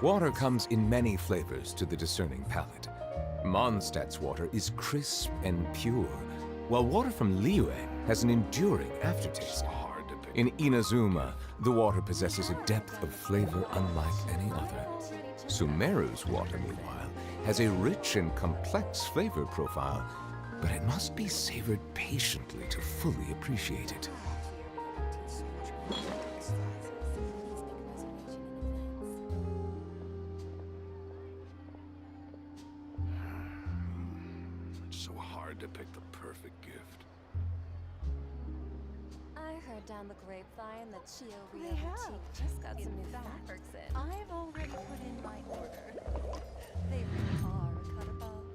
Water comes in many flavors to the discerning palate. Mondstadt's water is crisp and pure, while water from Liyue has an enduring aftertaste. In Inazuma, the water possesses a depth of flavor unlike any other. Sumeru's water, meanwhile, has a rich and complex flavor profile, but it must be savored patiently to fully appreciate it. It's so hard to pick the perfect gift. I heard down the grapevine that Chio Rio Boutique just got some new fabrics in. I've already put in my order. They really are a cut above.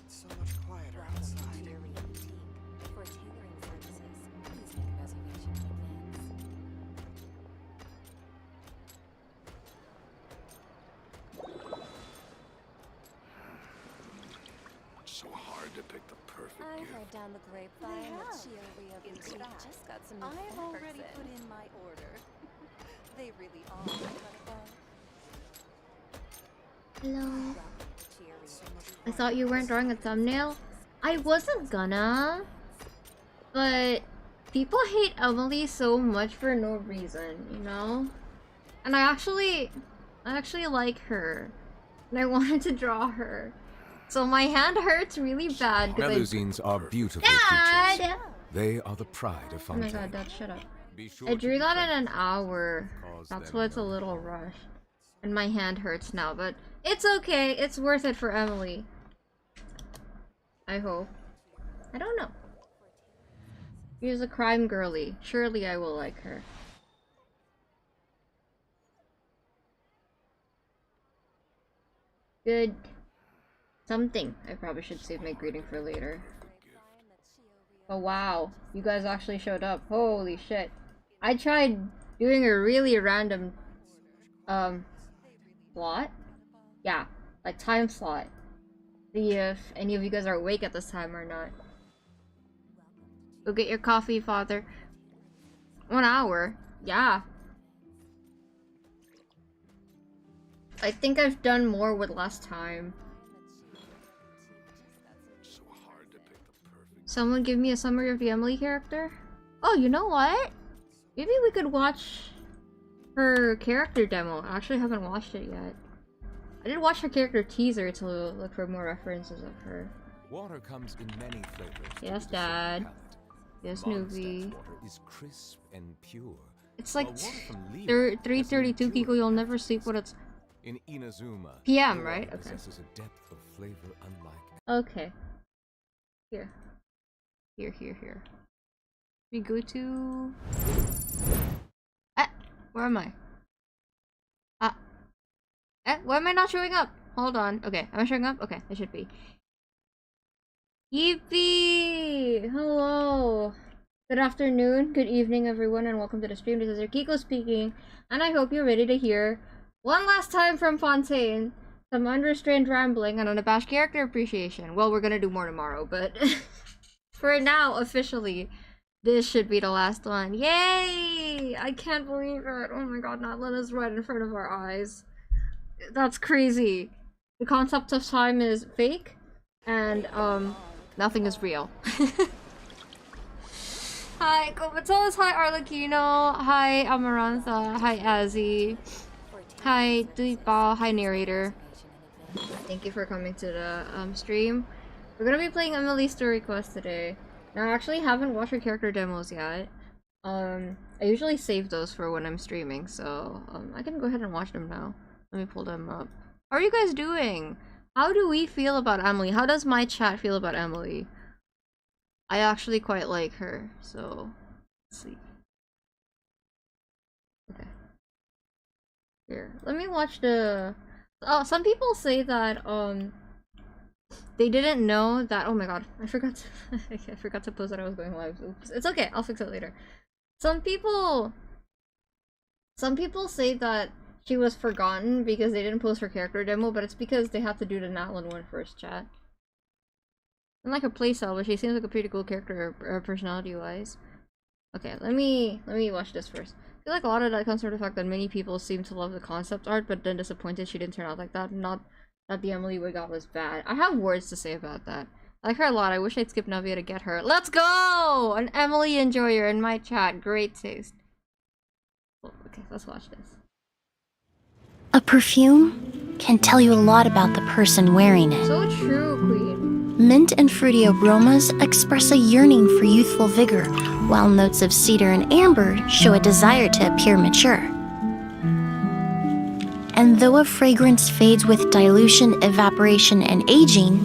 It's so much quieter outside. Chio Rio Boutique. For tailoring services, please make a reservation in advance. It's so hard to pick the perfect I gift. heard down the grapevine that Chio Rio Boutique just got some new I've fabrics already in. put in my order. They really are a cut above. Hello. Welcome to Chio Rio I thought you weren't drawing a thumbnail. I wasn't gonna, but people hate Emily so much for no reason, you know? And I actually like her, and I wanted to draw her. So my hand hurts really bad because Melusines are beautiful Dad! creatures. They are the pride of Oh my Fontaine. god, Dad, shut up. Be sure I to drew that in befriend an hour. cause That's them why it's a no little harm. rushed. And my hand hurts now, but it's okay. It's worth it for Emily. I hope. I don't know. She's a crime girly. Surely I will like her. Good. Something. I probably should save my greeting for later. Oh wow, you guys actually showed up. Holy shit. I tried doing a really random slot? Yeah, like time slot. See if any of you guys are awake at this time or not. Go get your coffee, father. 1 hour? Yeah. I think I've done more with less time. So hard to pick the perfect. Someone give me a summary of the Emily character? Oh, you know what? Maybe we could watch her character demo. I actually haven't watched it yet. I did watch her character teaser to look for more references of her. Water comes in many flavors. to Yes, the discerning Dad. palate. Yes, Mondstadt's newbie. water is crisp and pure. It's like while water from Liyue has an 3:32 Kiko, enduring you'll never sleep when it's... In Inazuma, PM, the right? water Okay. possesses a depth of flavor unlike. Okay. Here. Here. We go to... where am I? Why am I not showing up? Hold on. Okay, am I showing up? Okay, I should be. Yippee! Hello! Good afternoon, good evening everyone, and welcome to the stream. This is your Kiko speaking, and I hope you're ready to hear one last time from Fontaine, some unrestrained rambling, and unabashed character appreciation. Well, we're gonna do more tomorrow, but for now, officially, this should be the last one. Yay! I can't believe it. Oh my god, not let us right in front of our eyes. That's crazy. The concept of time is fake, and nothing is real. Hi, Komatos. Hi, Arlecchino. Hi, Amarantha. Hi, Azzy. Hi, Duipa. Hi, narrator. Thank you for coming to the stream. We're gonna be playing Emily's Story Quest today. Now, I actually haven't watched her character demos yet. I usually save those for when I'm streaming, so I can go ahead and watch them now. Let me pull them up. How are you guys doing? How do we feel about Emily? How does my chat feel about Emily? I actually quite like her, so let's see. Okay. Here, let me watch the... some people say that, they didn't know that... Oh my god, I forgot to... I forgot to post that I was going live. Oops. It's okay, I'll fix it later. Some people say that she was forgotten because they didn't post her character demo, but it's because they have to do the Natlin one first, chat. I'm like a playstyle, but she seems like a pretty cool character, personality-wise. Okay, let me watch this first. I feel like a lot of that comes from the fact that many people seem to love the concept art, but then disappointed she didn't turn out like that. Not that the Emily we got was bad. I have words to say about that. I like her a lot. I wish I'd skip Navia to get her. Let's go! An Emily enjoyer in my chat. Great taste. Okay, let's watch this. A perfume can tell you a lot about the person wearing it. So true, Queen. Mint and fruity aromas express a yearning for youthful vigor, while notes of cedar and amber show a desire to appear mature. And though a fragrance fades with dilution, evaporation, and aging,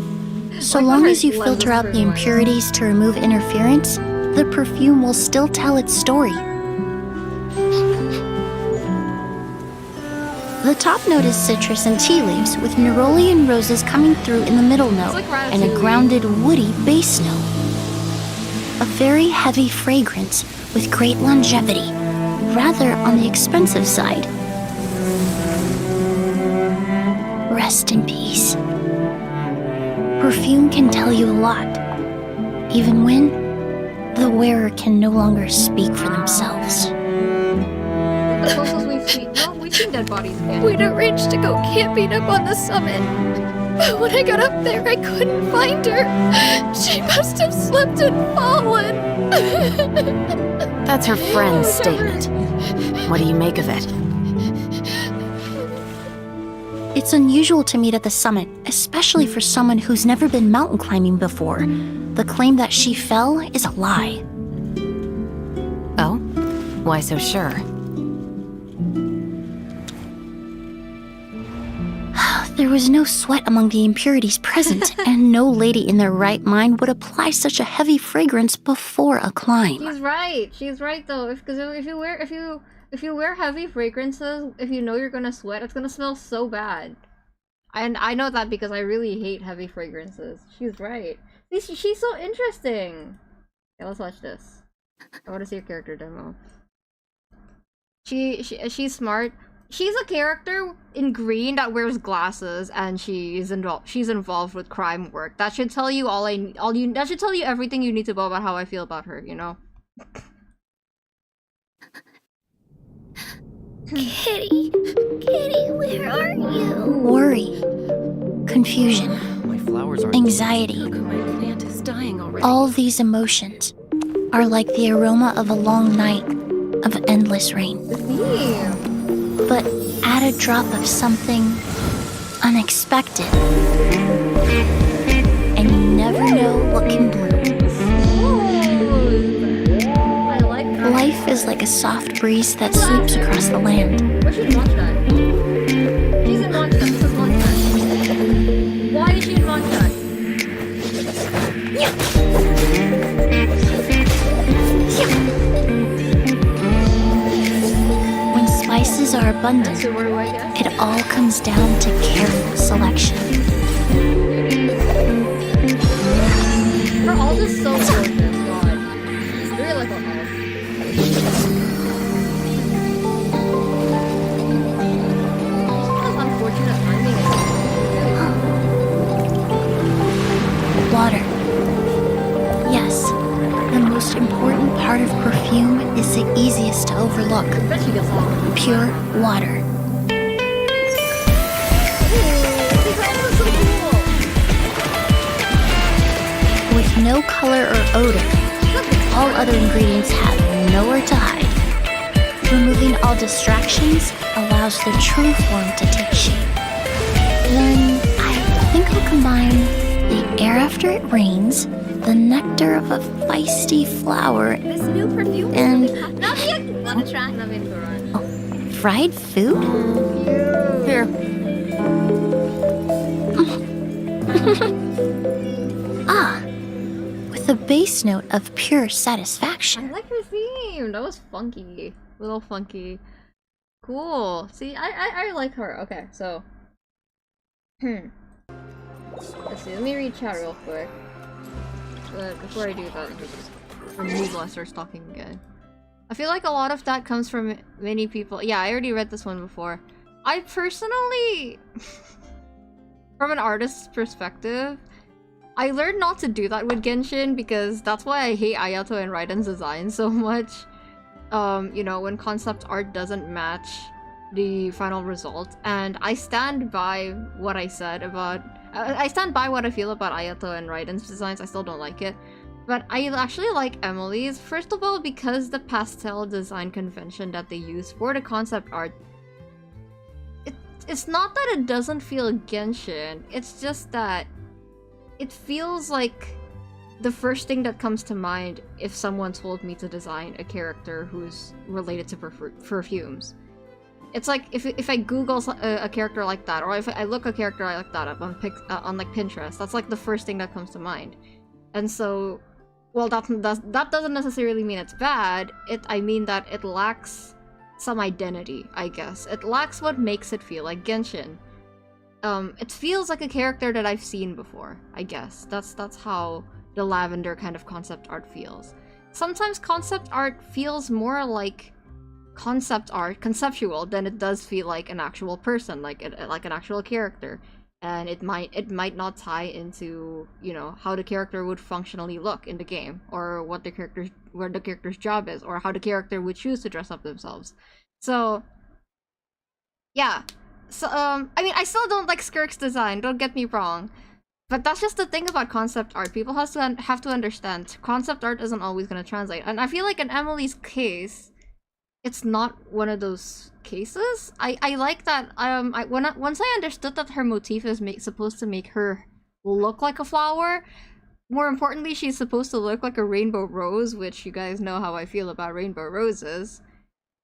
so long as you filter out the impurities to remove interference, the perfume will still tell its story. The top note is citrus and tea leaves, with neroli and roses coming through in the middle note, and a grounded, woody bass note. A very heavy fragrance with great longevity, rather on the expensive side. Rest in peace. Perfume can tell you a lot, even when the wearer can no longer speak for themselves. The closest we've seen dead bodies. We'd arranged to go camping up on the summit. But when I got up there, I couldn't find her. She must have slipped and fallen. That's her friend's statement. What do you make of it? It's unusual to meet at the summit, especially for someone who's never been mountain climbing before. The claim that she fell is a lie. Oh? Why so sure? There was no sweat among the impurities present, and no lady in their right mind would apply such a heavy fragrance before a climb. She's right. She's right though. Because if you wear heavy fragrances, if you know you're gonna sweat, it's gonna smell so bad. And I know that because I really hate heavy fragrances. She's right. She's so interesting. Okay, let's watch this. I want to see a character demo. She's smart. She's a character in green that wears glasses, and she's involved with crime work. That should tell you that should tell you everything you need to know about how I feel about her, you know? Kitty, where are you? Worry, confusion, anxiety. My plant is dying already. All these emotions are like the aroma of a long night of endless rain. But add a drop of something unexpected, and you never know what can bloom. I like that. Life is like a soft breeze that sweeps across the land. Where's she in Mondstadt? She's in Mondstadt. This is Mondstadt. Why is she in Mondstadt? When spices are abundant, So where do I guess? it all comes down to careful selection. Her ult is so gorgeous, god. I really like her ult. That's unfortunate timing. Water. Yes, the most important part of perfume is the easiest to overlook. I bet she gets off. Pure water. With no color or odor, all other ingredients have nowhere to hide. Removing all distractions allows the true form to take shape. Then I think I'll combine the air after it rains, the nectar of a feisty flower, This new perfume and Navia, wanna try? fried food? Here. Ah, with a bass note of pure I satisfaction. like her theme. That was funky. A little funky. Cool. See, I like her. Okay, so. Let's see, let me read chat real quick. But before I do that, let me just remove Lester's talking again. I feel like a lot of that comes from many people. Yeah, I already read this one before. I personally, from an artist's perspective, I learned not to do that with Genshin because that's why I hate Ayato and Raiden's design so much. You know, when concept art doesn't match the final result, and I stand by what I said about I stand by what I feel about Ayato and Raiden's designs. I still don't like it, but I actually like Emily's. First of all, because the pastel design convention that they use for the concept art, it's not that it doesn't feel Genshin, it's just that it feels like the first thing that comes to mind if someone told me to design a character who's related to perfumes. It's like if I Google a character like that, or if I look a character like that up on like Pinterest, that's like the first thing that comes to mind. And so, well, that doesn't necessarily mean it's bad. I mean that it lacks some identity, I guess. It lacks what makes it feel like Genshin. It feels like a character that I've seen before, I guess. That's how the lavender kind of concept art feels. Sometimes concept art feels more like concept art, conceptual, than it does feel like an actual person, like an actual character. And it might not tie into, you know, how the character would functionally look in the game, or what the character's job is, or how the character would choose to dress up themselves. So yeah. So I mean, I still don't like Skirk's design, don't get me wrong. But that's just the thing about concept art. People have to understand concept art isn't always going to translate. And I feel like in Emily's case, it's not one of those cases. I like that. Once I understood that her motif is supposed to make her look like a flower. More importantly, she's supposed to look like a rainbow rose, which you guys know how I feel about rainbow roses.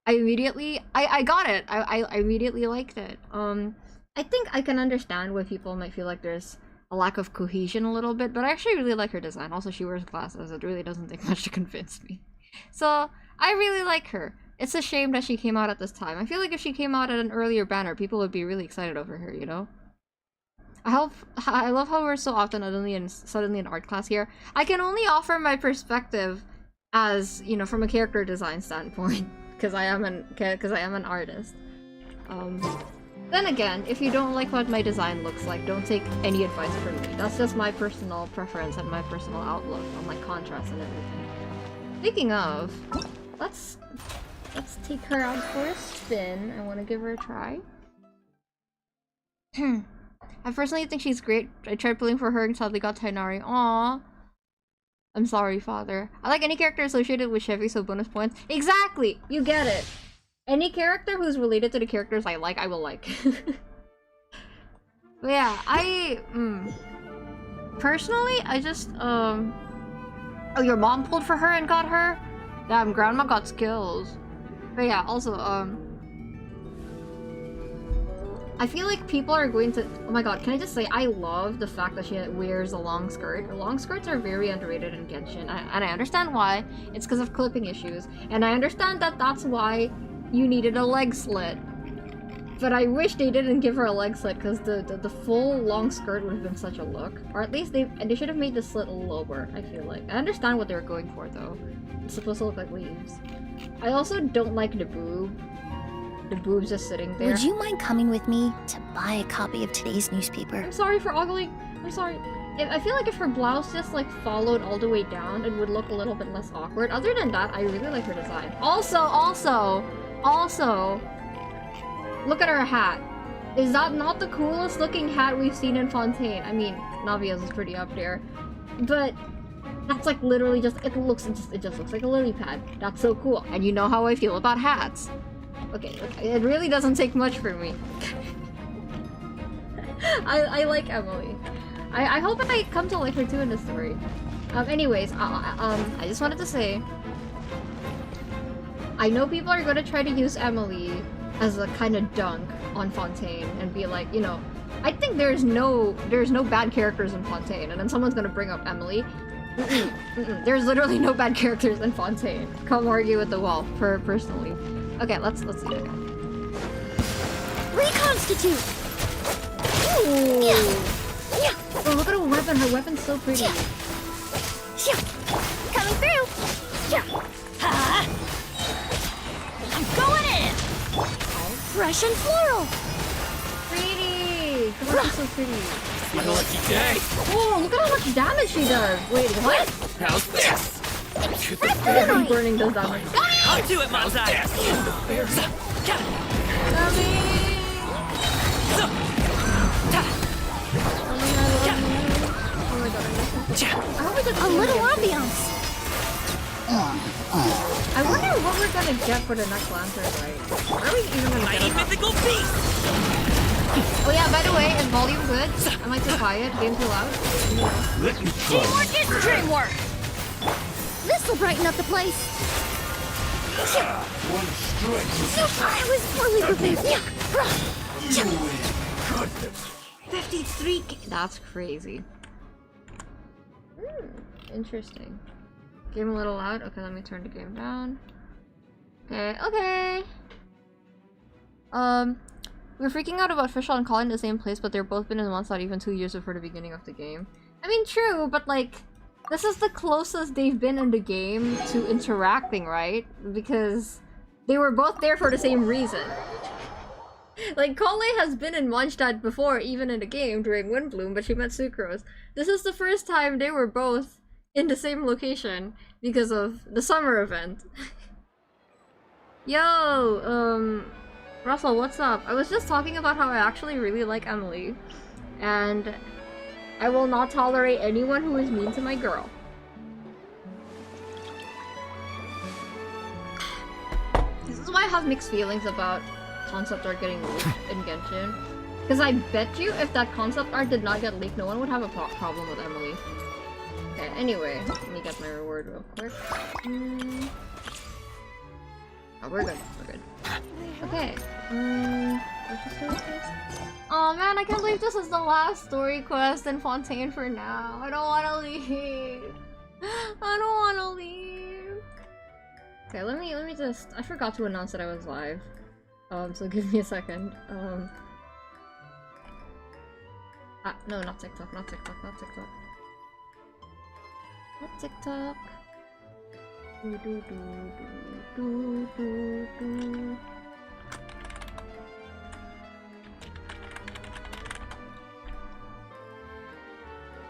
I immediately I got it. I immediately liked it. I think I can understand why people might feel like there's a lack of cohesion a little bit, but I actually really like her design. Also, she wears glasses. It really doesn't take much to convince me. So I really like her. It's a shame that she came out at this time. I feel like if she came out at an earlier banner, people would be really excited over her, you know? I love how we're so often suddenly in art class here. I can only offer my perspective as, you know, from a character design standpoint, because I am an artist. Then again, if you don't like what my design looks like, don't take any advice from me. That's just my personal preference and my personal outlook on like contrast and everything. Speaking of, let's take her out for a spin. I want to give her a try. I personally think she's great. I tried pulling for her and sadly got Tainari. Aww. I'm sorry, father. I like any character associated with Chevy, so bonus points. Exactly! You get it! Any character who's related to the characters I like, I will like. But yeah, personally, I just, oh, your mom pulled for her and got her? Damn, grandma got skills. But yeah, also, I feel like people are going to... Oh my god, can I just say, I love the fact that she wears a long skirt. Long skirts are very underrated in Genshin, and I understand why. It's because of clipping issues. And I understand that that's why you needed a leg slit. But I wish they didn't give her a leg slit, because the full long skirt would have been such a look. Or at least they should have made the slit a little lower, I feel like. I understand what they were going for, though. It's supposed to look like leaves. I also don't like the boob. The boob's just sitting there. Would you mind coming with me to buy a copy of today's newspaper? I'm sorry for ogling. I'm sorry. I feel like if her blouse just like followed all the way down, it would look a little bit less awkward. Other than that, I really like her design. Also, look at her hat. Is that not the coolest looking hat we've seen in Fontaine? I mean, Navia's is pretty up there, but that's like literally just, it just looks like a lily pad. That's so cool. And you know how I feel about hats. Okay, it really doesn't take much for me. I like Emily. I hope I come to like her too in the story. Anyways, I just wanted to say, I know people are gonna try to use Emily as a kind of dunk on Fontaine and be like, you know, I think there's no bad characters in Fontaine, and then someone's gonna bring up Emily. There's literally no bad characters in Fontaine. Come argue with the wall, personally. Okay, let's see it again. Reconstitute! Ooh! Oh, look at her weapon. Her weapon's so pretty. Coming through! I'm going in! Fresh and floral! Pretty! Come on, she's so pretty. Oh, look at how much damage she does! Wait, what? How's this? Even burning does damage. I'll do it, Mazai! A little ambiance. I wonder what we're gonna get for the next lantern, right? Are we even gonna get Mighty it? mythical beast! Oh yeah, by the way, is volume good? Am I too quiet? Game too loud? Teamwork is dreamwork. This'll brighten up the place. I was poorly prepared. 53k. That's crazy. Interesting. Game a little loud? Okay, let me turn the game down. Okay, okay. We're freaking out about Fischl and Colin in the same place, but they're both been in one not even 2 years before the beginning of the game. I mean, true, but like, this is the closest they've been in the game to interacting, right? Because they were both there for the same reason. Like, Colin has been in Mondstadt before, even in the game, during Windbloom, but she met Sucrose. This is the first time they were both in the same location because of the summer event. Yo, Russell, what's up? I was just talking about how I actually really like Emily, and I will not tolerate anyone who is mean to my girl. This is why I have mixed feelings about concept art getting leaked in Genshin. Because I bet you if that concept art did not get leaked, no one would have a problem with Emily. Okay, anyway, let me get my reward real quick. Oh, we're good. We're good. Okay. What's the story quest? Oh man, I can't believe this is the last story quest in Fontaine for now. I don't want to leave. I don't want to leave. Okay, let me just. I forgot to announce that I was live. So give me a second. No, not TikTok. Not TikTok. Not TikTok. Not TikTok.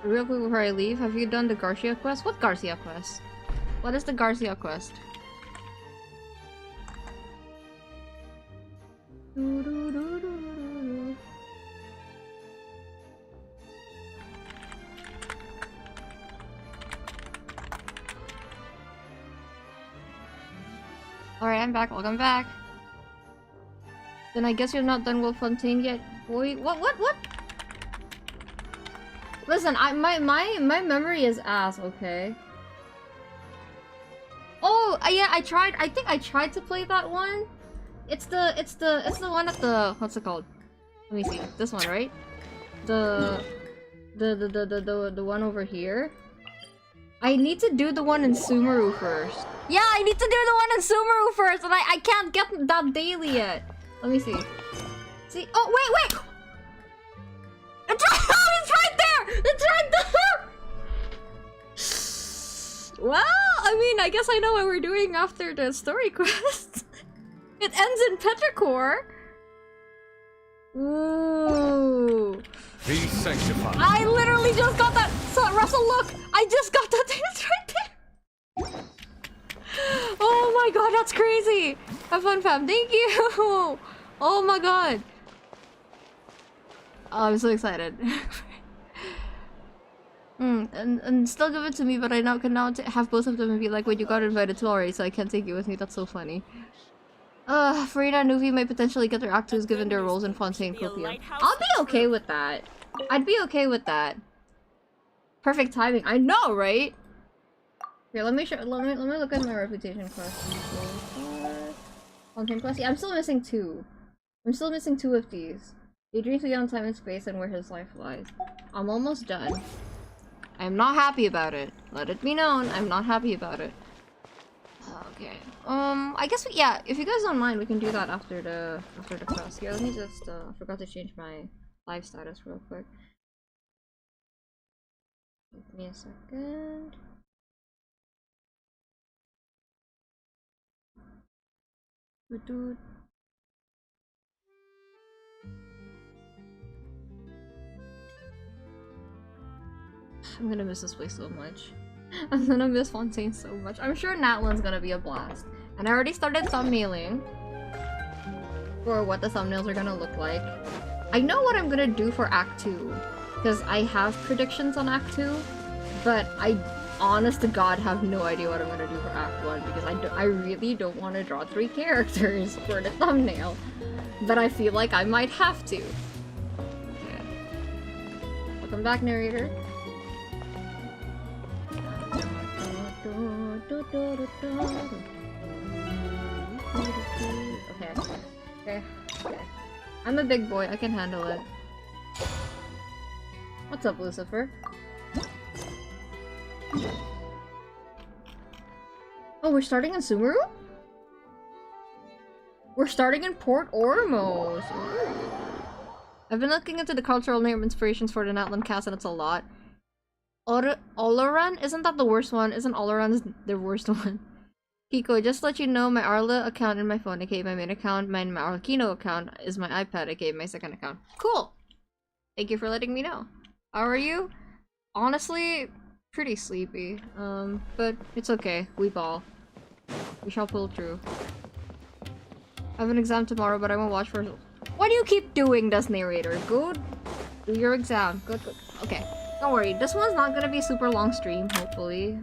Real quick before I leave, have you done the Garcia quest? What Garcia quest? What is the Garcia quest? Alright, I'm back. Welcome back. Then I guess you're not done with Fontaine yet. Boy, what? Listen, my memory is ass, okay? Oh, yeah, I think I tried to play that one. It's the one at the, what's it called? Let me see. This one, right? The one over here. I need to do the one in Sumeru first. Yeah, I need to do the one in Sumeru first, and I can't get that daily yet. Let me see. See? Oh, wait! It's right there! It's right there! Well, I mean, I guess I know what we're doing after the story quest. It ends in Petrichor. Ooh. Be sanctified. I literally just got that. So, Russell, look! I just got that thing. It's right there. Oh my god, that's crazy. Have fun, fam. Thank you. Oh my god. Oh, I'm so excited. And still give it to me, but I now can have both of them and be like, wait, you got invited to already, so I can't take you with me. That's so funny. Farina and Nuvi might potentially get their act 2s given their roles in Fontaine Copium. I'll be okay with that. I'd be okay with that. Perfect timing. I know, right? Here, let me look at my reputation quest. Fontaine Quest. Yeah, I'm still missing 2. I'm still missing 2 of these. Daydreams beyond time and space and where his life lies. I'm almost done. I'm not happy about it. Let it be known, I'm not happy about it. Okay. I guess yeah, if you guys don't mind, we can do that after the quest. Here, let me just I forgot to change my live status real quick. Give me a second. Dude. I'm gonna miss this place so much. I'm gonna miss Fontaine so much. I'm sure Natlan's gonna be a blast. And I already started thumbnailing for what the thumbnails are gonna look like. I know what I'm gonna do for Act 2, because I have predictions on Act 2, but I honest to God have no idea what I'm gonna do for Act 1, because I really don't want to draw 3 characters for the thumbnail. But I feel like I might have to. Okay. Welcome back, narrator. Okay. I'm a big boy, I can handle it. What's up, Lucifer? Oh, we're starting in Sumeru? We're starting in Port Ormos. Ooh. I've been looking into the cultural name inspirations for the Natlan cast, and it's a lot. Oloran? Isn't that the worst one? Isn't Oloran the worst one? Kiko, just to let you know, my Arla account in my phone, aka my main account, my Arlecchino account is my iPad, aka my second account. Cool! Thank you for letting me know. How are you? Honestly, pretty sleepy. But it's okay. We ball. We shall pull through. I have an exam tomorrow, but I won't watch for— What do you keep doing, this narrator? Go do your exam. Good. Okay. Don't worry. This one's not gonna be a super long stream, hopefully.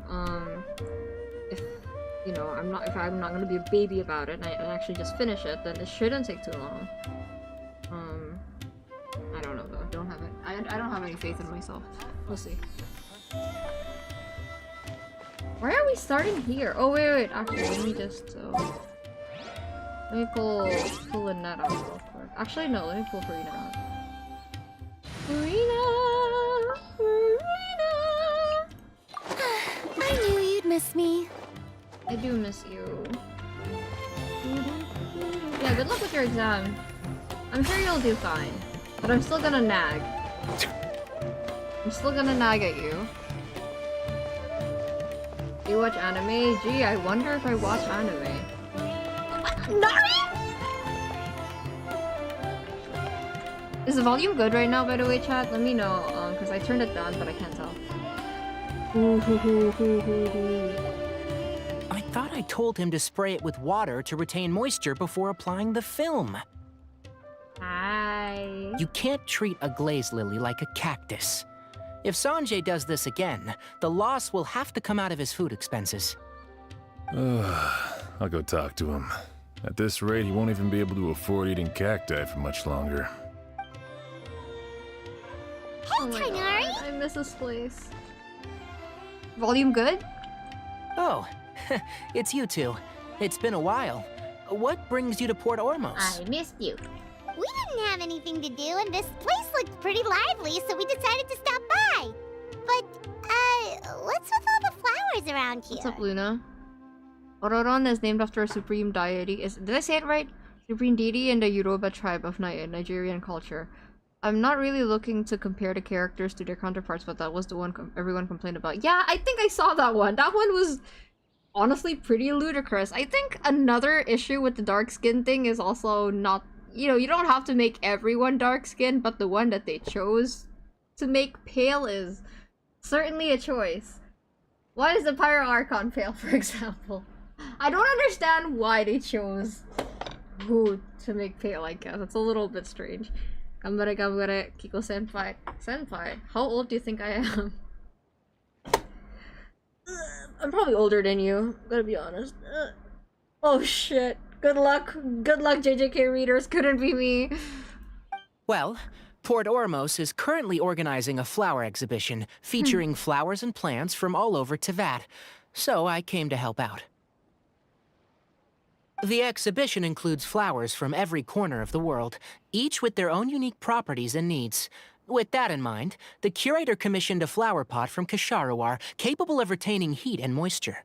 If, you know, if I'm not gonna be a baby about it and I actually just finish it, then it shouldn't take too long. I don't know though. I don't have any faith in myself. We'll see. Why are we starting here? Oh wait. Actually, let me just let me pull a net out real quick. Actually, no. Let me pull Farina out. Farina! I knew you'd miss me. I do miss you. Yeah, good luck with your exam. I'm sure you'll do fine. But I'm still gonna nag. I'm still gonna nag at you. Do you watch anime? Gee, I wonder if I watch anime. Is the volume good right now, by the way, chat? Let me know, because I turned it down, but I can't tell. I thought I told him to spray it with water to retain moisture before applying the film. Hi. You can't treat a glaze lily like a cactus. If Sanjay does this again, the loss will have to come out of his food expenses. I'll go talk to him. At this rate, he won't even be able to afford eating cacti for much longer. Oh my God, I miss this place. Volume good? Oh, it's you two. It's been a while. What brings you to Port Ormos? I missed you. We didn't have anything to do, and this place looked pretty lively, so we decided to stop by. But, what's with all the flowers around here? What's up, Luna? Ororon is named after a supreme deity. Did I say it right? Supreme deity in the Yoruba tribe of Nigerian culture. I'm not really looking to compare the characters to their counterparts, but that was the one everyone complained about. Yeah, I think I saw that one. That one was honestly pretty ludicrous. I think another issue with the dark skin thing is also not— you know, you don't have to make everyone dark skinned, but the one that they chose to make pale is certainly a choice. Why is the Pyro Archon pale, for example? I don't understand why they chose who to make pale, I guess. It's a little bit strange. Gambare, Kiko senpai. Senpai? How old do you think I am? I'm probably older than you, gotta be honest. Oh shit. Good luck, JJK readers. Couldn't be me. Well, Port Ormos is currently organizing a flower exhibition featuring flowers and plants from all over Teyvat, so I came to help out. The exhibition includes flowers from every corner of the world, each with their own unique properties and needs. With that in mind, the curator commissioned a flower pot from Kasharawar capable of retaining heat and moisture.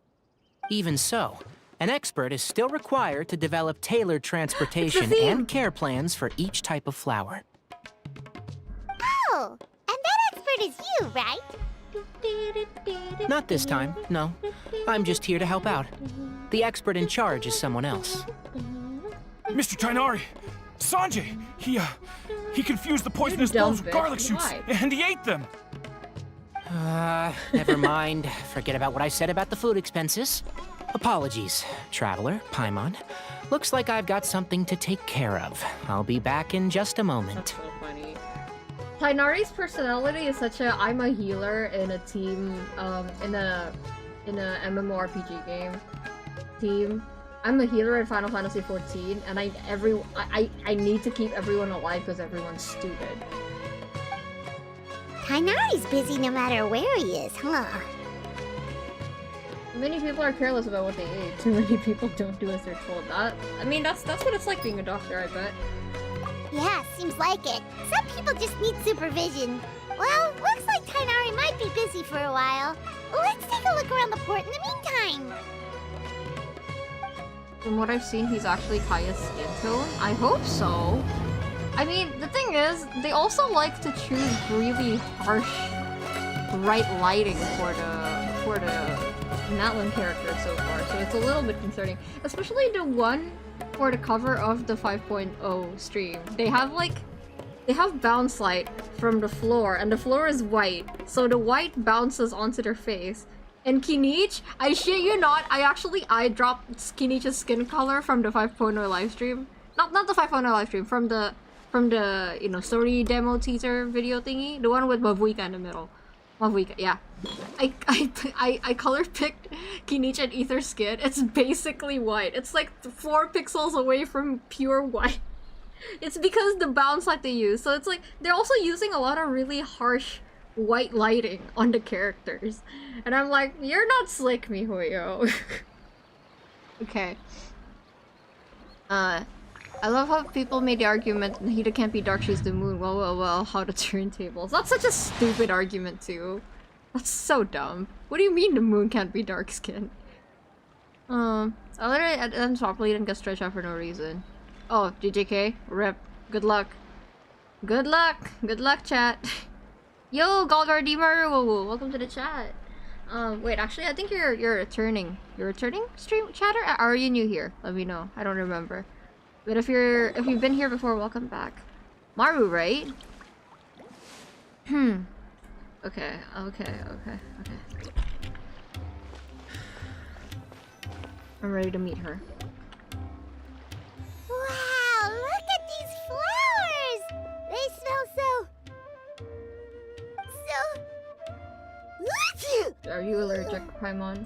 Even so, an expert is still required to develop tailored transportation and care plans for each type of flower. Oh, and that expert is you, right? Not this time, no. I'm just here to help out. The expert in charge is someone else. Mr. Tainari! Sanjay! He confused the poisonous bulbs with garlic shoots, and he ate them! Never mind. Forget about what I said about the food expenses. Apologies, traveler, Paimon. Looks like I've got something to take care of. I'll be back in just a moment. So funny. Tainari's personality is such a I'm a healer in a team, in a MMORPG game. Team. I'm a healer in Final Fantasy XIV, and I need to keep everyone alive because everyone's stupid. Tainari's busy no matter where he is, huh? Many people are careless about what they eat. Too many people don't do as they're told. I mean, that's what it's like being a doctor, I bet. Yeah, seems like it. Some people just need supervision. Well, looks like Tainari might be busy for a while. Let's take a look around the port in the meantime. From what I've seen, he's actually Kaya's skin tone. I hope so. I mean, the thing is, they also like to choose really harsh, bright lighting for the Natlan character so far, so it's a little bit concerning. Especially the one for the cover of the 5.0 stream. They have bounce light from the floor, and the floor is white, so the white bounces onto their face. And Kinich, I shit you not, I dropped Kinich's skin color from the 5.0 livestream. Not the 5.0 livestream, from the story demo teaser video thingy, the one with Mavuika in the middle. Mavuika, yeah. I color picked Kinich and Ether skin. It's basically white. It's like 4 pixels away from pure white. It's because the bounce light they use. So it's like they're also using a lot of really harsh white lighting on the characters. And I'm like, you're not slick, MiHoYo. Okay. I love how people made the argument Nahida can't be dark, she's the moon. Well, how the turntables. That's such a stupid argument too. That's so dumb. What do you mean the moon can't be dark skin? I literally I'm properly didn't get stretched out for no reason. Oh, GJK, rip. Good luck. Good luck. Good luck, chat. Yo, Galgardimer, welcome to the chat. Wait, actually, I think you're returning. You're returning stream chatter? Or are you new here? Let me know. I don't remember. But if you've been here before, welcome back. Maru, right? Okay. I'm ready to meet her. Wow, look at these flowers! They smell so... Are you allergic, Paimon?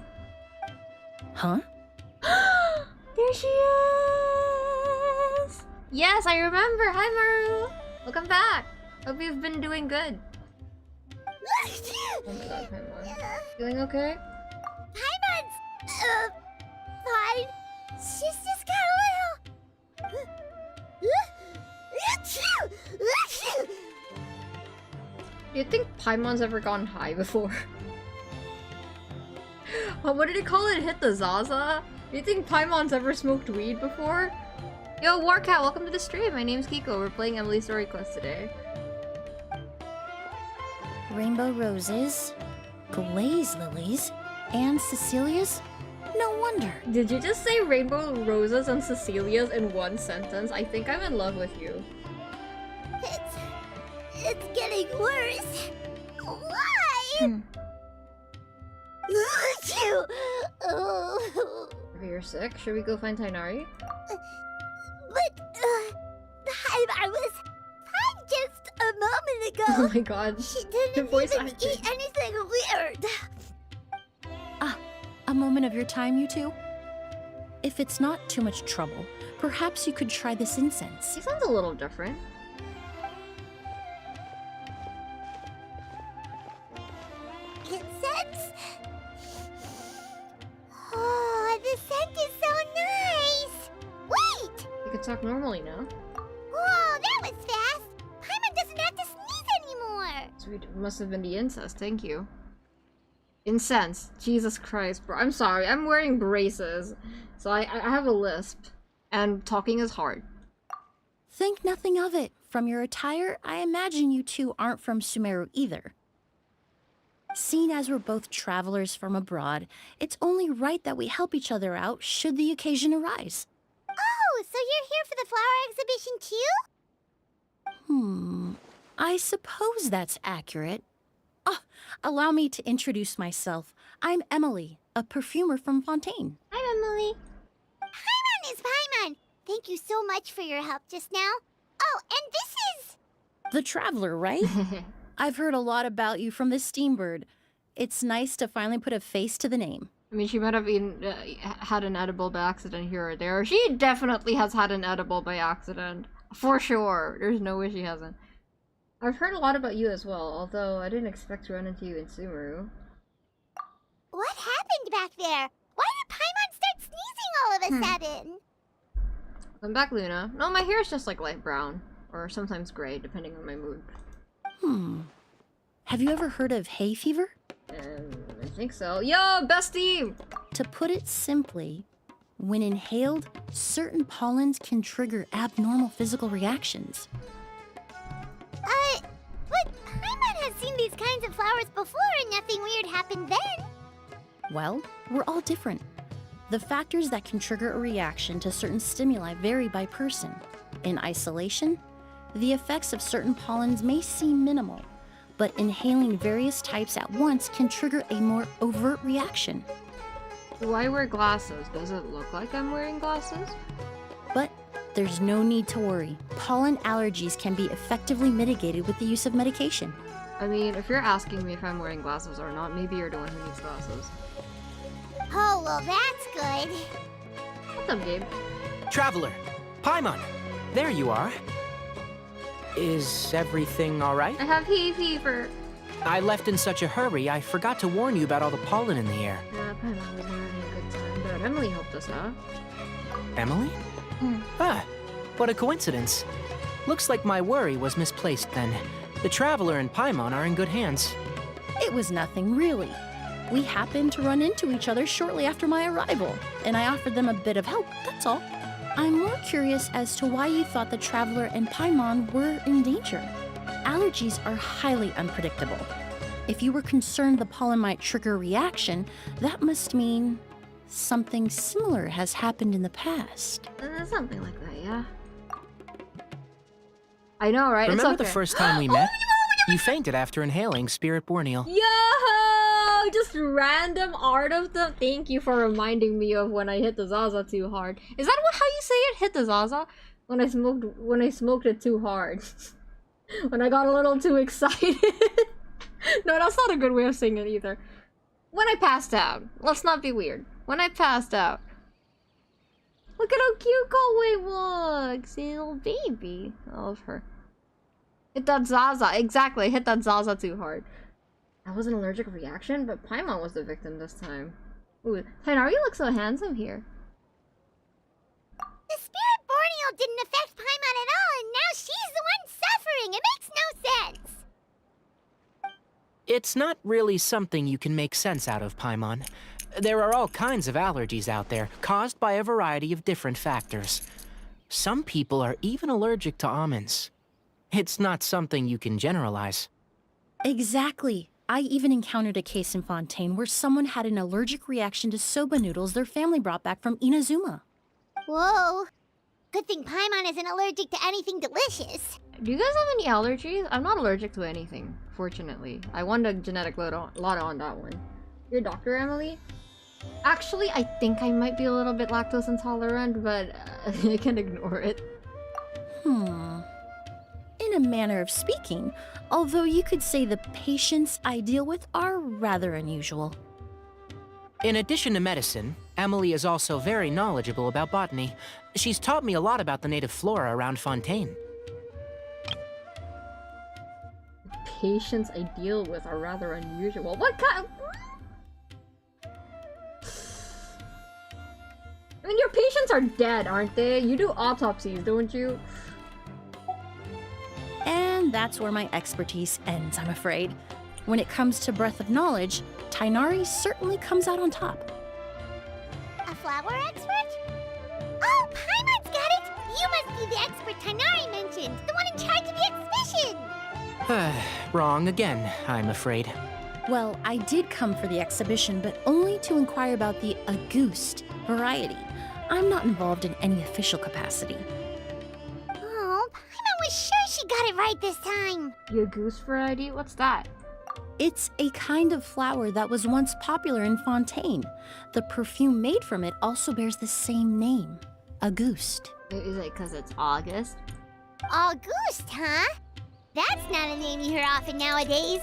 Huh? There she is! Yes, I remember! Hi, Maru! Welcome back! Hope you've been doing good. Oh my god, Paimon. Feeling okay? Paimon's... fine. She's just got a little... Do you think Paimon's ever gone high before? What did it call it? Hit the Zaza? Do you think Paimon's ever smoked weed before? Yo, Warcat, welcome to the stream. My name's Kiko. We're playing Emily's Story Quest today. Rainbow roses, glaze lilies, and Cecilia's? No wonder. Did you just say rainbow roses and Cecilia's in one sentence? I think I'm in love with you. It's getting worse. Why? Okay, you're sick? Should we go find Tainari? But, I was fine just a moment ago. Oh my god. She didn't even eat anything weird. A moment of your time, you two? If it's not too much trouble, perhaps you could try this incense. He sounds a little different. Incense? Oh, the scent is so nice! Wait! You can talk normally now. Whoa, that was fast! Paimon doesn't have to sneeze anymore! Sweet. It must have been the incest, thank you. Incense. Jesus Christ, bro. I'm sorry, I'm wearing braces. So I have a lisp. And talking is hard. Think nothing of it. From your attire, I imagine you two aren't from Sumeru either. Seeing as we're both travelers from abroad, it's only right that we help each other out should the occasion arise. Oh, so you're here for the flower exhibition too? I suppose that's accurate. Allow me to introduce myself. I'm Emily, a perfumer from Fontaine. I'm Emily. Paimon is Paimon. Thank you so much for your help just now. Oh, and this is... The Traveler, right? I've heard a lot about you from the Steambird. It's nice to finally put a face to the name. I mean, she might have even had an edible by accident here or there. She definitely has had an edible by accident. For sure. There's no way she hasn't. I've heard a lot about you as well, although I didn't expect to run into you in Sumeru. What happened back there? Why did Paimon start sneezing all of a sudden? Welcome back, Luna. No, my hair is just like light brown. Or sometimes gray, depending on my mood. Have you ever heard of hay fever? I think so. Yo, bestie! To put it simply, when inhaled, certain pollens can trigger abnormal physical reactions. But Paimon has seen these kinds of flowers before and nothing weird happened then. Well, we're all different. The factors that can trigger a reaction to certain stimuli vary by person. In isolation, the effects of certain pollens may seem minimal, but inhaling various types at once can trigger a more overt reaction. Do I wear glasses? Does it look like I'm wearing glasses? But there's no need to worry. Pollen allergies can be effectively mitigated with the use of medication. I mean, if you're asking me if I'm wearing glasses or not, maybe you're the one who needs glasses. Oh, well, that's good. What's up, Gabe? Traveler, Paimon, there you are. Is everything all right? I have hay fever. I left in such a hurry, I forgot to warn you about all the pollen in the air. Yeah, Paimon was having a good time, but Emily helped us out. Emily? Ah, what a coincidence. Looks like my worry was misplaced then. The Traveler and Paimon are in good hands. It was nothing, really. We happened to run into each other shortly after my arrival, and I offered them a bit of help, that's all. I'm more curious as to why you thought the Traveler and Paimon were in danger. Allergies are highly unpredictable. If you were concerned the pollen might trigger a reaction, that must mean something similar has happened in the past. Something like that, yeah. I know, right? Remember it's okay. the first time we met? You fainted after inhaling Spirit Borneal. Yo! Just random art of them. Thank you for reminding me of when I hit the Zaza too hard. Is that how you say it? Hit the Zaza? When I smoked it too hard. When I got a little too excited. No, that's not a good way of saying it either. When I passed out. Let's not be weird. When I passed out. Look at how cute Galway looks. Little baby. I love her. Hit that Zaza. Exactly. Hit that Zaza too hard. That was an allergic reaction, but Paimon was the victim this time. Ooh, Tainari looks so handsome here. The Spirit Borneal didn't affect Paimon at all, and now she's the one suffering. It makes no sense. It's not really something you can make sense out of, Paimon. There are all kinds of allergies out there, caused by a variety of different factors. Some people are even allergic to almonds. It's not something you can generalize. Exactly. I even encountered a case in Fontaine where someone had an allergic reaction to soba noodles their family brought back from Inazuma. Whoa. Good thing Paimon isn't allergic to anything delicious. Do you guys have any allergies? I'm not allergic to anything, fortunately. I won the genetic lotto on that one. Your doctor, Emily? Actually, I think I might be a little bit lactose intolerant, but I can ignore it. In a manner of speaking, although you could say the patients I deal with are rather unusual. In addition to medicine, Emily is also very knowledgeable about botany. She's taught me a lot about the native flora around Fontaine. Patients I deal with are rather unusual. What kind? I mean, your patients are dead, aren't they? You do autopsies, don't you? And that's where my expertise ends, I'm afraid. When it comes to breadth of knowledge, Tainari certainly comes out on top. A flower expert? Oh, Paimon's got it! You must be the expert Tainari mentioned, the one in charge of the exhibition! Wrong again, I'm afraid. Well, I did come for the exhibition, but only to inquire about the Auguste variety. I'm not involved in any official capacity. Oh, Paimon was sure she got it right this time. Your goose variety? What's that? It's a kind of flower that was once popular in Fontaine. The perfume made from it also bears the same name, Auguste. Is it because it's August? Auguste, huh? That's not a name you hear often nowadays.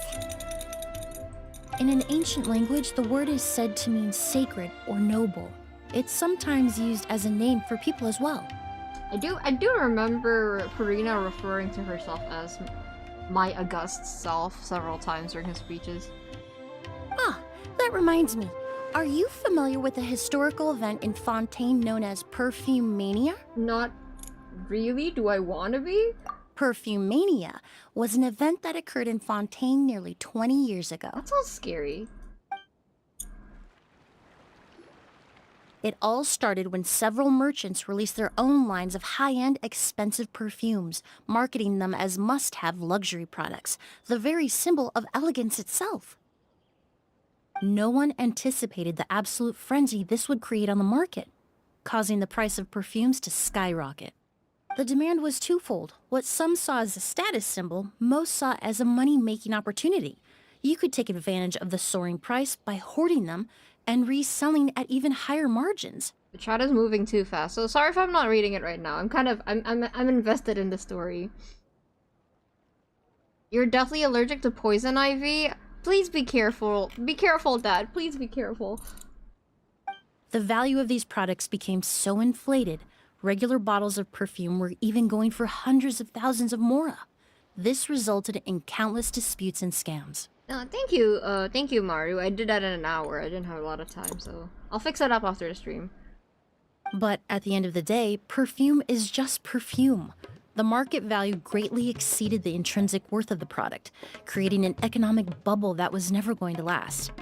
In an ancient language, the word is said to mean sacred or noble. It's sometimes used as a name for people as well. I do remember Purina referring to herself as my august self several times during his speeches. Ah, that reminds me. Are you familiar with a historical event in Fontaine known as Perfume Mania? Not really. Do I want to be? Perfume Mania was an event that occurred in Fontaine nearly 20 years ago. That sounds scary. It all started when several merchants released their own lines of high-end, expensive perfumes, marketing them as must-have luxury products, the very symbol of elegance itself. No one anticipated the absolute frenzy this would create on the market, causing the price of perfumes to skyrocket. The demand was twofold. What some saw as a status symbol, most saw as a money-making opportunity. You could take advantage of the soaring price by hoarding them and reselling at even higher margins. The chat is moving too fast, so sorry if I'm not reading it right now. I'm invested in the story. You're deathly allergic to poison ivy? Please be careful. Be careful, Dad. Please be careful. The value of these products became so inflated, regular bottles of perfume were even going for hundreds of thousands of mora. This resulted in countless disputes and scams. Thank you, Maru. I did that in an hour. I didn't have a lot of time, so I'll fix that up after the stream. But at the end of the day, perfume is just perfume. The market value greatly exceeded the intrinsic worth of the product, creating an economic bubble that was never going to last.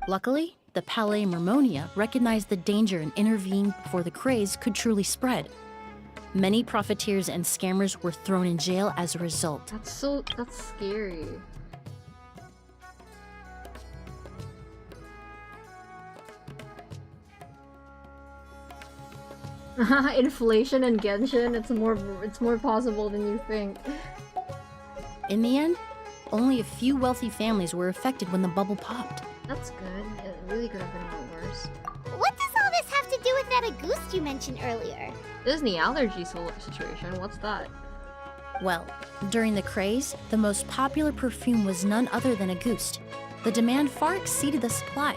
Luckily, the Palais Mermonia recognized the danger and intervened before the craze could truly spread. Many profiteers and scammers were thrown in jail as a result. That's scary. Inflation and Genshin, it's more possible than you think. In the end, only a few wealthy families were affected when the bubble popped. That's good. It really could have been a lot worse. What does all this have to do with that Auguste you mentioned earlier? Disney allergy situation, what's that? Well, during the craze, the most popular perfume was none other than Auguste. The demand far exceeded the supply,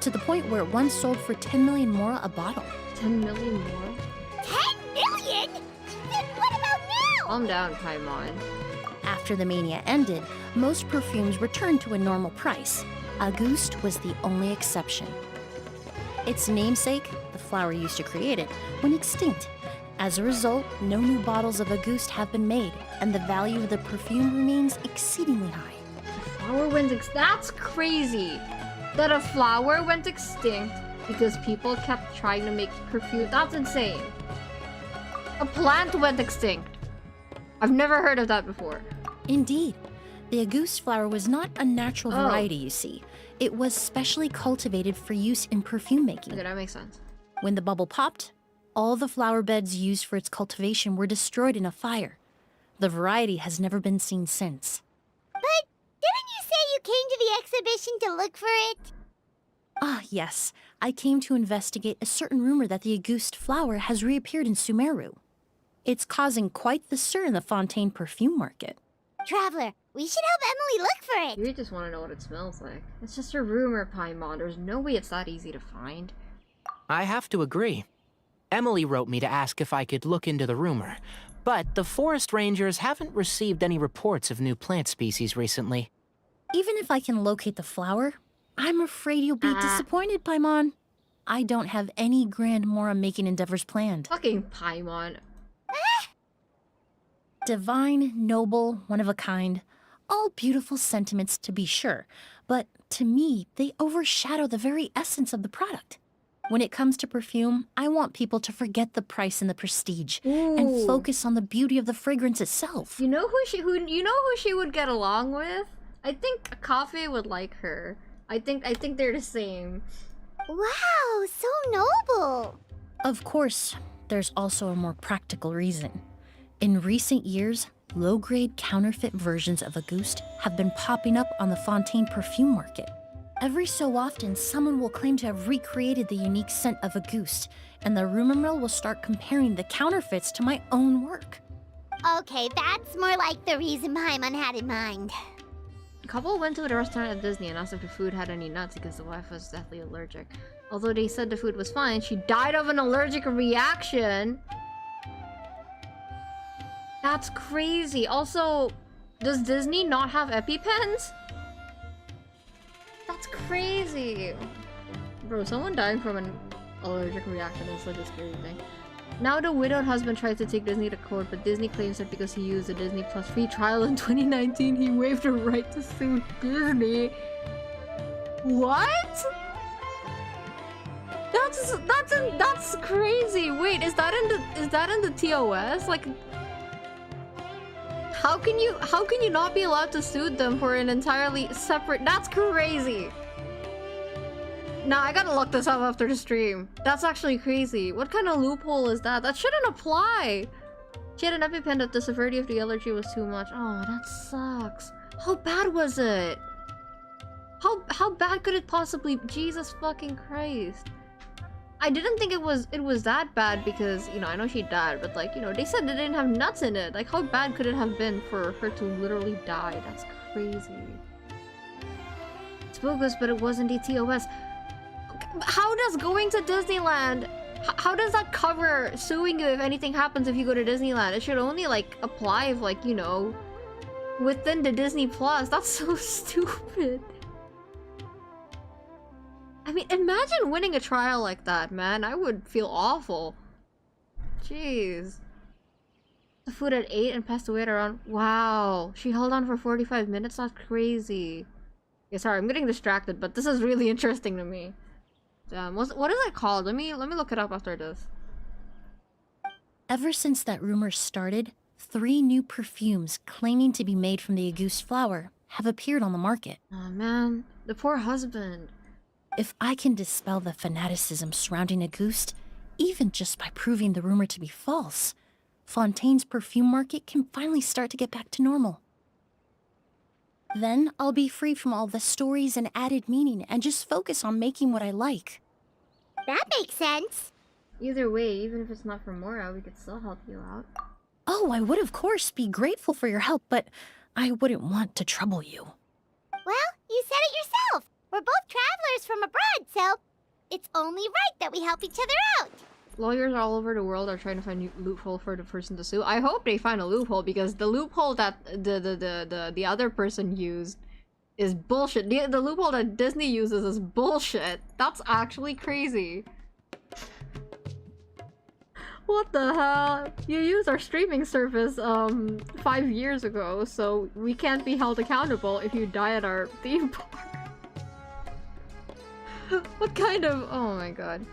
to the point where it once sold for 10 million mora a bottle. 10 million more? 10 million? Then what about now? Calm down, Paimon. After the mania ended, most perfumes returned to a normal price. Auguste was the only exception. Its namesake, the flower used to create it, went extinct. As a result, no new bottles of Auguste have been made, and the value of the perfume remains exceedingly high. The flower went That's crazy! That a flower went extinct because people kept trying to make perfume. That's insane. A plant went extinct. I've never heard of that before. Indeed. The Auguste flower was not a natural variety, you see. It was specially cultivated for use in perfume making. Okay, that makes sense. When the bubble popped, all the flower beds used for its cultivation were destroyed in a fire. The variety has never been seen since. But didn't you say you came to the exhibition to look for it? Ah, yes. I came to investigate a certain rumor that the Auguste flower has reappeared in Sumeru. It's causing quite the stir in the Fontaine perfume market. Traveler, we should help Emily look for it. You just want to know what it smells like. It's just a rumor, Paimon. There's no way it's that easy to find. I have to agree. Emily wrote me to ask if I could look into the rumor, but the forest rangers haven't received any reports of new plant species recently. Even if I can locate the flower, I'm afraid you'll be disappointed, Paimon. I don't have any grand mora-making endeavors planned. Fucking Paimon. Divine, noble, one of a kind. All beautiful sentiments, to be sure. But to me, they overshadow the very essence of the product. When it comes to perfume, I want people to forget the price and the prestige and focus on the beauty of the fragrance itself. You know who she would get along with? I think Kafe would like her. I think they're the same. Wow, so noble. Of course, there's also a more practical reason. In recent years, Low-grade counterfeit versions of Auguste have been popping up on the Fontaine perfume market. Every so often, someone will claim to have recreated the unique scent of Auguste, and the rumor mill will start comparing the counterfeits to my own work. Okay, that's more like the reason Paimon had in mind. A couple went to the restaurant at Disney and asked if the food had any nuts because the wife was deathly allergic. Although they said the food was fine, she died of an allergic reaction. That's crazy. Also, does Disney not have EpiPens? That's crazy. Bro, someone dying from an allergic reaction is such a scary thing. Now the widowed husband tries to take Disney to court, but Disney claims that because he used the Disney Plus free trial in 2019, he waived the right to sue Disney. What? That's crazy. Wait, is that in the TOS? Like, how can you not be allowed to sue them for an entirely separate? That's crazy. Nah, I gotta look this up after the stream. That's actually crazy. What kind of loophole is that? That shouldn't apply. She had an EpiPen that the severity of the allergy was too much. Oh, that sucks. How bad was it? How bad could it possibly? Jesus fucking Christ. I didn't think it was that bad because, you know, I know she died, but like, you know, they said they didn't have nuts in it. Like, how bad could it have been for her to literally die? That's crazy. It's bogus, but it wasn't the TOS. How does going to Disneyland, how does that cover suing you if anything happens if you go to Disneyland? It should only like apply if, like, you know, within the Disney Plus. That's so stupid. I mean, imagine winning a trial like that, man. I would feel awful. Jeez. The food at 8 and passed away at around... Wow. She held on for 45 minutes? That's crazy. Yeah, sorry, I'm getting distracted, but this is really interesting to me. What is it called? Let me look it up after this. Ever since that rumor started, 3 new perfumes claiming to be made from the Auguste flower have appeared on the market. Oh man, the poor husband. If I can dispel the fanaticism surrounding Auguste, even just by proving the rumor to be false, Fontaine's perfume market can finally start to get back to normal. Then I'll be free from all the stories and added meaning and just focus on making what I like. That makes sense. Either way, even if it's not for Mora, we could still help you out. Oh, I would of course be grateful for your help, but I wouldn't want to trouble you. Well, you said it yourself. We're both travelers from abroad, so it's only right that we help each other out. Lawyers all over the world are trying to find a loophole for the person to sue. I hope they find a loophole because the loophole that the other person used is bullshit. The loophole that Disney uses is bullshit. That's actually crazy. What the hell? You used our streaming service 5 years ago, so we can't be held accountable if you die at our theme park. What kind of... Oh my god.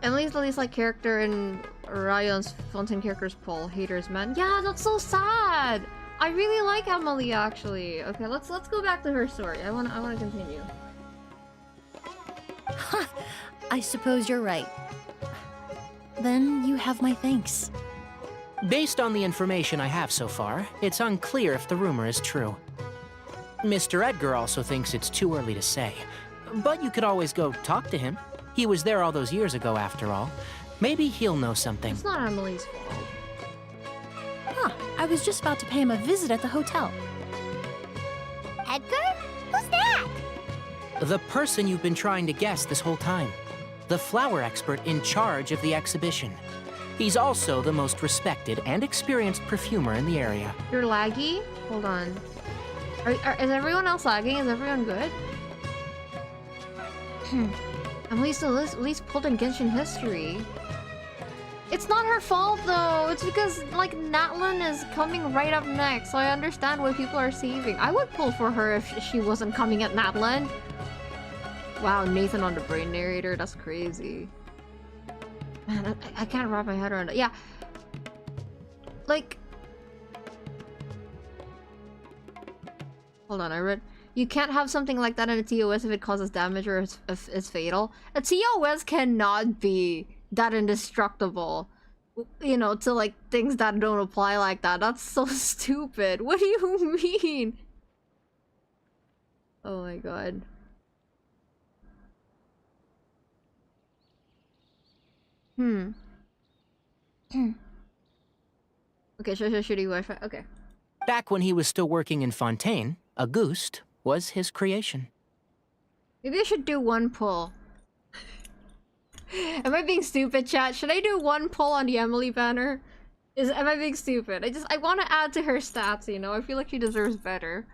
Emily's the least like character in Ryan's Fontaine character's poll. Haters, man. Yeah, that's so sad. I really like Emily, actually. Okay, let's go back to her story. I wanna continue. Ha! I suppose you're right. Then you have my thanks. Based on the information I have so far, it's unclear if the rumor is true. Mr. Edgar also thinks it's too early to say, but you could always go talk to him. He was there all those years ago, after all. Maybe he'll know something. It's not Emily's fault. Huh, I was just about to pay him a visit at the hotel. Edgar? Who's that? The person you've been trying to guess this whole time. The flower expert in charge of the exhibition. He's also the most respected and experienced perfumer in the area. You're laggy? Hold on. Is everyone else lagging? Is everyone good? Emily's the least pulled in Genshin history. It's not her fault though. It's because like Natlin is coming right up next, so I understand why people are saving. I would pull for her if she wasn't coming at Natlin. Wow, Nathan on the brain narrator. That's crazy. Man, I can't wrap my head around it. Yeah. Like... Hold on, I read... You can't have something like that in a TOS if it causes damage or if it's fatal. A TOS cannot be that indestructible you know, to like things that don't apply like that. That's so stupid. What do you mean? Oh my god. Okay, shitty Wi-Fi. Okay. Back when he was still working in Fontaine, Auguste was his creation. Maybe I should do one pull. Am I being stupid, chat? Should I do one pull on the Emily banner? Am I being stupid? I want to add to her stats, you know? I feel like she deserves better.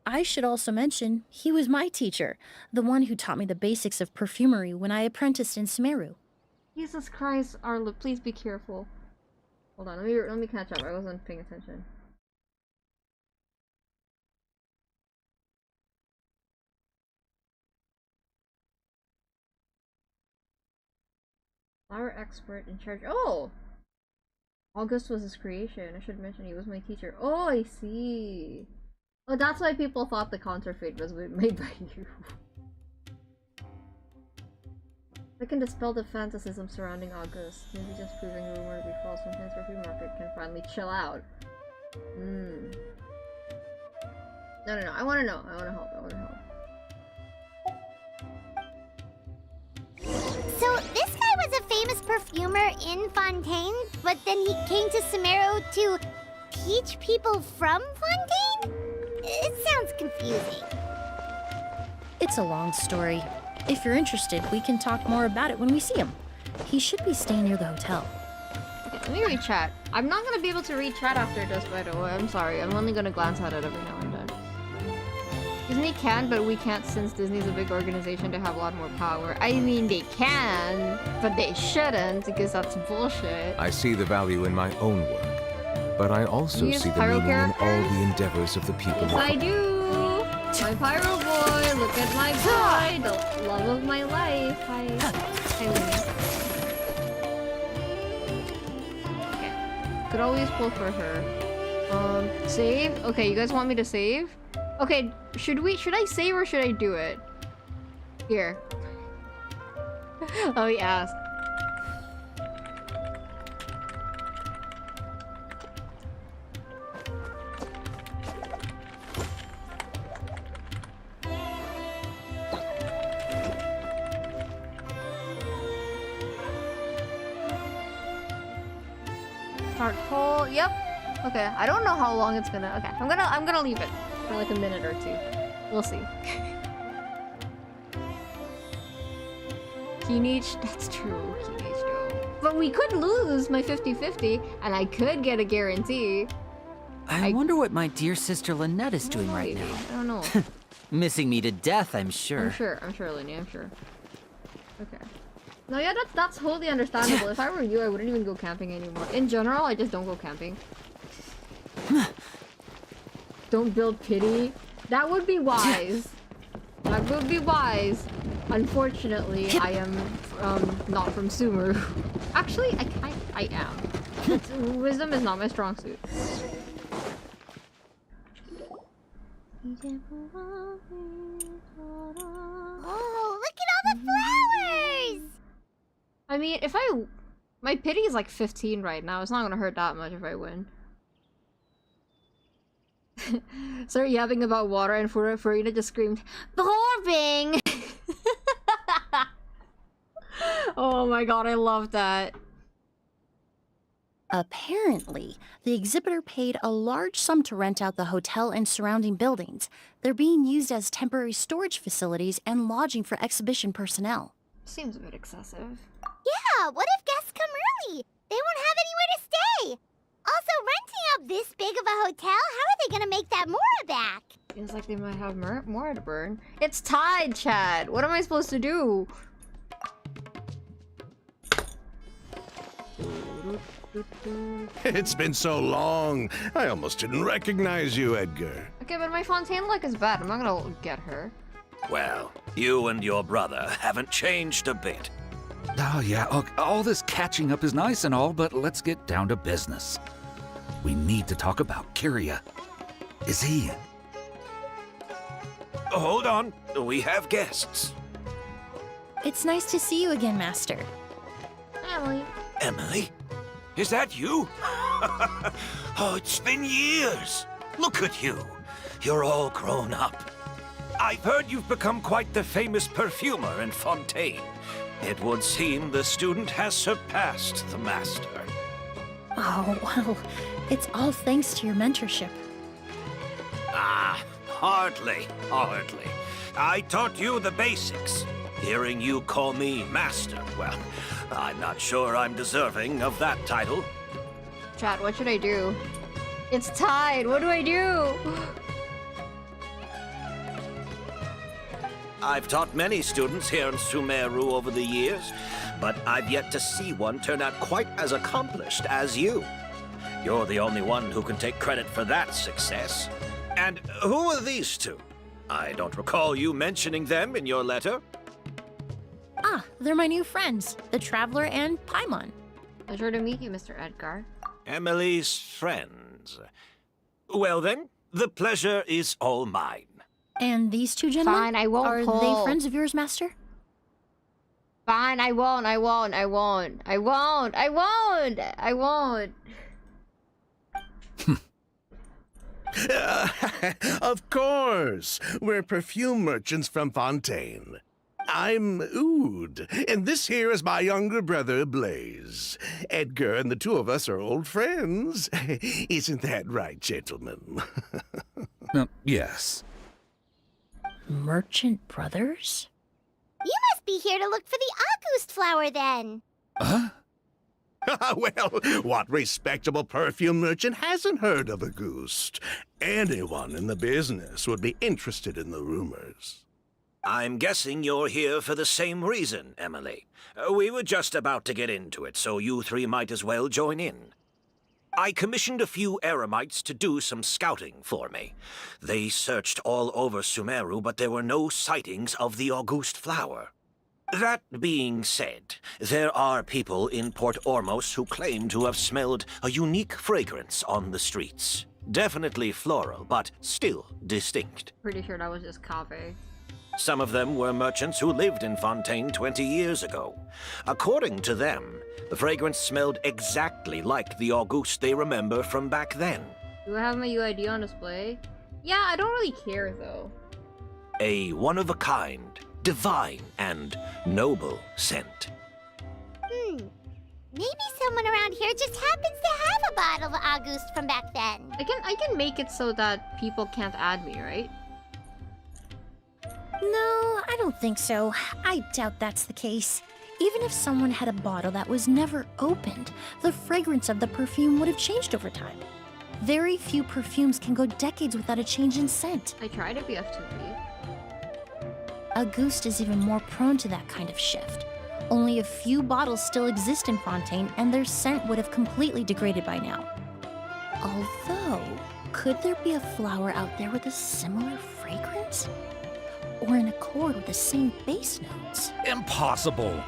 I should also mention, he was my teacher, the one who taught me the basics of perfumery when I apprenticed in Sumeru. Jesus Christ, Arlo, please be careful. Hold on, let me catch up. I wasn't paying attention. Flower expert in charge. Oh! August was his creation. I should mention he was my teacher. Oh, I see. Oh, that's why people thought the counterfeit was made by you. I can dispel the fantasism surrounding August. Maybe just proving rumor to be false. Sometimes perfume market can finally chill out. No. I want to know. I want to help. So this guy was a famous perfumer in Fontaine, but then he came to Sumeru to teach people from Fontaine? It sounds confusing. It's a long story. If you're interested, we can talk more about it when we see him. He should be staying near the hotel. Okay, let me read chat. I'm not gonna be able to read chat after this, by the way. I'm sorry. I'm only gonna glance at it every now and then. Disney can, but we can't since Disney's a big organization to have a lot more power. I mean, they can, but they shouldn't because that's bullshit. I see the value in my own work, but I also see the meaning in all the endeavors of the people. Yes, I do! My pyro boy! Look at my boy! The love of my life! Hi, Winnie. Okay. Could always pull for her. Save? Okay, you guys want me to save? Okay, should I save or should I do it? Here. Oh, he asked. Start poll. Yep. Okay. I don't know how long it's gonna. Okay. I'm gonna leave it for like a minute or two. We'll see. Teenage. That's true. Teenage though. But we could lose my 50-50, and I could get a guarantee. I wonder what my dear sister Lynette is doing right now. I don't know. Missing me to death, I'm sure. I'm sure, Lenny. I'm sure. Okay. No, yeah, that's wholly understandable. If I were you, I wouldn't even go camping anymore. In general, I just don't go camping. Don't build pity. That would be wise. That would be wise. Unfortunately, I am not from Sumeru. Actually, I am. Wisdom is not my strong suit. Oh, look at all the flowers! I mean, my pity is like 15 right now. It's not gonna hurt that much if I win. Start yapping about water and Farina just screamed, "Boring!" Oh my god, I love that. Apparently, the exhibitor paid a large sum to rent out the hotel and surrounding buildings. They're being used as temporary storage facilities and lodging for exhibition personnel. Seems a bit excessive. Yeah, what if guests come early? They won't have anywhere to stay. Also, renting out this big of a hotel, how are they gonna make that Mora back? Feels like they might have more to burn. It's Tide, Chad! What am I supposed to do? It's been so long. I almost didn't recognize you, Edgar. Okay, but my Fontaine luck is bad. I'm not gonna get her. Well, you and your brother haven't changed a bit. Oh, yeah, all this catching up is nice and all, but let's get down to business. We need to talk about Kyria. Is he... Hold on, we have guests. It's nice to see you again, Master. Emily. Emily? Is that you? Oh, it's been years. Look at you. You're all grown up. I've heard you've become quite the famous perfumer in Fontaine. It would seem the student has surpassed the master. Oh, well, it's all thanks to your mentorship. Ah, hardly. I taught you the basics. Hearing you call me master, well, I'm not sure I'm deserving of that title. Chat, what should I do? It's tied. What do I do? I've taught many students here in Sumeru over the years, but I've yet to see one turn out quite as accomplished as you. You're the only one who can take credit for that success. And who are these two? I don't recall you mentioning them in your letter. Ah, they're my new friends, the Traveler and Paimon. Pleasure to meet you, Mr. Edgar. Emily's friends. Well then, the pleasure is all mine. And these two gentlemen? Fine, I won't Are pull. they friends of yours, Master? Fine, I won't. Of course. We're perfume merchants from Fontaine. I'm Oud, and this here is my younger brother, Blaze. Edgar and the two of us are old friends. Isn't that right, gentlemen? Yes. Merchant brothers? You must be here to look for the August flower, then. Huh? Well, what respectable perfume merchant hasn't heard of Auguste? Anyone in the business would be interested in the rumors. I'm guessing you're here for the same reason, Emily. We were just about to get into it, so you three might as well join in. I commissioned a few eremites to do some scouting for me. They searched all over Sumeru, but there were no sightings of the Auguste flower. That being said, there are people in Port Ormos who claim to have smelled a unique fragrance on the streets. Definitely floral, but still distinct. Pretty sure that was just Cave. Some of them were merchants who lived in Fontaine 20 years ago. According to them, the fragrance smelled exactly like the Auguste they remember from back then. Do I have my UID on display? Yeah, I don't really care though. A one-of-a-kind, divine, and noble scent. Maybe someone around here just happens to have a bottle of August from back then. I can make it so that people can't add me, right? No, I don't think so. I doubt that's the case. Even if someone had a bottle that was never opened, the fragrance of the perfume would have changed over time. Very few perfumes can go decades without a change in scent. I try to be F2P. Auguste is even more prone to that kind of shift. Only a few bottles still exist in Fontaine, and their scent would have completely degraded by now. Although, could there be a flower out there with a similar fragrance? Or in accord with the same base notes? Impossible!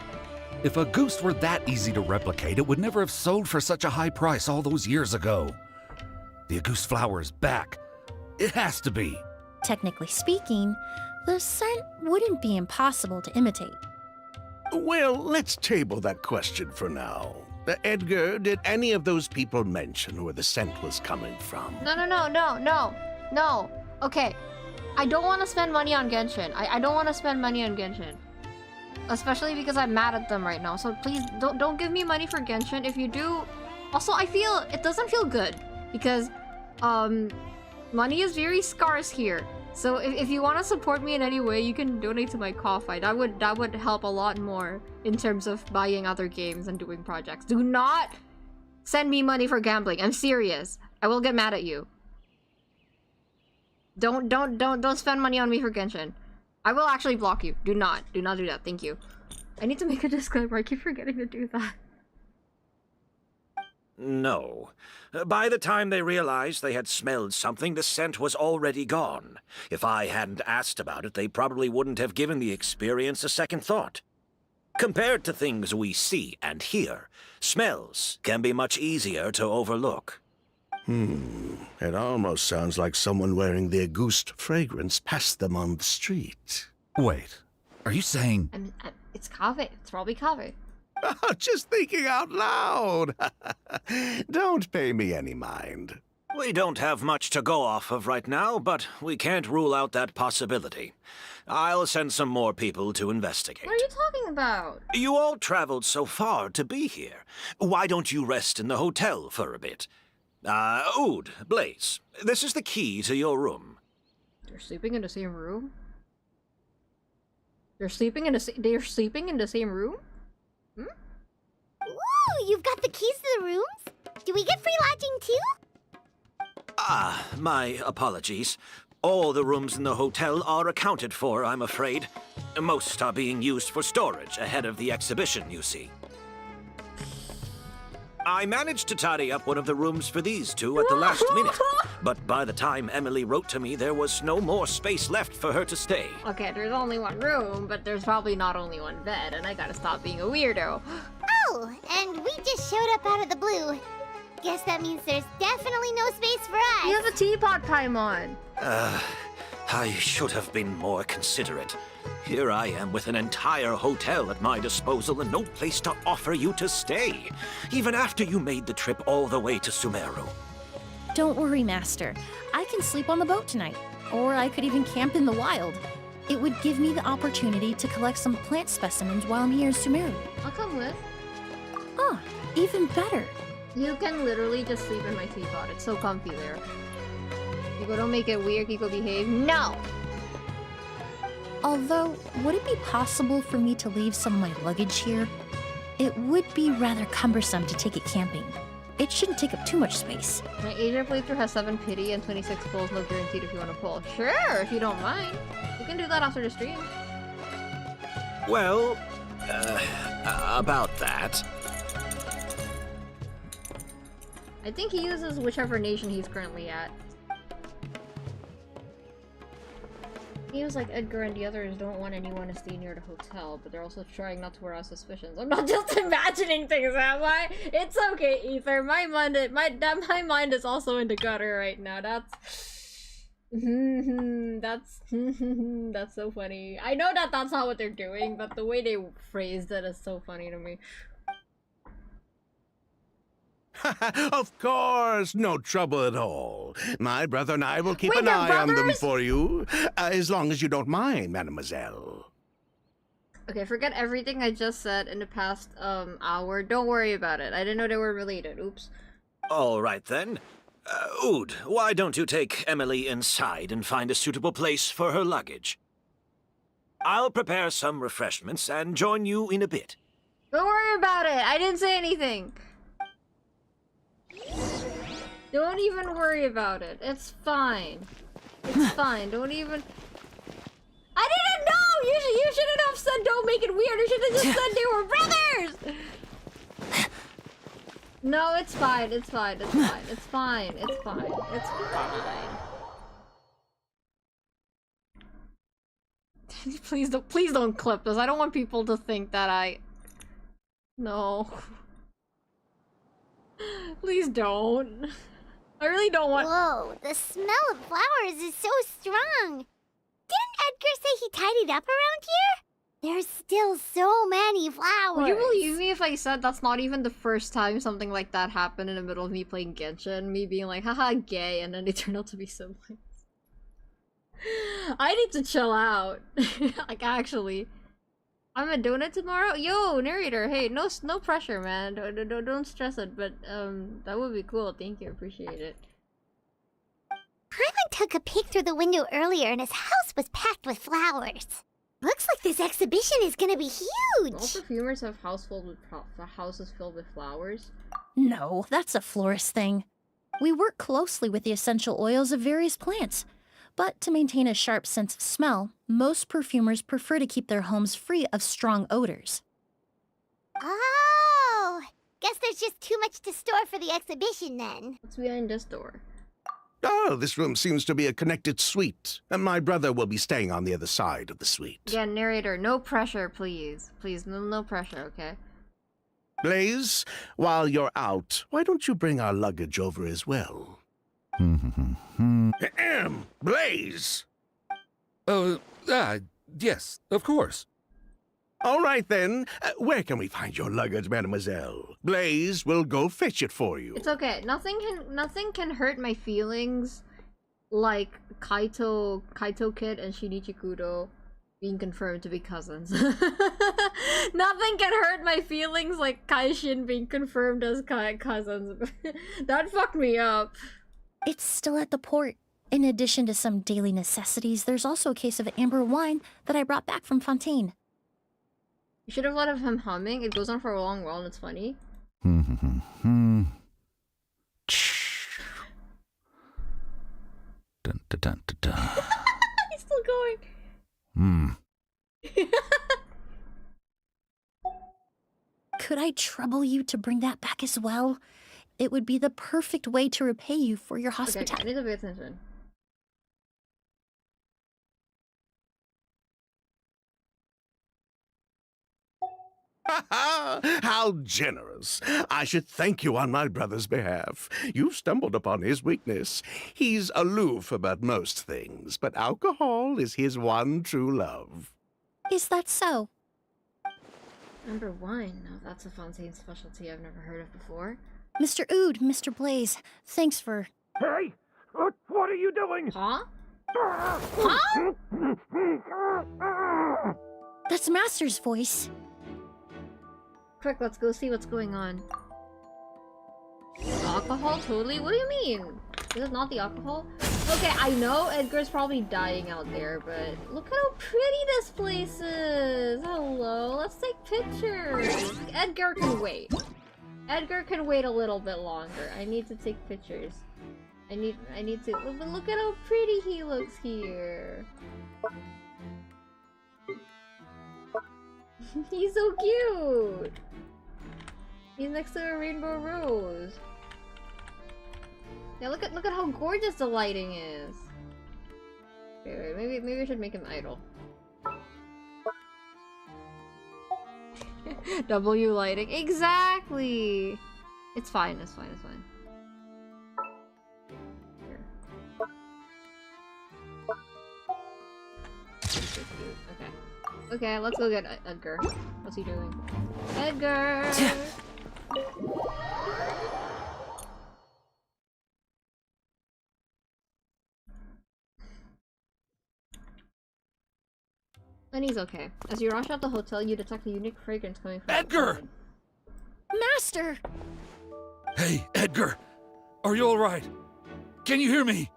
If Auguste were that easy to replicate, it would never have sold for such a high price all those years ago. The Auguste flower is back. It has to be. Technically speaking, the scent wouldn't be impossible to imitate. Well, let's table that question for now. Edgar, did any of those people mention where the scent was coming from? No. Okay. I don't want to spend money on Genshin. I don't want to spend money on Genshin. Especially because I'm mad at them right now. So please don't give me money for Genshin. If you do... Also, I feel... It doesn't feel good. Because, money is very scarce here. So if you want to support me in any way, you can donate to my Ko-Fi. That would help a lot more in terms of buying other games and doing projects. Do not send me money for gambling. I'm serious. I will get mad at you. Don't spend money on me for Genshin. I will actually block you. Do not do that. Thank you. I need to make a disclaimer. I keep forgetting to do that. No. By the time they realized they had smelled something, the scent was already gone. If I hadn't asked about it, they probably wouldn't have given the experience a second thought. Compared to things we see and hear, smells can be much easier to overlook. It almost sounds like someone wearing the Auguste fragrance passed them on the street. Wait, are you saying... It's Kave. It's probably Kave. Just thinking out loud. Don't pay me any mind. We don't have much to go off of right now, but we can't rule out that possibility. I'll send some more people to investigate. What are you talking about? You all traveled so far to be here. Why don't you rest in the hotel for a bit? Oud, Blaze, this is the key to your room. They're sleeping in the same room? They're sleeping in the same room? Hmm? Ooh, you've got the keys to the rooms? Do we get free lodging too? My apologies. All the rooms in the hotel are accounted for, I'm afraid. Most are being used for storage ahead of the exhibition, you see. I managed to tidy up one of the rooms for these two at the last minute, but by the time Emily wrote to me, there was no more space left for her to stay. Okay, there's only one room, but there's probably not only one bed, and I gotta stop being a weirdo. Oh, and we just showed up out of the blue. Guess that means there's definitely no space for us. You have a teapot, Paimon. I should have been more considerate. Here I am with an entire hotel at my disposal and no place to offer you to stay, even after you made the trip all the way to Sumeru. Don't worry, Master. I can sleep on the boat tonight, or I could even camp in the wild. It would give me the opportunity to collect some plant specimens while I'm here in Sumeru. I'll come with. Ah, even better. You can literally just sleep in my teapot. It's so comfy there. Kiko, don't make it weird. Kiko, behave. No! Although, would it be possible for me to leave some of my luggage here? It would be rather cumbersome to take it camping. It shouldn't take up too much space. My Asia playthrough has 7 pity and 26 pulls, no guaranteed if you want to pull. Sure, if you don't mind. We can do that after the stream. Well, about that. I think he uses whichever nation he's currently at. He was like, Edgar and the others don't want anyone to stay near the hotel, but they're also trying not to arouse suspicions. I'm not just imagining things, am I? It's okay, Ether. My mind is also in the gutter right now. That's so funny. I know that that's not what they're doing, but the way they phrased it is so funny to me. Of course, no trouble at all. My brother and I will keep an eye on them for you, as long as you don't mind, mademoiselle. Okay, forget everything I just said in the past hour. Don't worry about it. I didn't know they were related. Oops. All right then. Oud, why don't you take Emily inside and find a suitable place for her luggage? I'll prepare some refreshments and join you in a bit. Don't worry about it. I didn't say anything. Don't even worry about it. It's fine. It's fine. Don't even... I didn't know! You shouldn't have said don't make it weird. You should have just said they were brothers! No, it's fine. It's fine. It's fine. It's fine. It's fine. It's fine. Please don't clip this. I don't want people to think that I... No. Please don't. I really don't want- Whoa, the smell of flowers is so strong. Didn't Edgar say he tidied up around here? There's still so many flowers. Would you believe me if I said that's not even the first time something like that happened in the middle of me playing Genshin? Me being like, haha, gay, and then they turn out to be siblings. I need to chill out. Like, actually. I'm gonna do it tomorrow? Yo, narrator, hey, no pressure, man. Don't stress it, but, that would be cool. Thank you, appreciate it. Paimon took a peek through the window earlier and his house was packed with flowers. Looks like this exhibition is gonna be huge! All perfumers have houses filled with flowers? No, that's a florist thing. We work closely with the essential oils of various plants. But to maintain a sharp sense of smell, most perfumers prefer to keep their homes free of strong odors. Oh! Guess there's just too much to store for the exhibition then. What's behind this door? Oh, this room seems to be a connected suite, and my brother will be staying on the other side of the suite. Yeah, narrator, no pressure, please. Please, no pressure, okay? Blaze, while you're out, why don't you bring our luggage over as well? Blaze! Yes, of course. All right, then. Where can we find your luggage, mademoiselle? Blaze will go fetch it for you. It's okay. Nothing can hurt my feelings like Kaito Kid and Shinichi Kudo being confirmed to be cousins. Nothing can hurt my feelings like Kaishin being confirmed as cousins. That fucked me up. It's still at the port. In addition to some daily necessities, there's also a case of amber wine that I brought back from Fontaine. You should have let him humming. It goes on for a long while and it's funny. Dun, dun, dun, dun, dun. He's still going. Could I trouble you to bring that back as well? It would be the perfect way to repay you for your hospitality. Okay, I need to pay attention. How generous. I should thank you on my brother's behalf. You've stumbled upon his weakness. He's aloof about most things, but alcohol is his one true love. Is that so? Number one. Now that's a Fontaine specialty I've never heard of before. Mr. Ood, Mr. Blaze, thanks for... Hey! What are you doing? Huh? Huh? That's Master's voice. Quick, let's go see what's going on. Alcohol? Totally? What do you mean? Is it not the alcohol? Okay, I know Edgar's probably dying out there, but look at how pretty this place is! Hello, let's take pictures! Edgar can wait. Edgar can wait a little bit longer. I need to take pictures. I need to... Look at how pretty he looks here. He's so cute! He's next to a rainbow rose. Yeah, look at how gorgeous the lighting is. Wait, maybe I should make him idle. W lighting. Exactly! It's fine, it's fine, it's fine. Here. Okay. Okay, let's go get Edgar. What's he doing? Edgar! And he's okay. As you rush out the hotel, you detect a unique fragrance coming from Edgar! outside. Master! Hey, Edgar! Are you alright? Can you hear me?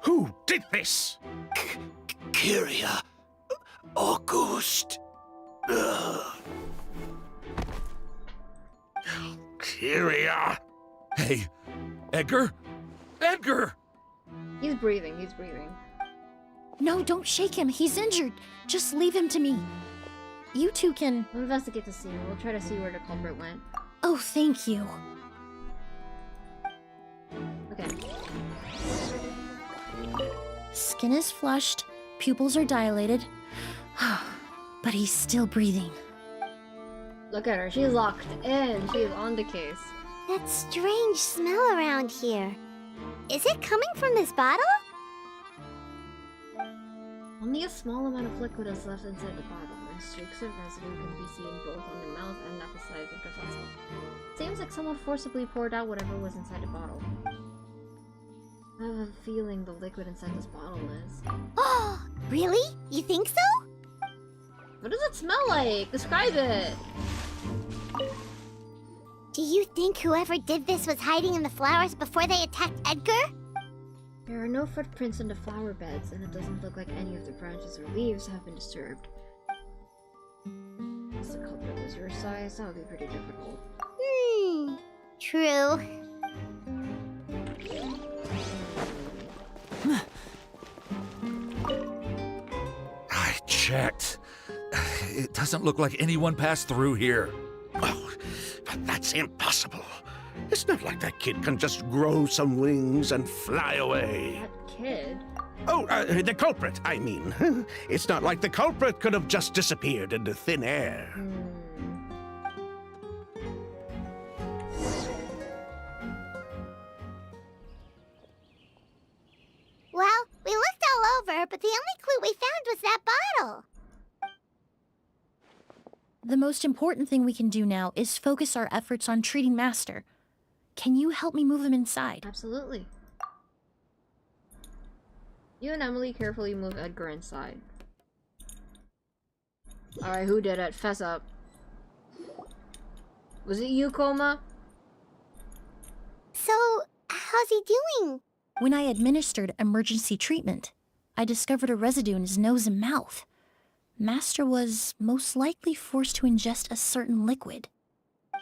Who did this? Kyria. August. Kyria. Hey, Edgar? Edgar! He's breathing, he's breathing. No, don't shake him. He's injured. Just leave him to me. You two can... We'll investigate the scene. We'll try to see where the culprit went. Oh, thank you. Okay. Skin is flushed, pupils are dilated. But he's still breathing. Look at her. She's locked in. She is on the case. That strange smell around here. Is it coming from this bottle? Only a small amount of liquid is left inside the bottle, and streaks of residue can be seen both on the mouth and at the sides of the vessel. Seems like someone forcibly poured out whatever was inside the bottle. I have a feeling the liquid inside this bottle is... Oh, really? You think so? What does it smell like? Describe it! Do you think whoever did this was hiding in the flowers before they attacked Edgar? There are no footprints in the flower beds, and it doesn't look like any of the branches or leaves have been disturbed. If the culprit was your size, that would be pretty difficult. True. I checked. It doesn't look like anyone passed through here. Oh, but that's impossible. It's not like that kid can just grow some wings and fly away. That kid? Oh, the culprit, I mean. It's not like the culprit could have just disappeared into thin air. Well, we looked all over, but the only clue we found was that bottle. most important thing we can do now is focus our efforts on treating Master. Can you help me move him inside? Absolutely. You and Emily carefully move Edgar inside. Alright, who did it? Fess up. Was it you, Koma? So, how's he doing? When I administered emergency treatment, I discovered a residue in his nose and mouth. Master was most likely forced to ingest a certain liquid.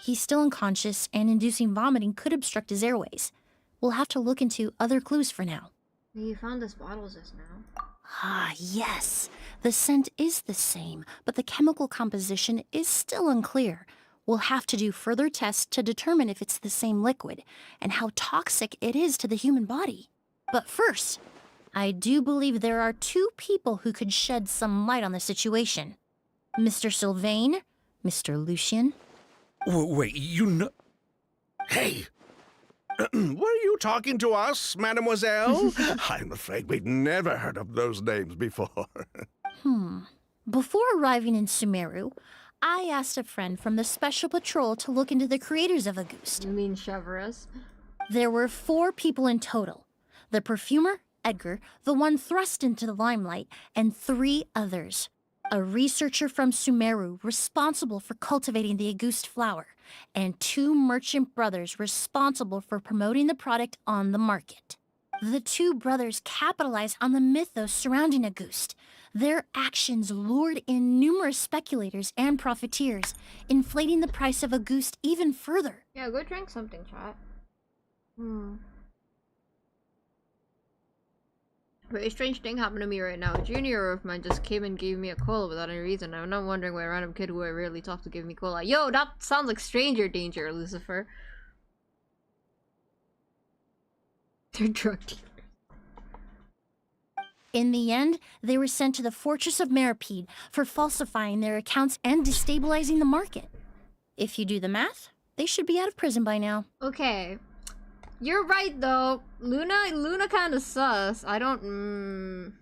He's still unconscious, and inducing vomiting could obstruct his airways. We'll have to look into other clues for now. You found this bottle just now. Ah, yes. The scent is the same, but the chemical composition is still unclear. We'll have to do further tests to determine if it's the same liquid, and how toxic it is to the human body. But first, I do believe there are 2 people who could shed some light on the situation. Mr. Sylvain, Mr. Lucien. Wait, you know... Hey! Were you talking to us, mademoiselle? I'm afraid we'd never heard of those names before. Before arriving in Sumeru, I asked a friend from the Special Patrol to look into the creators of Auguste. You mean Chevreuse? There were 4 people in total. The perfumer, Edgar, the one thrust into the limelight, and 3 others. A researcher from Sumeru responsible for cultivating the Auguste flower, and 2 merchant brothers responsible for promoting the product on the market. The 2 brothers capitalized on the mythos surrounding Auguste. Their actions lured in numerous speculators and profiteers, inflating the price of Auguste even further. Yeah, go drink something, chat. But a strange thing happened to me right now. A junior of mine just came and gave me a cola without any reason. I'm not wondering why a random kid who I rarely talk to gave me cola. Yo, that sounds like stranger danger, Lucifer. They're drug dealers. In the end, they were sent to the Fortress of Meripede for falsifying their accounts and destabilizing the market. If you do the math, they should be out of prison by now. Okay. You're right, though. Luna kind of sus. I don't,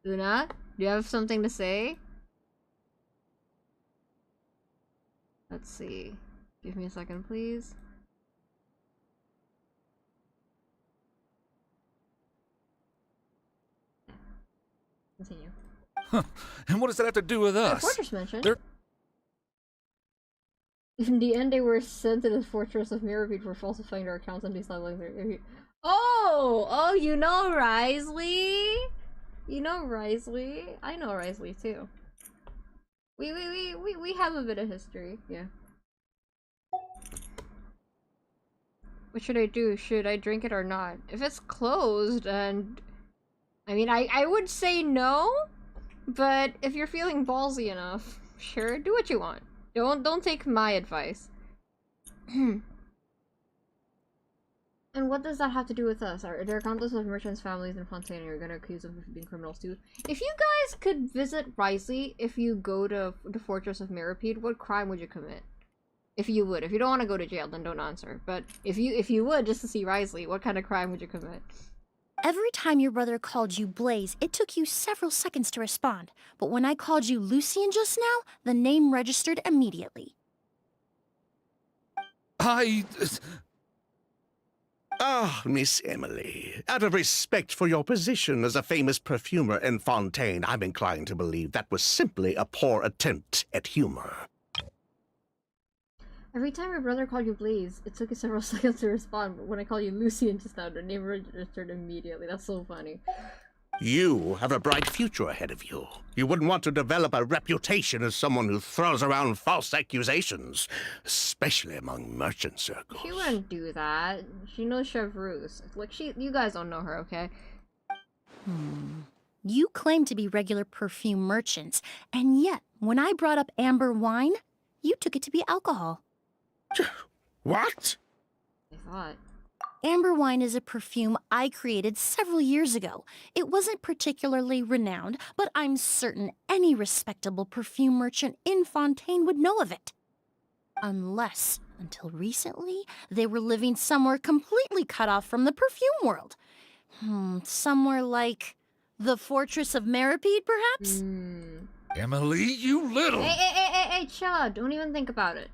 Luna, do you have something to say? Let's see. Give me a second, please. Continue. Huh. And what does that have to do with us? Fortress mentioned. In the end, they were sent to the Fortress of Meripede for falsifying their accounts and destabilizing their... Oh, you know Risley? You know Risley? I know Risley too. We have a bit of history, yeah. What should I do? Should I drink it or not? If it's closed and... I mean, I would say no, but if you're feeling ballsy enough, sure, do what you want. Don't take my advice. And what does that have to do with us? There are countless of merchants' families in Fontaine who are gonna accuse us of being criminals too. If you guys could visit Risley, if you go to the Fortress of Meripede, what crime would you commit? If you would. If you don't want to go to jail, then don't answer. But if you would, just to see Risley, what kind of crime would you commit? Every time your brother called you Blaze, it took you several seconds to respond. But when I called you Lucien just now, the name registered immediately. Ah, Miss Emily, out of respect for your position as a famous perfumer in Fontaine, I'm inclined to believe that was simply a poor attempt at humor. Every time your brother called you Blaze, it took you several seconds to respond, but when I call you Lucien just now, the name registered immediately. That's so funny. You have a bright future ahead of you. You wouldn't want to develop a reputation as someone who throws around false accusations, especially among merchant circles. She wouldn't do that. She knows Chevreuse. Like, you guys don't know her, okay? You claim to be regular perfume merchants, and yet, when I brought up amber wine, you took it to be alcohol. What? I thought. Amber wine is a perfume I created several years ago. It wasn't particularly renowned, but I'm certain any respectable perfume merchant in Fontaine would know of it. Unless, until recently, they were living somewhere completely cut off from the perfume world. Somewhere like the Fortress of Meripede, perhaps? Emily, you little... Hey, Hey, chill out. Don't even think about it.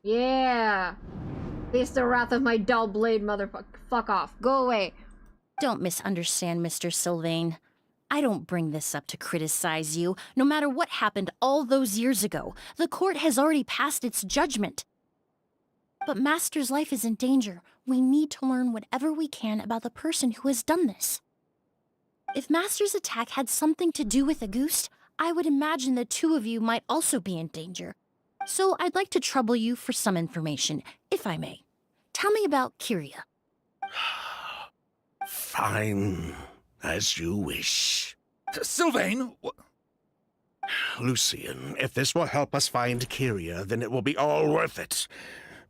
Yeah. Face the wrath of my dull blade, motherfucker. Fuck off. Go away. Don't misunderstand, Mr. Sylvain. I don't bring this up to criticize you. No matter what happened all those years ago, the court has already passed its judgment. But Master's life is in danger. We need to learn whatever we can about the person who has done this. If Master's attack had something to do with Auguste, I would imagine the two of you might also be in danger. So I'd like to trouble you for some information, if I may. Tell me about Kyria. Fine, as you wish. Sylvain! Lucien, if this will help us find Kyria, then it will be all worth it.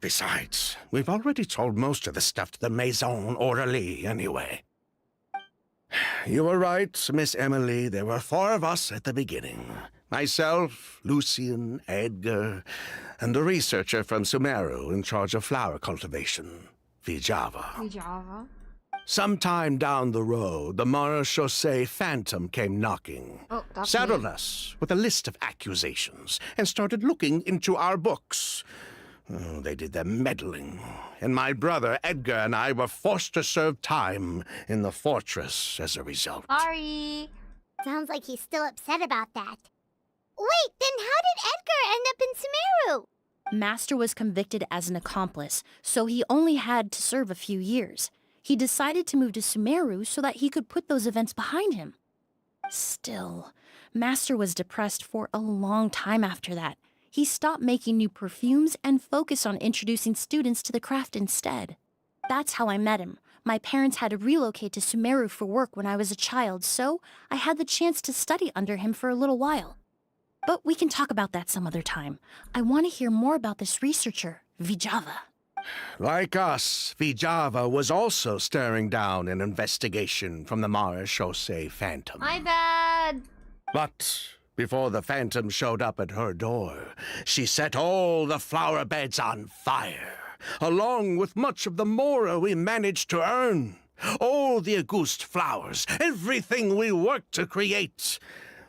Besides, we've already told most of the stuff to the Maison Orderly anyway. You were right, Miss Emily. There were 4 of us at the beginning. Myself, Lucien, Edgar, and the researcher from Sumeru in charge of flower cultivation, Vijava. Vijava? Sometime down the road, the Marechaussee Phantom came knocking. Oh, that's saddled me. us with a list of accusations and started looking into our books. Oh, they did their meddling, and my brother Edgar and I were forced to serve time in the fortress as a result. Sorry. Sounds like he's still upset about that. Wait, then how did Edgar end up in Sumeru? Master was convicted as an accomplice, so he only had to serve a few years. He decided to move to Sumeru so that he could put those events behind him. Still, Master was depressed for a long time after that. He stopped making new perfumes and focused on introducing students to the craft instead. That's how I met him. My parents had to relocate to Sumeru for work when I was a child, so I had the chance to study under him for a little while. But we can talk about that some other time. I want to hear more about this researcher, Vijava. Like us, Vijava was also staring down an investigation from the Marechaussee Phantom. My bad. But before the Phantom showed up at her door, she set all the flower beds on fire, along with much of the mora we managed to earn. All the Auguste flowers, everything we worked to create,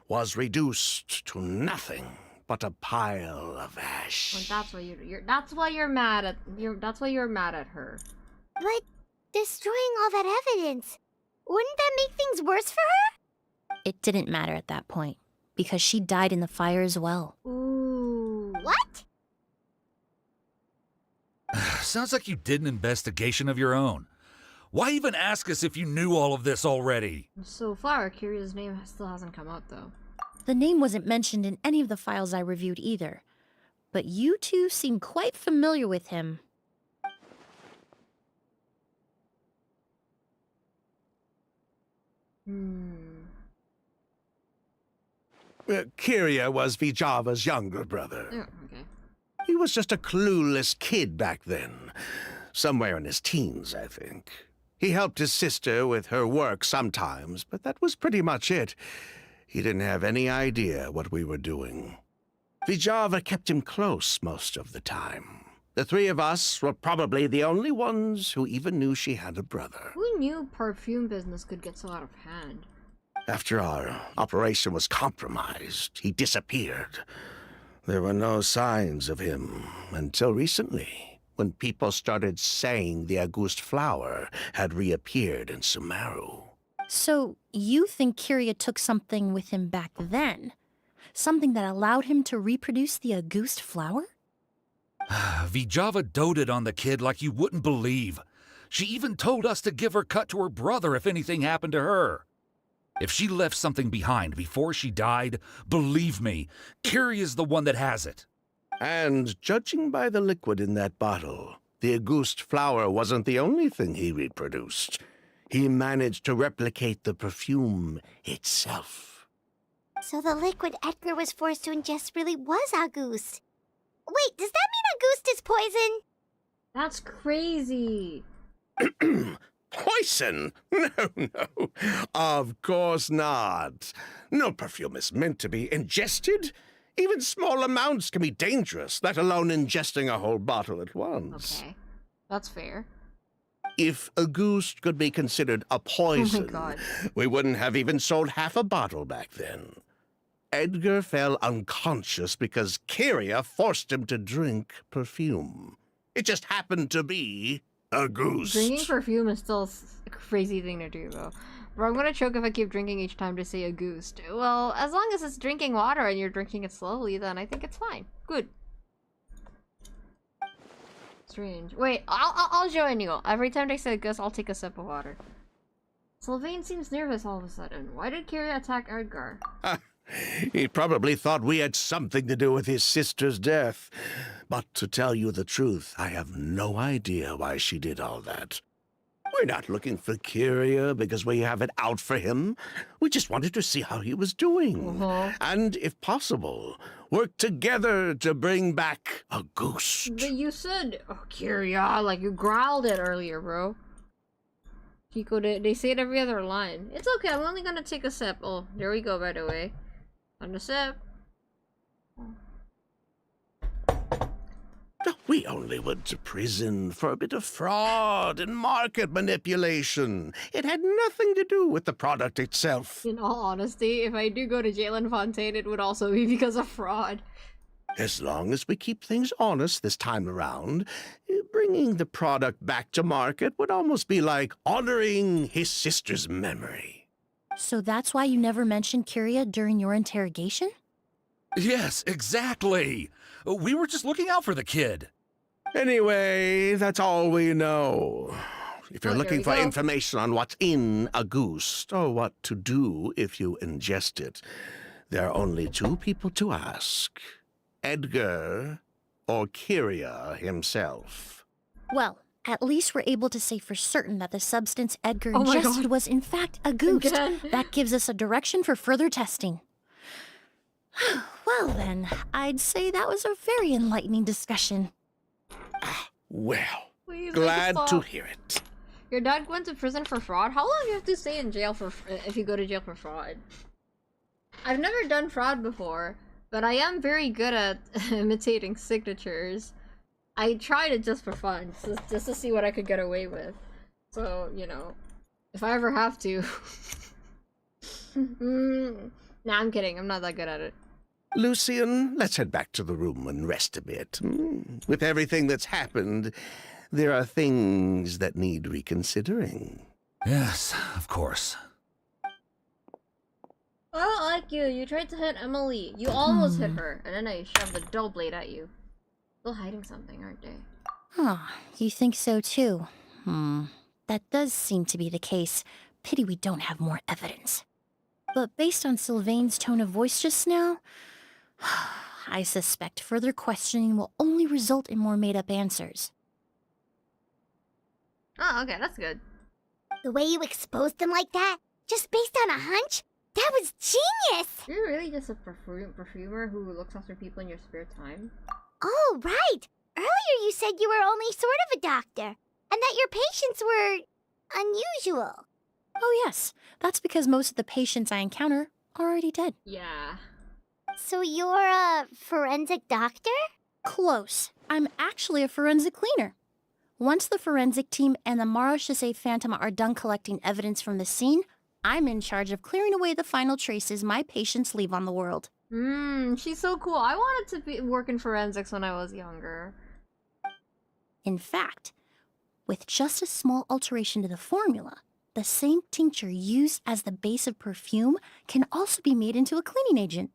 was reduced to nothing but a pile of ash. Well, that's why you're mad at that's why you're mad at her. But destroying all that evidence, wouldn't that make things worse for her? It didn't matter at that point, because she died in the fire as well. Ooh. What? Sounds like you did an investigation of your own. Why even ask us if you knew all of this already? So far, Kyria's name still hasn't come out, though. The name wasn't mentioned in any of the files I reviewed either. But you two seem quite familiar with him. Kyria was Vijava's younger brother. Oh, okay. He was just a clueless kid back then. Somewhere in his teens, I think. He helped his sister with her work sometimes, but that was pretty much it. He didn't have any idea what we were doing. Vijava kept him close most of the time. The 3 of us were probably the only ones who even knew she had a brother. Who knew perfume business could get so out of hand? After our operation was compromised, he disappeared. There were no signs of him until recently, when people started saying the Auguste flower had reappeared in Sumeru. So, you think Kyria took something with him back then? Something that allowed him to reproduce the Auguste flower? Vijava doted on the kid like you wouldn't believe. She even told us to give her cut to her brother if anything happened to her. If she left something behind before she died, believe me, Kyria's the one that has it. And judging by the liquid in that bottle, the Auguste flower wasn't the only thing he reproduced. He managed to replicate the perfume itself. So the liquid Edgar was forced to ingest really was Auguste. Wait, does that mean Auguste is poison? That's crazy. Poison? No. Of course not. No perfume is meant to be ingested. Even small amounts can be dangerous, let alone ingesting a whole bottle at once. Okay, that's fair. If Auguste could be considered a poison, God. we wouldn't have even sold half a bottle back then. Edgar fell unconscious because Kyria forced him to drink perfume. It just happened to be a goose. Drinking perfume is still a crazy thing to do, though. Bro, I'm gonna choke if I keep drinking each time to say a goose. Well, as long as it's drinking water and you're drinking it slowly, then I think it's fine. Good. Strange. Wait, I'll join you. Every time they say goose, I'll take a sip of water. Sylvain seems nervous all of a sudden. Why did Kyria attack Edgar? He probably thought we had something to do with his sister's death. But to tell you the truth, I have no idea why she did all that. We're not looking for Kyria because we have it out for him. We just wanted to see how he was doing. And, if possible, work together to bring back a ghost. But you said, oh, Kyria, like you growled it earlier, bro. Chico, they say it every other line. It's okay, I'm only gonna take a sip. Oh, there we go, by the way. On a sip. We only went to prison for a bit of fraud and market manipulation. It had nothing to do with the product itself. In all honesty, if I do go to jail in Fontaine, it would also be because of fraud. As long as we keep things honest this time around, bringing the product back to market would almost be like honoring his sister's memory. So that's why you never mentioned Kyria during your interrogation? Yes, exactly. We were just looking out for the kid. Anyway, that's all we know. If you're looking for information on what's in a goose, or what to do if you ingest it, there are only two people to ask. Edgar or Kyria himself. Well, at least we're able to say for certain that the substance Edgar ingested was in fact a goose. That gives us a direction for further testing. Well then, I'd say that was a very enlightening discussion. Well, Please, glad to hear it. Your dad went to prison for fraud? How long do you have to stay in jail for if you go to jail for fraud? I've never done fraud before, but I am very good at imitating signatures. I tried it just for fun, just to see what I could get away with. So, you know, if I ever have to. Nah, I'm kidding. I'm not that good at it. Lucian, let's head back to the room and rest a bit. With everything that's happened, there are things that need reconsidering. Yes, of course. I don't like you. You tried to hit Emily. You almost hit her, and then I shoved the dull blade at you. Still hiding something, aren't they? Huh, you think so too? That does seem to be the case. Pity we don't have more evidence. But based on Sylvain's tone of voice just now, I suspect further questioning will only result in more made-up answers. Oh, okay, that's good. The way you exposed them like that, just based on a hunch, that was genius! You're really just a perfumer who looks after people in your spare time? Oh, right! Earlier you said you were only sort of a doctor, and that your patients were unusual. Oh yes, that's because most of the patients I encounter are already dead. Yeah. So you're a forensic doctor? Close. I'm actually a forensic cleaner. Once the forensic team and the Marechaussee Phantom are done collecting evidence from the scene, I'm in charge of clearing away the final traces my patients leave on the world. She's so cool. I wanted to work in forensics when I was younger. In fact, with just a small alteration to the formula, the same tincture used as the base of perfume can also be made into a cleaning agent.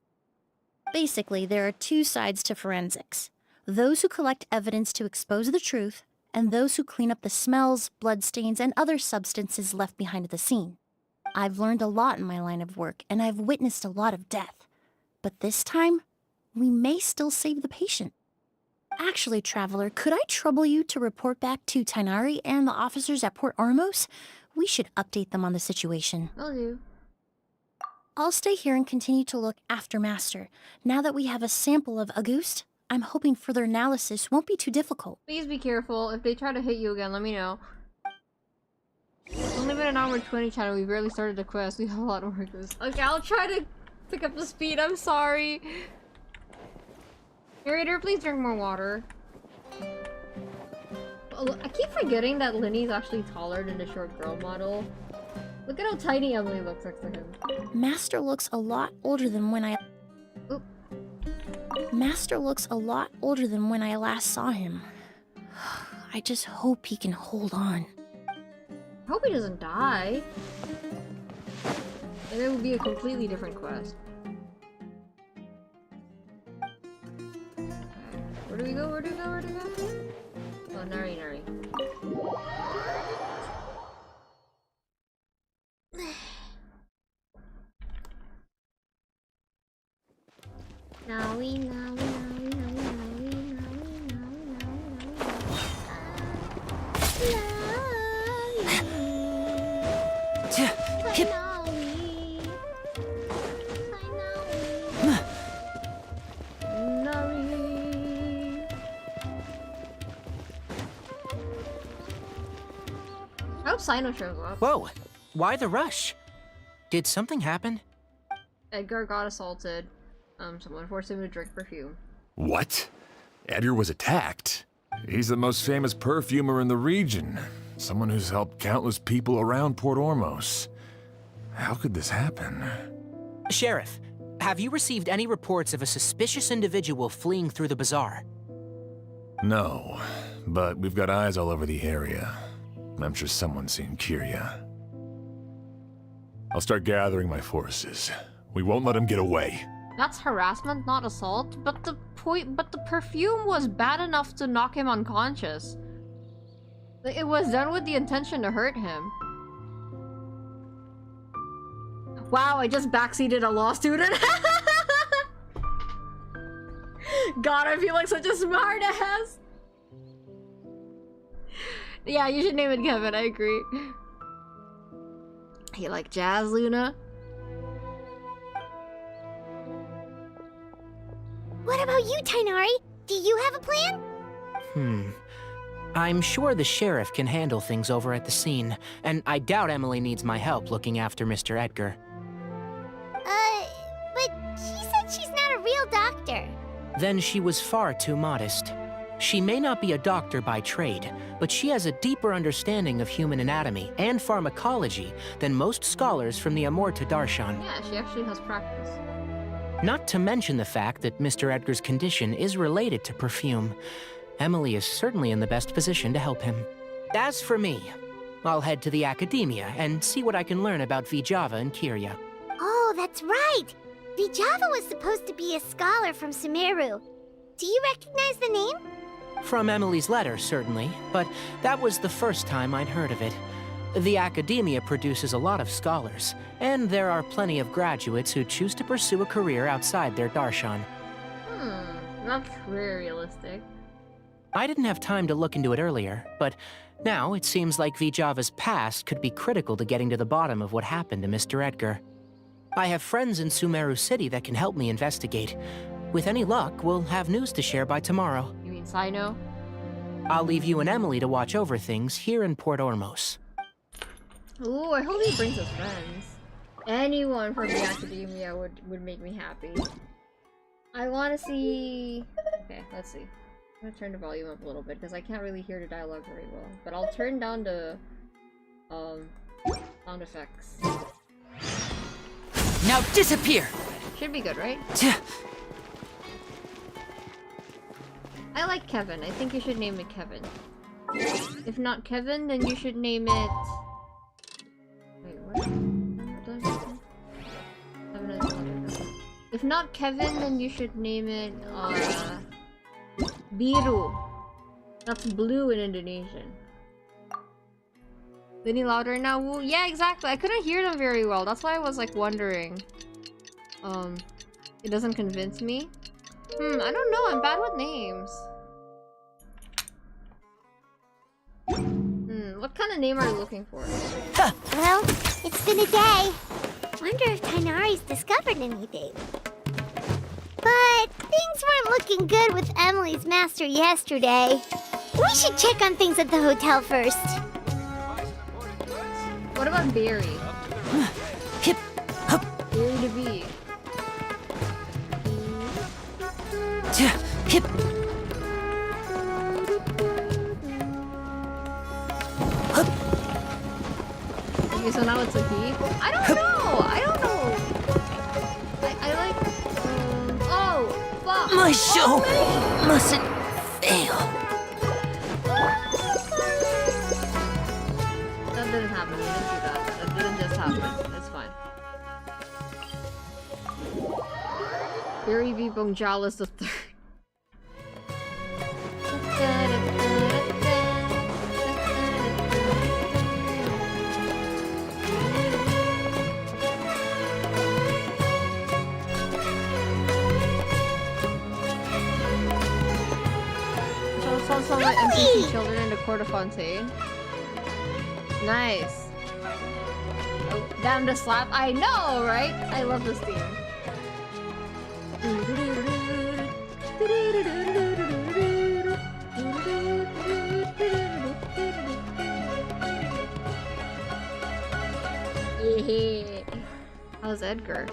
Basically, there are two sides to forensics. Those who collect evidence to expose the truth, and those who clean up the smells, bloodstains, and other substances left behind at the scene. I've learned a lot in my line of work, and I've witnessed a lot of death. But this time, we may still save the patient. Actually, Traveler, could I trouble you to report back to Tainari and the officers at Port Ormos? We should update them on the situation. Will do. I'll stay here and continue to look after Master. Now that we have a sample of Auguste, I'm hoping further analysis won't be too difficult. Please be careful. If they try to hit you again, let me know. It's only been an hour and 20, channel. We barely started the quest. We have a lot of work. Okay, I'll try to pick up the speed. I'm sorry. Narrator, please drink more water. I keep forgetting that Linny's actually taller than the short girl model. Look at how tiny Emily looks next to him. Master looks a lot older than when I... Master looks a lot older than when I last saw him. I just hope he can hold on. I hope he doesn't die. And it would be a completely different quest. Okay. Where do we go? Where do we go? Where do we go? Oh, Nari Nari. I hope Sino shows up. Whoa! Why the rush? Did something happen? Edgar got assaulted. Someone forced him to drink perfume. What? Edgar was attacked? He's the most famous perfumer in the region. Someone who's helped countless people around Port Ormos. How could this happen? Sheriff, have you received any reports of a suspicious individual fleeing through the bazaar? No, but we've got eyes all over the area. I'm sure someone's seen Kyria. I'll start gathering my forces. We won't let him get away. That's harassment, not assault. But the perfume was bad enough to knock him unconscious. It was done with the intention to hurt him. Wow, I just backseated a law student. God, I feel like such a smart ass. Yeah, you should name it Kevin, I agree. You like jazz, Luna? What about you, Tainari? Do you have a plan? I'm sure the sheriff can handle things over at the scene, and I doubt Emily needs my help looking after Mr. Edgar. But she said she's not a real doctor. Then she was far too modest. She may not be a doctor by trade, but she has a deeper understanding of human anatomy and pharmacology than most scholars from the Amorta Darshan. Yeah, she actually has practice. Not to mention the fact that Mr. Edgar's condition is related to perfume. Emily is certainly in the best position to help him. As for me, I'll head to the academia and see what I can learn about Vijava and Kyria. Oh, that's right! Vijava was supposed to be a scholar from Sumeru. Do you recognize the name? From Emily's letter, certainly, but that was the first time I'd heard of it. The academia produces a lot of scholars, and there are plenty of graduates who choose to pursue a career outside their darshan. That's very realistic. I didn't have time to look into it earlier, but now it seems like Vijava's past could be critical to getting to the bottom of what happened to Mr. Edgar. I have friends in Sumeru City that can help me investigate. With any luck, we'll have news to share by tomorrow. You mean Sino? I'll leave you and Emily to watch over things here in Port Ormos. Ooh, I hope he brings his friends. Anyone from the academia would make me happy. I want to see... Okay, let's see. I'm gonna turn the volume up a little bit because I can't really hear the dialogue very well. But I'll turn down the sound effects. Now disappear! Should be good, right? I like Kevin. I think you should name it Kevin. If not Kevin, then you should name it... Wait, what did I say? Kevin is another. If not Kevin, then you should name it, Biru. That's blue in Indonesian. Any louder now? Woo? Yeah, exactly. I couldn't hear them very well. That's why I was like wondering. It doesn't convince me. I don't know. I'm bad with names. What kind of name are you looking for? Well, it's been a day. Wonder if Tainari's discovered anything. But things weren't looking good with Emily's master yesterday. We should check on things at the hotel first. What about Barry? Barry to be. Okay, so now it's a he? I don't know! I don't know! I like... oh! Fuck! My show mustn't fail. That didn't happen. We didn't see that. That didn't just happen. It's fine. Gary V. Bonjalas the third. Some like NPC children in the court of Fontaine. Nice. Oh, damn the slap. I know, right? I love this theme. Yeah. How's Edgar?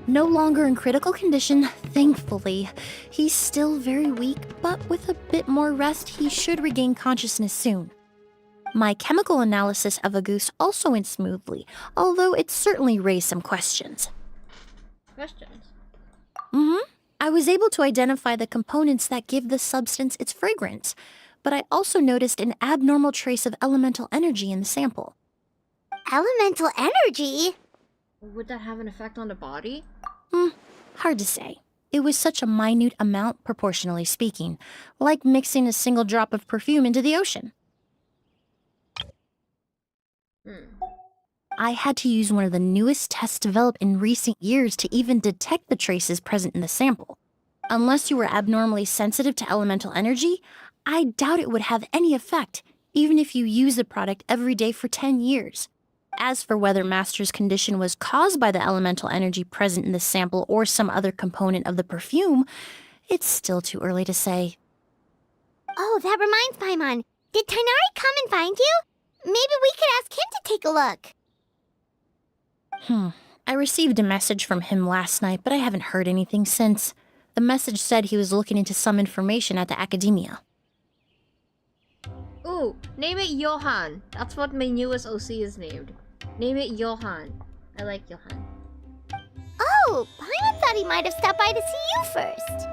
No longer in critical condition, thankfully. He's still very weak, but with a bit more rest, he should regain consciousness soon. My chemical analysis of Auguste also went smoothly, although it certainly raised some questions. Questions? I was able to identify the components that give the substance its fragrance, but I also noticed an abnormal trace of elemental energy in the sample. Elemental energy? Would that have an effect on the body? Hard to say. It was such a minute amount, proportionally speaking, like mixing a single drop of perfume into the ocean. I had to use one of the newest tests developed in recent years to even detect the traces present in the sample. Unless you were abnormally sensitive to elemental energy, I doubt it would have any effect, even if you use the product every day for 10 years. As for whether Master's condition was caused by the elemental energy present in the sample or some other component of the perfume, it's still too early to say. Oh, that reminds Paimon. Did Tainari come and find you? Maybe we could ask him to take a look. I received a message from him last night, but I haven't heard anything since. The message said he was looking into some information at the academia. Ooh, name it Johan. That's what my newest OC is named. Name it Johan. I like Johan. Oh, Paimon thought he might have stopped by to see you first.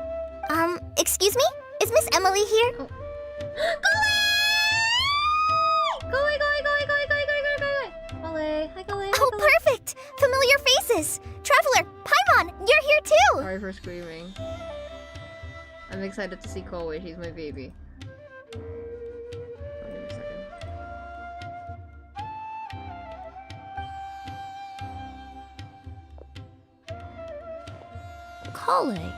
Excuse me? Is Miss Emily here? Oh. Go away! Hi, Golay. Oh, perfect! Familiar faces! Traveler, Paimon, you're here too! Sorry for screaming. I'm excited to see Koei. She's my baby. Give me a second. Kale.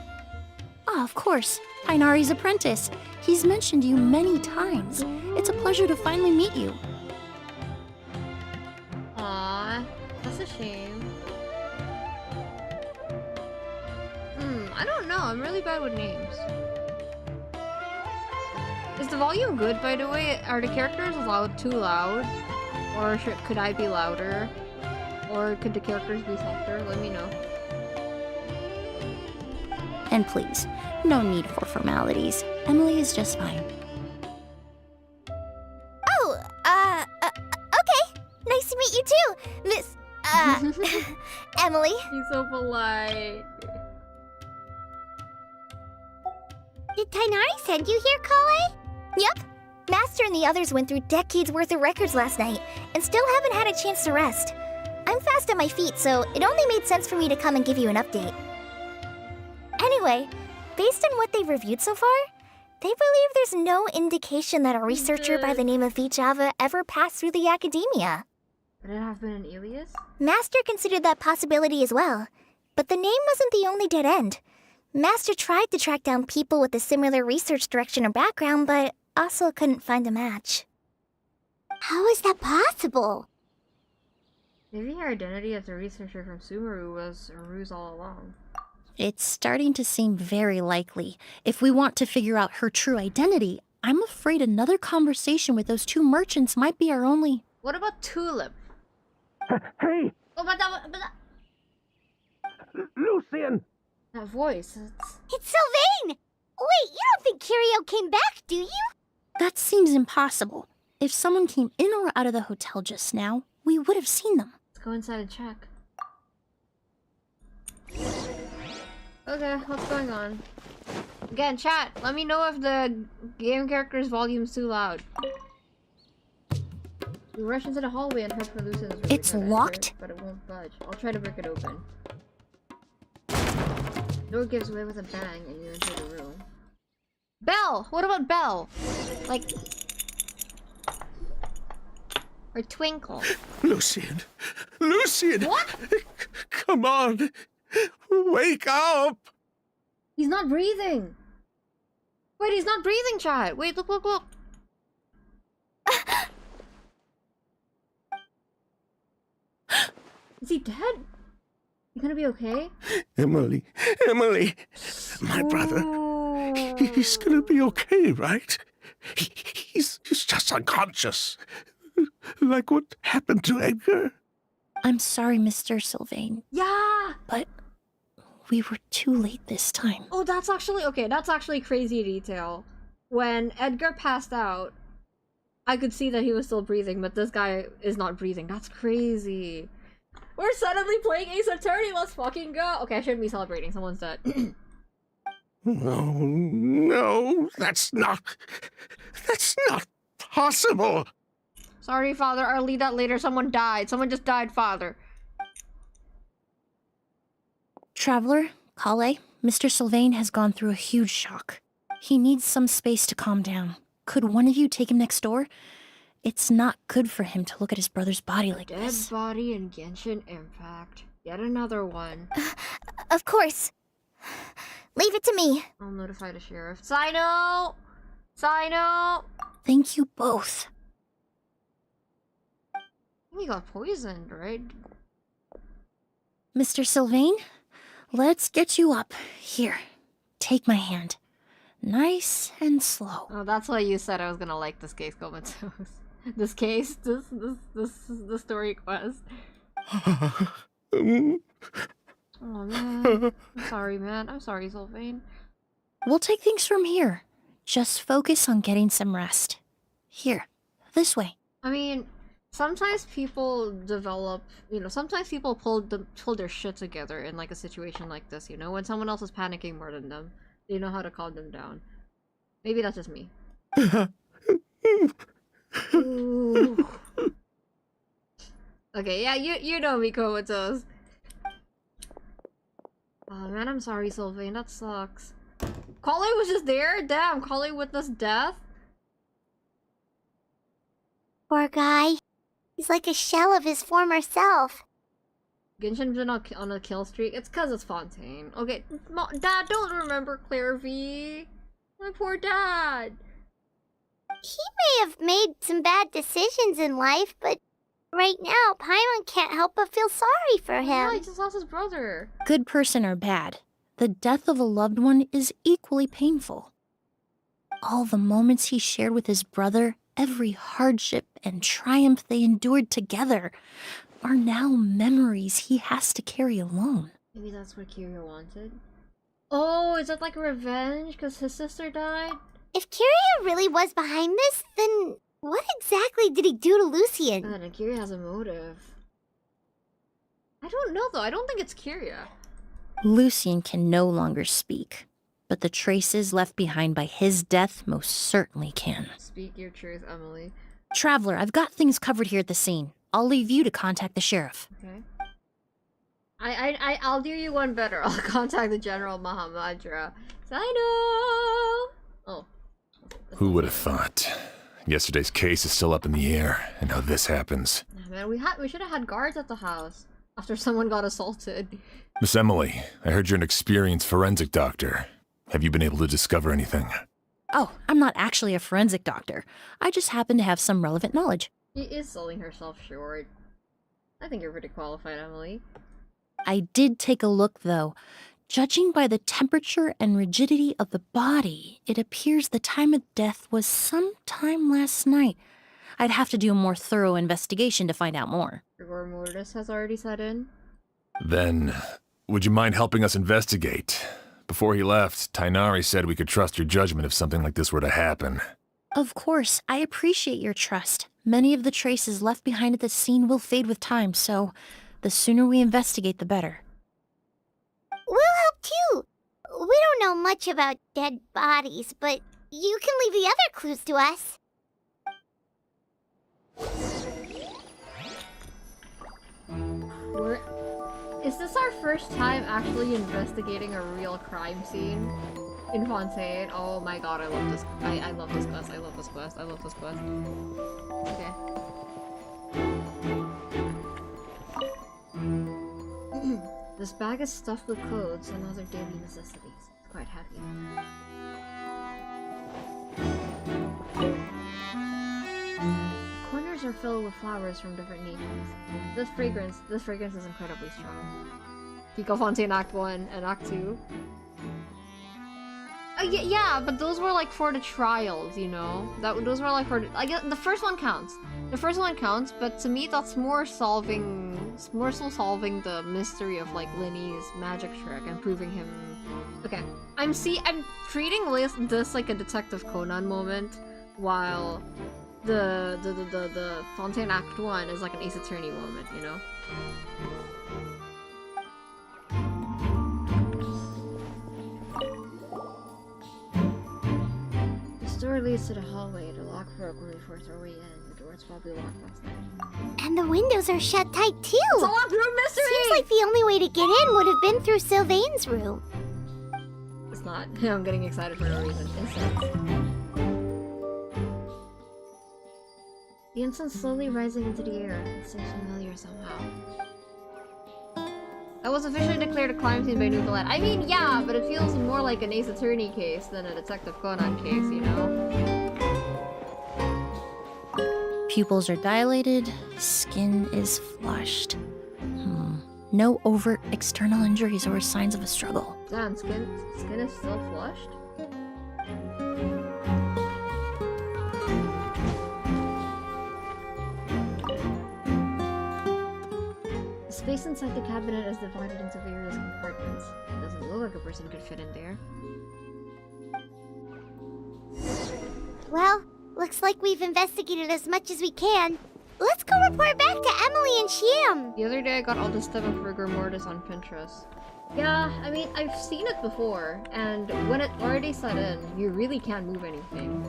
Ah, of course. Tainari's apprentice. He's mentioned you many times. It's a pleasure to finally meet you. Aww, that's a shame. I don't know. I'm really bad with names. Is the volume good, by the way? Are the characters too loud? Or could I be louder? Or could the characters be softer? Let me know. And please, no need for formalities. Emily is just fine. Oh, okay. Nice to meet you too, Miss, Emily. He's so polite. Did Tainari send you here, Kale? Yep. Master and the others went through decades worth of records last night, and still haven't had a chance to rest. I'm fast on my feet, so it only made sense for me to come and give you an update. Anyway, based on what they've reviewed so far, they believe there's no indication that a researcher by the name of Vijava ever passed through the academia. Could it have been an alias? Master considered that possibility as well, but the name wasn't the only dead end. Master tried to track down people with a similar research direction or background, but also couldn't find a match. How is that possible? Maybe her identity as a researcher from Sumeru was a ruse all along. It's starting to seem very likely. If we want to figure out her true identity, I'm afraid another conversation with those two merchants might be our only... What about Tulip? Hey! Oh, but that... Lucian! That voice, It's Sylvain! Wait, you don't think Kirio came back, do you? That seems impossible. If someone came in or out of the hotel just now, we would have seen them. Let's go inside and check. Okay, what's going on? Again, chat, let me know if the game character's volume's too loud. We rush into the hallway and head for Lucian's room. It's locked? But it won't budge. I'll try to break it open. Door gives way with a bang and you enter the room. Bell! What about Bell? Like... Or Twinkle. Lucian! Lucian! What? Come on! Wake up! He's not breathing! Wait, he's not breathing, chat! Wait, look, look, look! Is he dead? You gonna be okay? Emily! Emily! My brother! He's gonna be okay, right? He's just unconscious. Like what happened to Edgar? I'm sorry, Mr. Sylvain. Yeah! But we were too late this time. Oh, that's actually... Okay, that's actually crazy detail. When Edgar passed out, I could see that he was still breathing, but this guy is not breathing. That's crazy. We're suddenly playing Ace Attorney. Let's fucking go. Okay, I shouldn't be celebrating. Someone's dead. No, that's not possible. Sorry, Father. I'll leave that later. Someone died. Someone just died, Father. Traveler, Kale, Mr. Sylvain has gone through a huge shock. He needs some space to calm down. Could one of you take him next door? It's not good for him to look at his brother's body like this. Dead body in Genshin Impact. Yet another one. Of course. Leave it to me. I'll notify the sheriff. Sino! Sino! Thank you both. He got poisoned, right? Mr. Sylvain, let's get you up. Here, take my hand. Nice and slow. Oh, that's why you said I was gonna like this case, Comatose. This case, this story quest. Oh man, I'm sorry, man. I'm sorry, Sylvain. We'll take things from here. Just focus on getting some rest. Here, this way. I mean, sometimes people develop, sometimes people pull their shit together in like a situation like this, when someone else is panicking more than them. They know how to calm them down. Maybe that's just me. Ooh. Okay, yeah, you know me, Comatose. Oh man, I'm sorry, Sylvain. That sucks. Kale was just there? Damn, Kale witnessed death? Poor guy. He's like a shell of his former self. Genshin's been on a kill streak. It's cause it's Fontaine. Okay, Dad, don't remember Claire V. My poor dad. He may have made some bad decisions in life, but right now, Paimon can't help but feel sorry for him. Yeah, he just lost his brother. Good person or bad, the death of a loved one is equally painful. All the moments he shared with his brother, every hardship and triumph they endured together, are now memories he has to carry alone. Maybe that's what Kiria wanted. Oh, is that like revenge because his sister died? If Kiria really was behind this, then what exactly did he do to Lucian? And Kiria has a motive. I don't know though. I don't think it's Kiria. Lucian can no longer speak, but the traces left behind by his death most certainly can. Speak your truth, Emily. Traveler, I've got things covered here at the scene. I'll leave you to contact the sheriff. Okay. I'll do you one better. I'll contact the General Mahamadra. I know. Oh. Who would have thought? Yesterday's case is still up in the air, and now this happens. Oh, man, we should have had guards at the house after someone got assaulted. Miss Emily, I heard you're an experienced forensic doctor. Have you been able to discover anything? Oh, I'm not actually a forensic doctor. I just happen to have some relevant knowledge. She is selling herself short. I think you're pretty qualified, Emily. I did take a look, though. Judging by the temperature and rigidity of the body, it appears the time of death was sometime last night. I'd have to do a more thorough investigation to find out more. Rigor mortis has already set in. Then, would you mind helping us investigate? Before he left, Tainari said we could trust your judgment if something like this were to happen. Of course, I appreciate your trust. Many of the traces left behind at the scene will fade with time, so the sooner we investigate, the better. We'll help too. we don't know much about dead bodies, but you can leave the other clues to us. Is this our first time actually investigating a real crime scene in Fontaine? Oh my god, I love this. I love this quest. I love this quest. I love this quest. Okay. This bag is stuffed with clothes and other daily necessities. It's quite heavy. Corners are filled with flowers from different nations. This fragrance is incredibly strong. Pico Fontaine Act 1 and Act 2. Yeah, but those were like for the trials, you know? Those were like for I guess the first one counts. The first one counts, but to me that's more so solving the mystery of like Linny's magic trick and proving him. Okay. I'm treating this like a Detective Conan moment, while the Fontaine Act 1 is like an Ace Attorney moment, you know? The door leads to the hallway. The lock broke when we forced our way in. The door's probably locked last night. And the windows are shut tight too! It's a locked room mystery! Seems like the only way to get in would have been through Sylvain's room. It's not. I'm getting excited for no reason. Incense. The incense slowly rising into the air. It seems familiar somehow. I was officially declared a crime scene by New Gillette. I mean, yeah, but it feels more like an Ace Attorney case than a Detective Conan case, you know? Pupils are dilated, skin is flushed. No overt external injuries or signs of a struggle. Damn, skin is still flushed? The space inside the cabinet is divided into various compartments. It doesn't look like a person could fit in there. Well, looks like we've investigated as much as we can. Let's go report back to Emily and Sham. The other day I got all this stuff of rigor mortis on Pinterest. Yeah, I mean, I've seen it before, and when it already set in, you really can't move anything.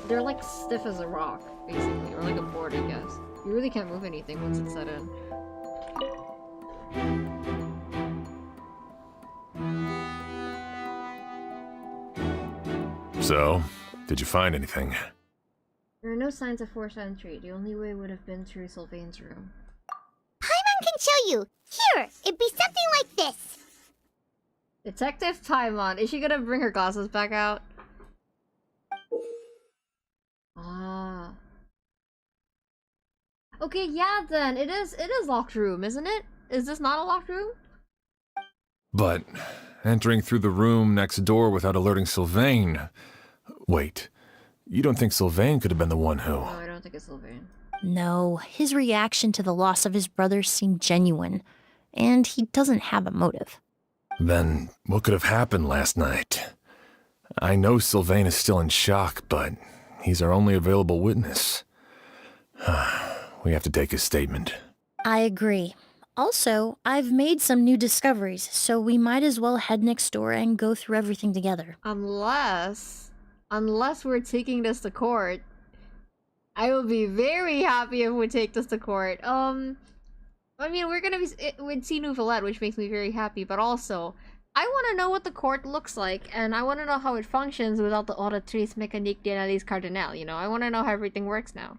They're like stiff as a rock, basically, or like a board, I guess. You really can't move anything once it's set in. So, did you find anything? There are no signs of forced entry. The only way would have been through Sylvain's room. Paimon can show you. Here, it'd be something like this. Detective Paimon. Is she gonna bring her glasses back out? Ah. Okay, yeah then. It is locked room, isn't it? Is this not a locked room? But entering through the room next door without alerting Sylvain... Wait, you don't think Sylvain could have been the one who... No, I don't think it's Sylvain. No, his reaction to the loss of his brother seemed genuine, and he doesn't have a motive. Then what could have happened last night? I know Sylvain is still in shock, but he's our only available witness. We have to take his statement. I agree. Also, I've made some new discoveries, so we might as well head next door and go through everything together. Unless we're taking this to court. I will be very happy if we take this to court. I mean, we're gonna be with C. Nouvellette, which makes me very happy, but also, I want to know what the court looks like, and I want to know how it functions without the auditrice mécanique d'analyse cardinale, you know? I want to know how everything works now.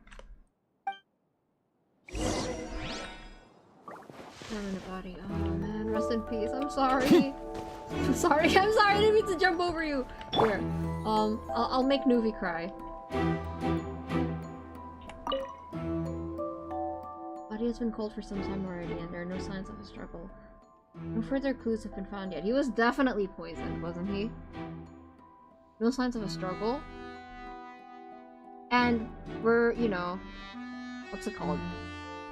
I'm in the body. Oh man, rest in peace. I'm sorry. I'm sorry. I didn't mean to jump over you. Here, I'll make Nuvi cry. Body has been cold for some time already, and there are no signs of a struggle. No further clues have been found yet. He was definitely poisoned, wasn't he? No signs of a struggle. And we're, you know, what's it called?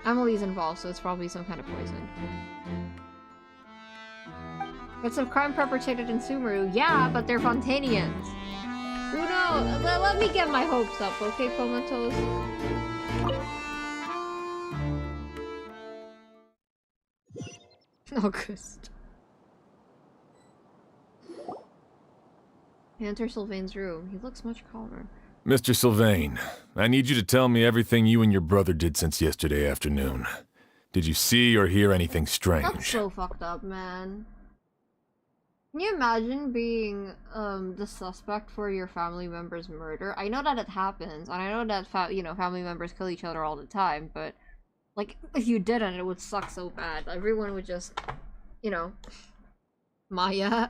Emily's involved, so it's probably some kind of poison. It's a crime perpetrated in Sumeru. Yeah, but they're Fontainians. Who knows? Let me get my hopes up, okay, Comatose? August. Enter Sylvain's room. He looks much calmer. Mr. Sylvain, I need you to tell me everything you and your brother did since yesterday afternoon. Did you see or hear anything strange? That's so fucked up, man. Can you imagine being the suspect for your family member's murder? I know that it happens, and I know that family members kill each other all the time, but like if you didn't, it would suck so bad. Everyone would just, Maya,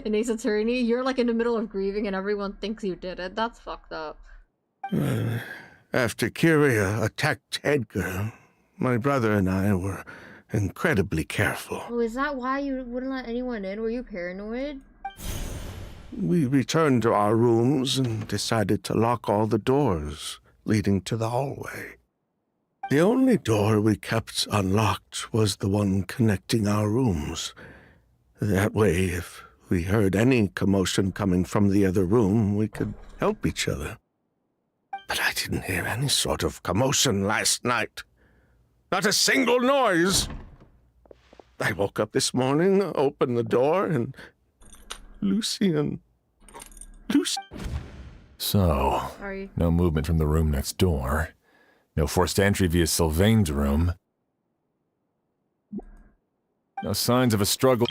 an Ace Attorney, you're like in the middle of grieving, and everyone thinks you did it. That's fucked up. After Kyria attacked Edgar, my brother and I were incredibly careful. Oh, is that why you wouldn't let anyone in? Were you paranoid? We returned to our rooms and decided to lock all the doors leading to the hallway. The only door we kept unlocked was the one connecting our rooms. That way, if we heard any commotion coming from the other room, we could help each other. But I didn't hear any sort of commotion last night. Not a single noise. I woke up this morning, opened the door, and Lucian. So, Sorry. No movement from the room next door. No forced entry via Sylvain's room. No signs of a struggle.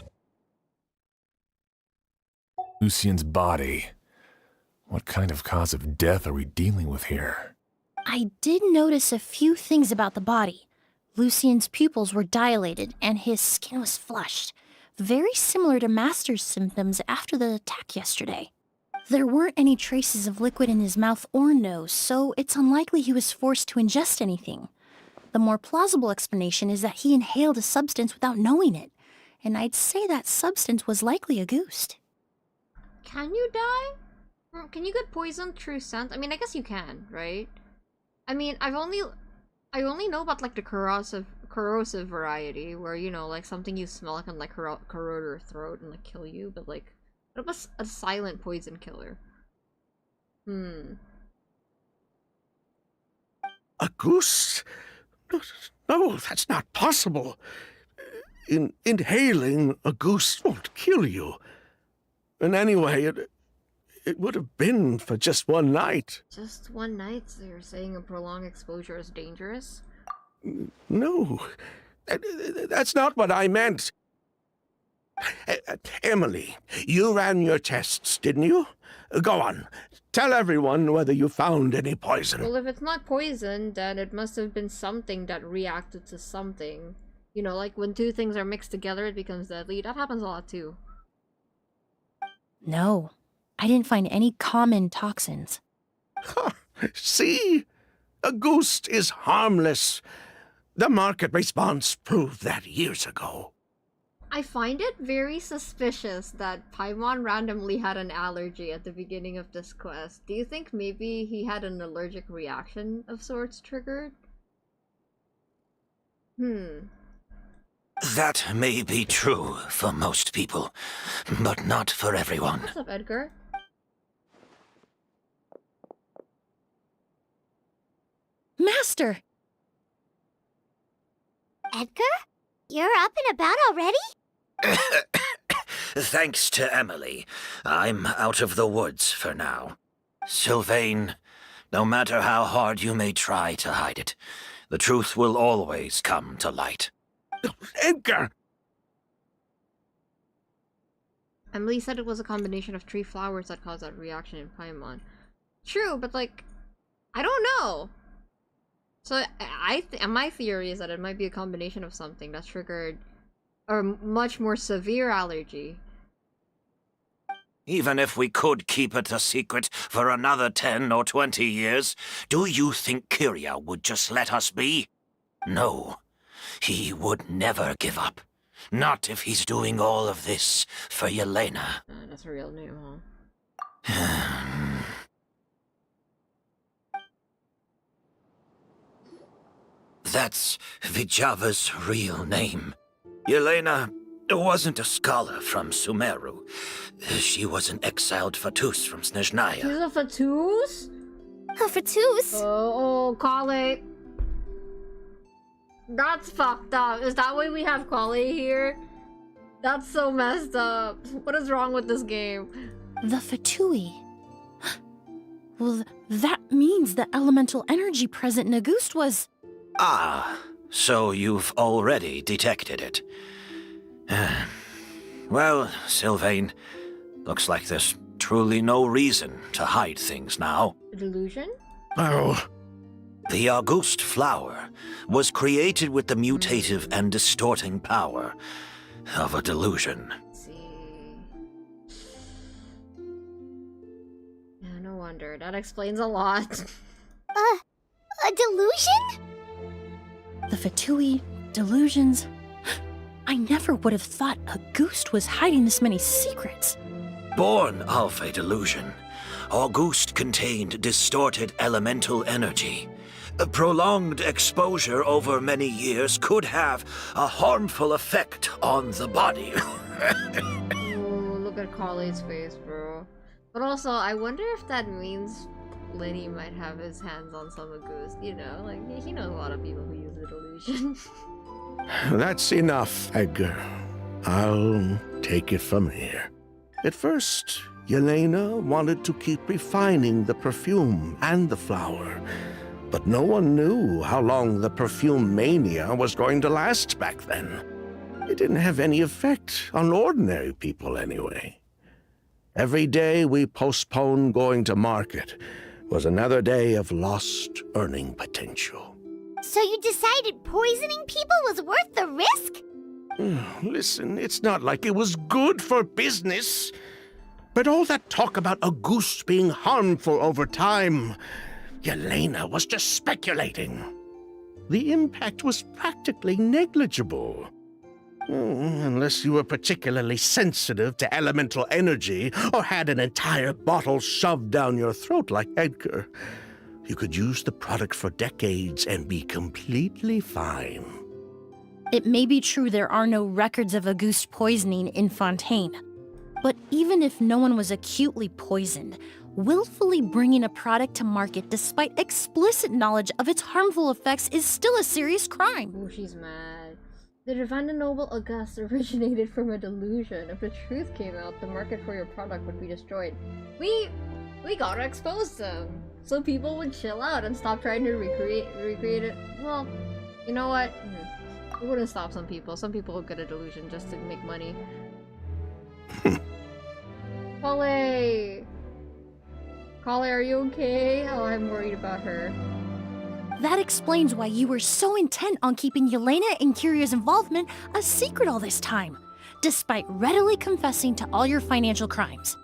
Lucian's body. What kind of cause of death are we dealing with here? I did notice a few things about the body. Lucian's pupils were dilated, and his skin was flushed, very similar to Master's symptoms after the attack yesterday. There weren't any traces of liquid in his mouth or nose, so it's unlikely he was forced to ingest anything. The more plausible explanation is that he inhaled a substance without knowing it, and I'd say that substance was likely a goose. Can you die? Can you get poisoned through scent? I mean, I guess you can, right? I mean, I only know about like the corrosive variety, where like something you smell can like corrode your throat and like kill you. But like, what about a silent poison killer? A goose? No, that's not possible. Inhaling a goose won't kill you. And anyway, it would have been for just one night. Just one night? So you're saying a prolonged exposure is dangerous? No, that's not what I meant. Emily, you ran your tests, didn't you? Go on, tell everyone whether you found any poison. Well, if it's not poison, then it must have been something that reacted to something. Like when two things are mixed together, it becomes deadly. That happens a lot too. No, I didn't find any common toxins. See? A goose is harmless. The market response proved that years ago. I find it very suspicious that Paimon randomly had an allergy at the beginning of this quest. Do you think maybe he had an allergic reaction of sorts triggered? That may be true for most people, but not for everyone. What's up, Edgar? Master! Edgar? You're up and about already? Thanks to Emily, I'm out of the woods for now. Sylvain, no matter how hard you may try to hide it, the truth will always come to light. Edgar! Emily said it was a combination of 3 flowers that caused that reaction in Paimon. True, but like, I don't know. So my theory is that it might be a combination of something that triggered a much more severe allergy. Even if we could keep it a secret for another 10 or 20 years, do you think Kyria would just let us be? No. He would never give up. Not if he's doing all of this for Yelena. That's her real name, huh? That's Vijava's real name. Yelena wasn't a scholar from Sumeru. She was an exiled Fatus from Snezhnaya. She's a Fatus? A Fatus? Oh, Kale. That's fucked up. Is that why we have Kale here? That's so messed up. What is wrong with this game? The Fatui. Well, that means the elemental energy present in Auguste was... Ah, so you've already detected it. Well, Sylvain, looks like there's truly no reason to hide things now. Delusion? Oh. The Auguste flower was created with the mutative and distorting power of a delusion. Let's see. Yeah, no wonder. That explains a lot. A delusion? The Fatui, delusions... I never would have thought Auguste was hiding this many secrets. Born of a delusion, Auguste contained distorted elemental energy. A prolonged exposure over many years could have a harmful effect on the body. Ooh, look at Carly's face, bro. But also, I wonder if that means Lenny might have his hands on some Auguste, you know? Like, he knows a lot of people who use the delusion. That's enough, Edgar. I'll take it from here. At first, Yelena wanted to keep refining the perfume and the flower, but no one knew how long the perfume mania was going to last back then. It didn't have any effect on ordinary people anyway. Every day we postponed going to market was another day of lost earning potential. So you decided poisoning people was worth the risk? Listen, it's not like it was good for business. But all that talk about Auguste being harmful over time, Yelena was just speculating. The impact was practically negligible. Unless you were particularly sensitive to elemental energy or had an entire bottle shoved down your throat like Edgar. You could use the product for decades and be completely fine. It may be true there are no records of Auguste poisoning in Fontaine. But even if no one was acutely poisoned, willfully bringing a product to market despite explicit knowledge of its harmful effects is still a serious crime. Oh, she's mad. The divine and noble Auguste originated from a delusion. If the truth came out, the market for your product would be destroyed. We gotta expose them, so people would chill out and stop trying to recreate it. Well, you know what? It wouldn't stop some people. Some people will get a delusion just to make money. Kale! Kale, are you okay? Oh, I'm worried about her. That explains why you were so intent on keeping Yelena and Kyria's involvement a secret all this time, despite readily confessing to all your financial crimes.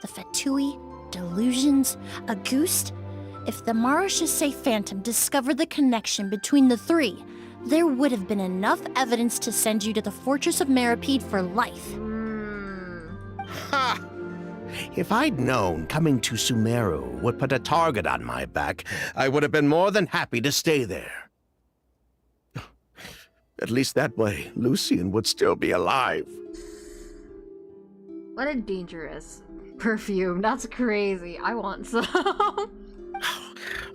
The Fatui, delusions, Auguste. If the Marechaussee Phantom discovered the connection between the three, there would have been enough evidence to send you to the Fortress of Meripede for life. Ha! If I'd known coming to Sumeru would put a target on my back, I would have been more than happy to stay there. At least that way, Lucien would still be alive. What a dangerous perfume. That's crazy. I want some.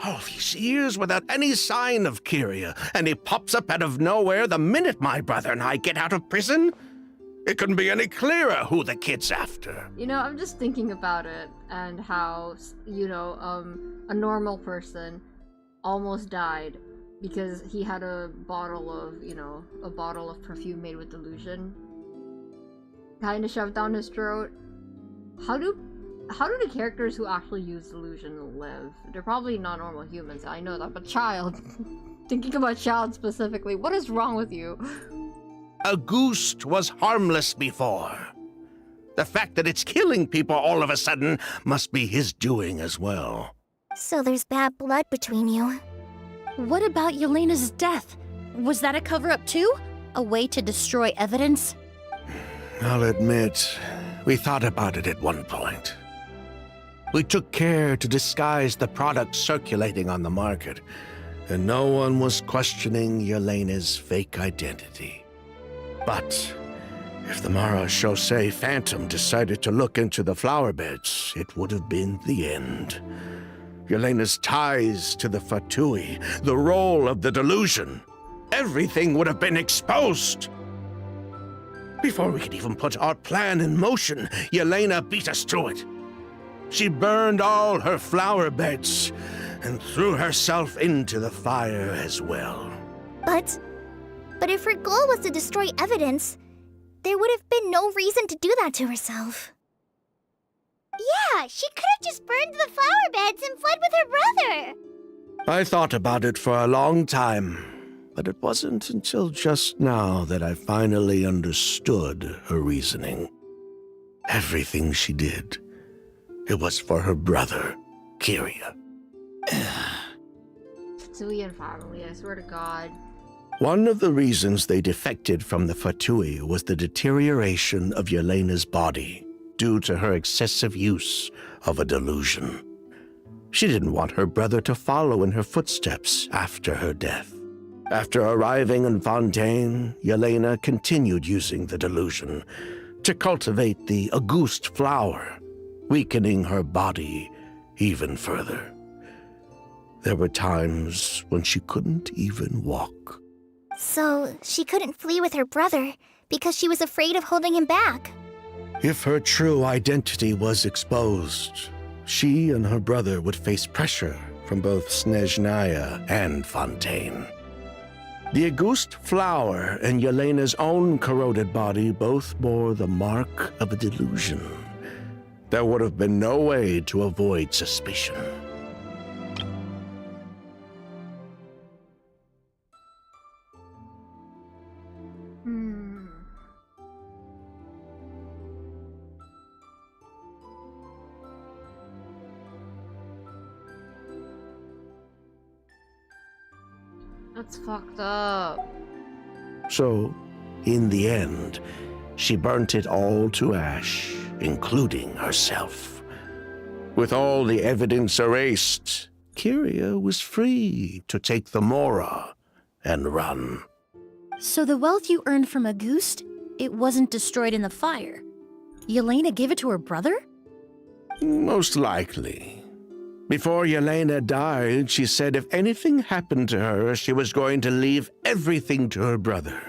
All these years without any sign of Kyria, and he pops up out of nowhere the minute my brother and I get out of prison? It couldn't be any clearer who the kid's after. You know, I'm just thinking about it and how, you know, a normal person almost died because he had a bottle of, you know, a bottle of perfume made with delusion kind of shoved down his throat. How do the characters who actually use delusion live? They're probably not normal humans, I know that, but child. Thinking about child specifically, what is wrong with you? Auguste was harmless before. The fact that it's killing people all of a sudden must be his doing as well. So there's bad blood between you. What about Yelena's death? Was that a cover-up too? A way to destroy evidence? I'll admit, we thought about it at one point. We took care to disguise the product circulating on the market, and no one was questioning Yelena's fake identity. But if the Marechaussee Phantom decided to look into the flower beds, it would have been the end. Yelena's ties to the Fatui, the role of the delusion, everything would have been exposed. Before we could even put our plan in motion, Yelena beat us to it. She burned all her flower beds and threw herself into the fire as well. But if her goal was to destroy evidence, there would have been no reason to do that to herself. Yeah, she could have just burned the flower beds and fled with her brother. I thought about it for a long time, but it wasn't until just now that I finally understood her reasoning. Everything she did, it was for her brother, Kyria. Fatui and family, I swear to God. One of the reasons they defected from the Fatui was the deterioration of Yelena's body due to her excessive use of a delusion. She didn't want her brother to follow in her footsteps after her death. After arriving in Fontaine, Yelena continued using the delusion to cultivate the Auguste flower, weakening her body even further. There were times when she couldn't even walk. So she couldn't flee with her brother because she was afraid of holding him back. If her true identity was exposed, she and her brother would face pressure from both Snezhnaya and Fontaine. The Auguste flower and Yelena's own corroded body both bore the mark of a delusion. There would have been no way to avoid suspicion. That's fucked up. So, in the end, she burnt it all to ash, including herself. With all the evidence erased, Kyria was free to take the Mora and run. So the wealth you earned from Auguste, it wasn't destroyed in the fire. Yelena gave it to her brother? Most likely. Before Yelena died, she said if anything happened to her, she was going to leave everything to her brother.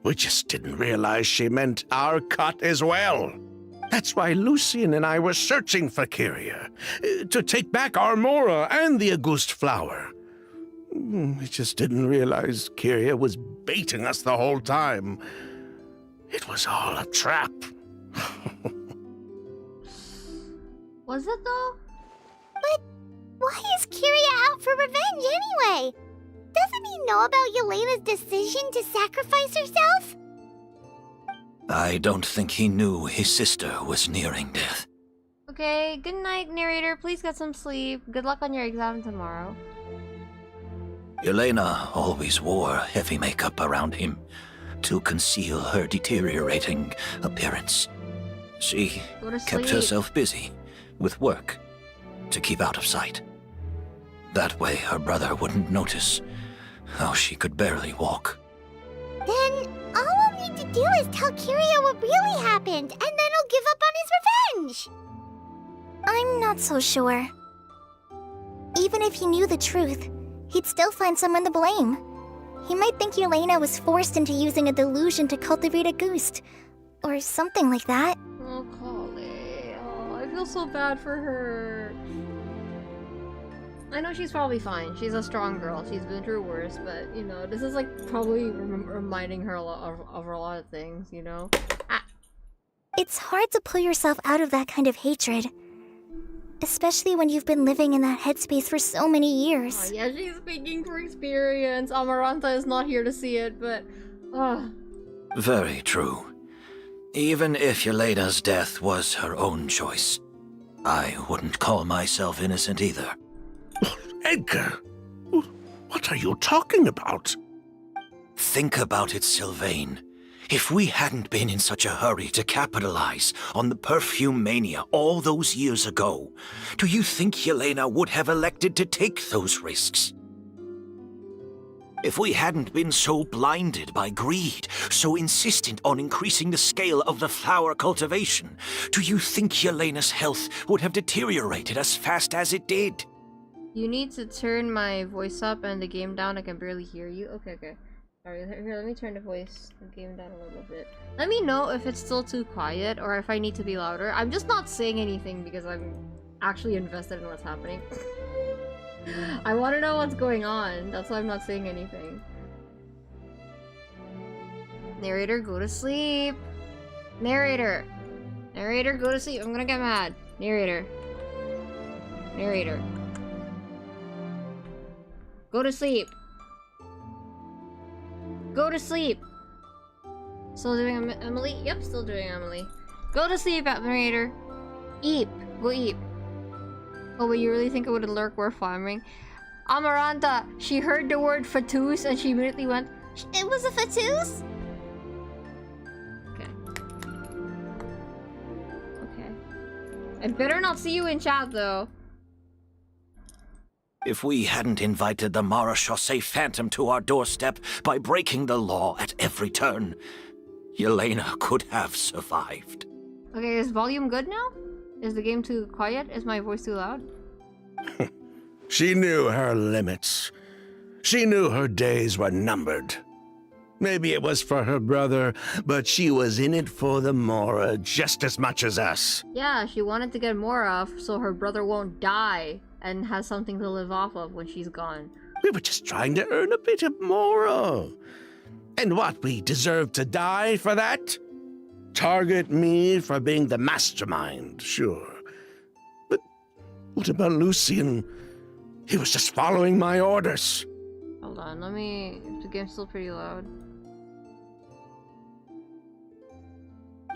We just didn't realize she meant our cut as well. That's why Lucien and I were searching for Kyria, to take back our Mora and the Auguste flower. We just didn't realize Kyria was baiting us the whole time. It was all a trap. Was it though? But why is Kyria out for revenge anyway? Doesn't he know about Yelena's decision to sacrifice herself? I don't think he knew his sister was nearing death. Okay, good night, narrator. Please get some sleep. Good luck on your exam tomorrow. Yelena always wore heavy makeup around him to conceal her deteriorating appearance. She kept herself busy with work to keep out of sight. That way her brother wouldn't notice how she could barely walk. Then all we'll need to do is tell Kyria what really happened, and then he'll give up on his revenge. I'm not so sure. Even if he knew the truth, he'd still find someone to blame. He might think Yelena was forced into using a delusion to cultivate a Auguste, or something like that. Oh, Collie. Oh, I feel so bad for her. I know she's probably fine. She's a strong girl. She's been through worse, but, you know, this is, like, probably reminding her of a lot of things, you know? Ah. It's hard to pull yourself out of that kind of hatred. Especially when you've been living in that headspace for so many years. Oh, yeah, she's speaking for experience. Amaranta is not here to see it, but... Very true. Even if Yelena's death was her own choice, I wouldn't call myself innocent either. Edgar, what are you talking about? Think about it, Sylvain. If we hadn't been in such a hurry to capitalize on the perfume mania all those years ago, do you think Yelena would have elected to take those risks? If we hadn't been so blinded by greed, so insistent on increasing the scale of the flower cultivation, do you think Yelena's health would have deteriorated as fast as it did? You need to turn my voice up and the game down. I can barely hear you. Okay. Alright, here, let me turn the game down a little bit. Let me know if it's still too quiet or if I need to be louder. I'm just not saying anything because I'm actually invested in what's happening. I want to know what's going on. That's why I'm not saying anything. Narrator, go to sleep. Narrator. Narrator, go to sleep. I'm gonna get mad. Narrator. Narrator. Go to sleep. Go to sleep. Still doing Emily? Yep, still doing Emily. Go to sleep, narrator. Eep. Go eep. Oh, but you really think it would lurk worth farming? Amaranta, she heard the word fatus and she immediately went, It was a fatus? Okay. Okay. I better not see you in chat, though. If we hadn't invited the Marechaussee Phantom to our doorstep by breaking the law at every turn, Yelena could have survived. Okay, is volume good now? Is the game too quiet? Is my voice too loud? She knew her limits. She knew her days were numbered. Maybe it was for her brother, but she was in it for the Mora just as much as us. Yeah, she wanted to get more off so her brother won't die and has something to live off of when she's gone. We were just trying to earn a bit of Mora. And what, we deserve to die for that? Target me for being the mastermind, sure. But what about Lucian? He was just following my orders. Hold on, let me... The game's still pretty loud.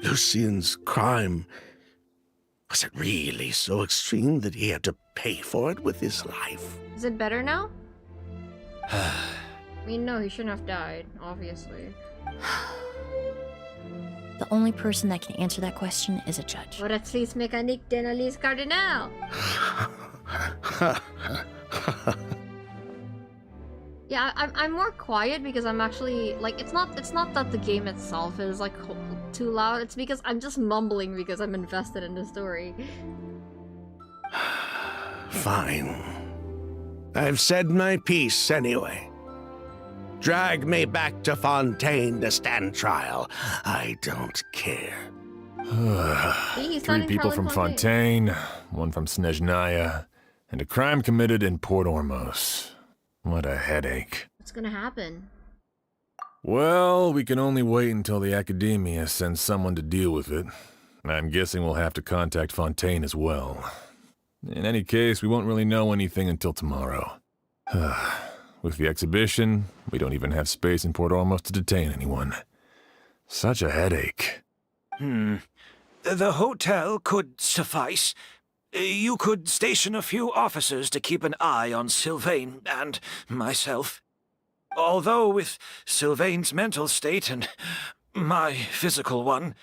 Lucian's crime... Was it really so extreme that he had to pay for it with his life? Is it better now? I mean, no, he shouldn't have died, obviously. The only person that can answer that question is a judge. Or at least mécanique d'analyse cardinal. Yeah, I'm more quiet because I'm actually like it's not that the game itself is like too loud. It's because I'm just mumbling because I'm invested in the story. Fine. I've said my piece anyway. Drag me back to Fontaine to stand trial. I don't care. See, 3 people from Fontaine, 1 from Snezhnaya, and a crime committed in Port Ormos. What a headache. What's gonna happen? Well, we can only wait until the Academia sends someone to deal with it. I'm guessing we'll have to contact Fontaine as well. In any case, we won't really know anything until tomorrow. With the exhibition, we don't even have space in Port Ormos to detain anyone. Such a headache. The hotel could suffice. You could station a few officers to keep an eye on Sylvain and myself. Although with Sylvain's mental state and my physical one,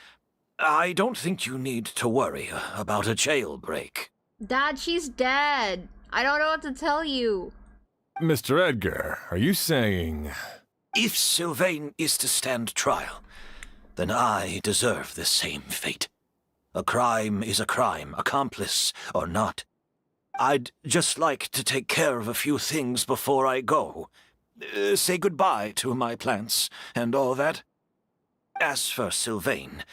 I don't think you need to worry about a jailbreak. Dad, she's dead. I don't know what to tell you. Mr. Edgar, are you saying... If Sylvain is to stand trial, then I deserve the same fate. A crime is a crime, accomplice or not. I'd just like to take care of a few things before I go. Say goodbye to my plants and all that. As for Sylvain,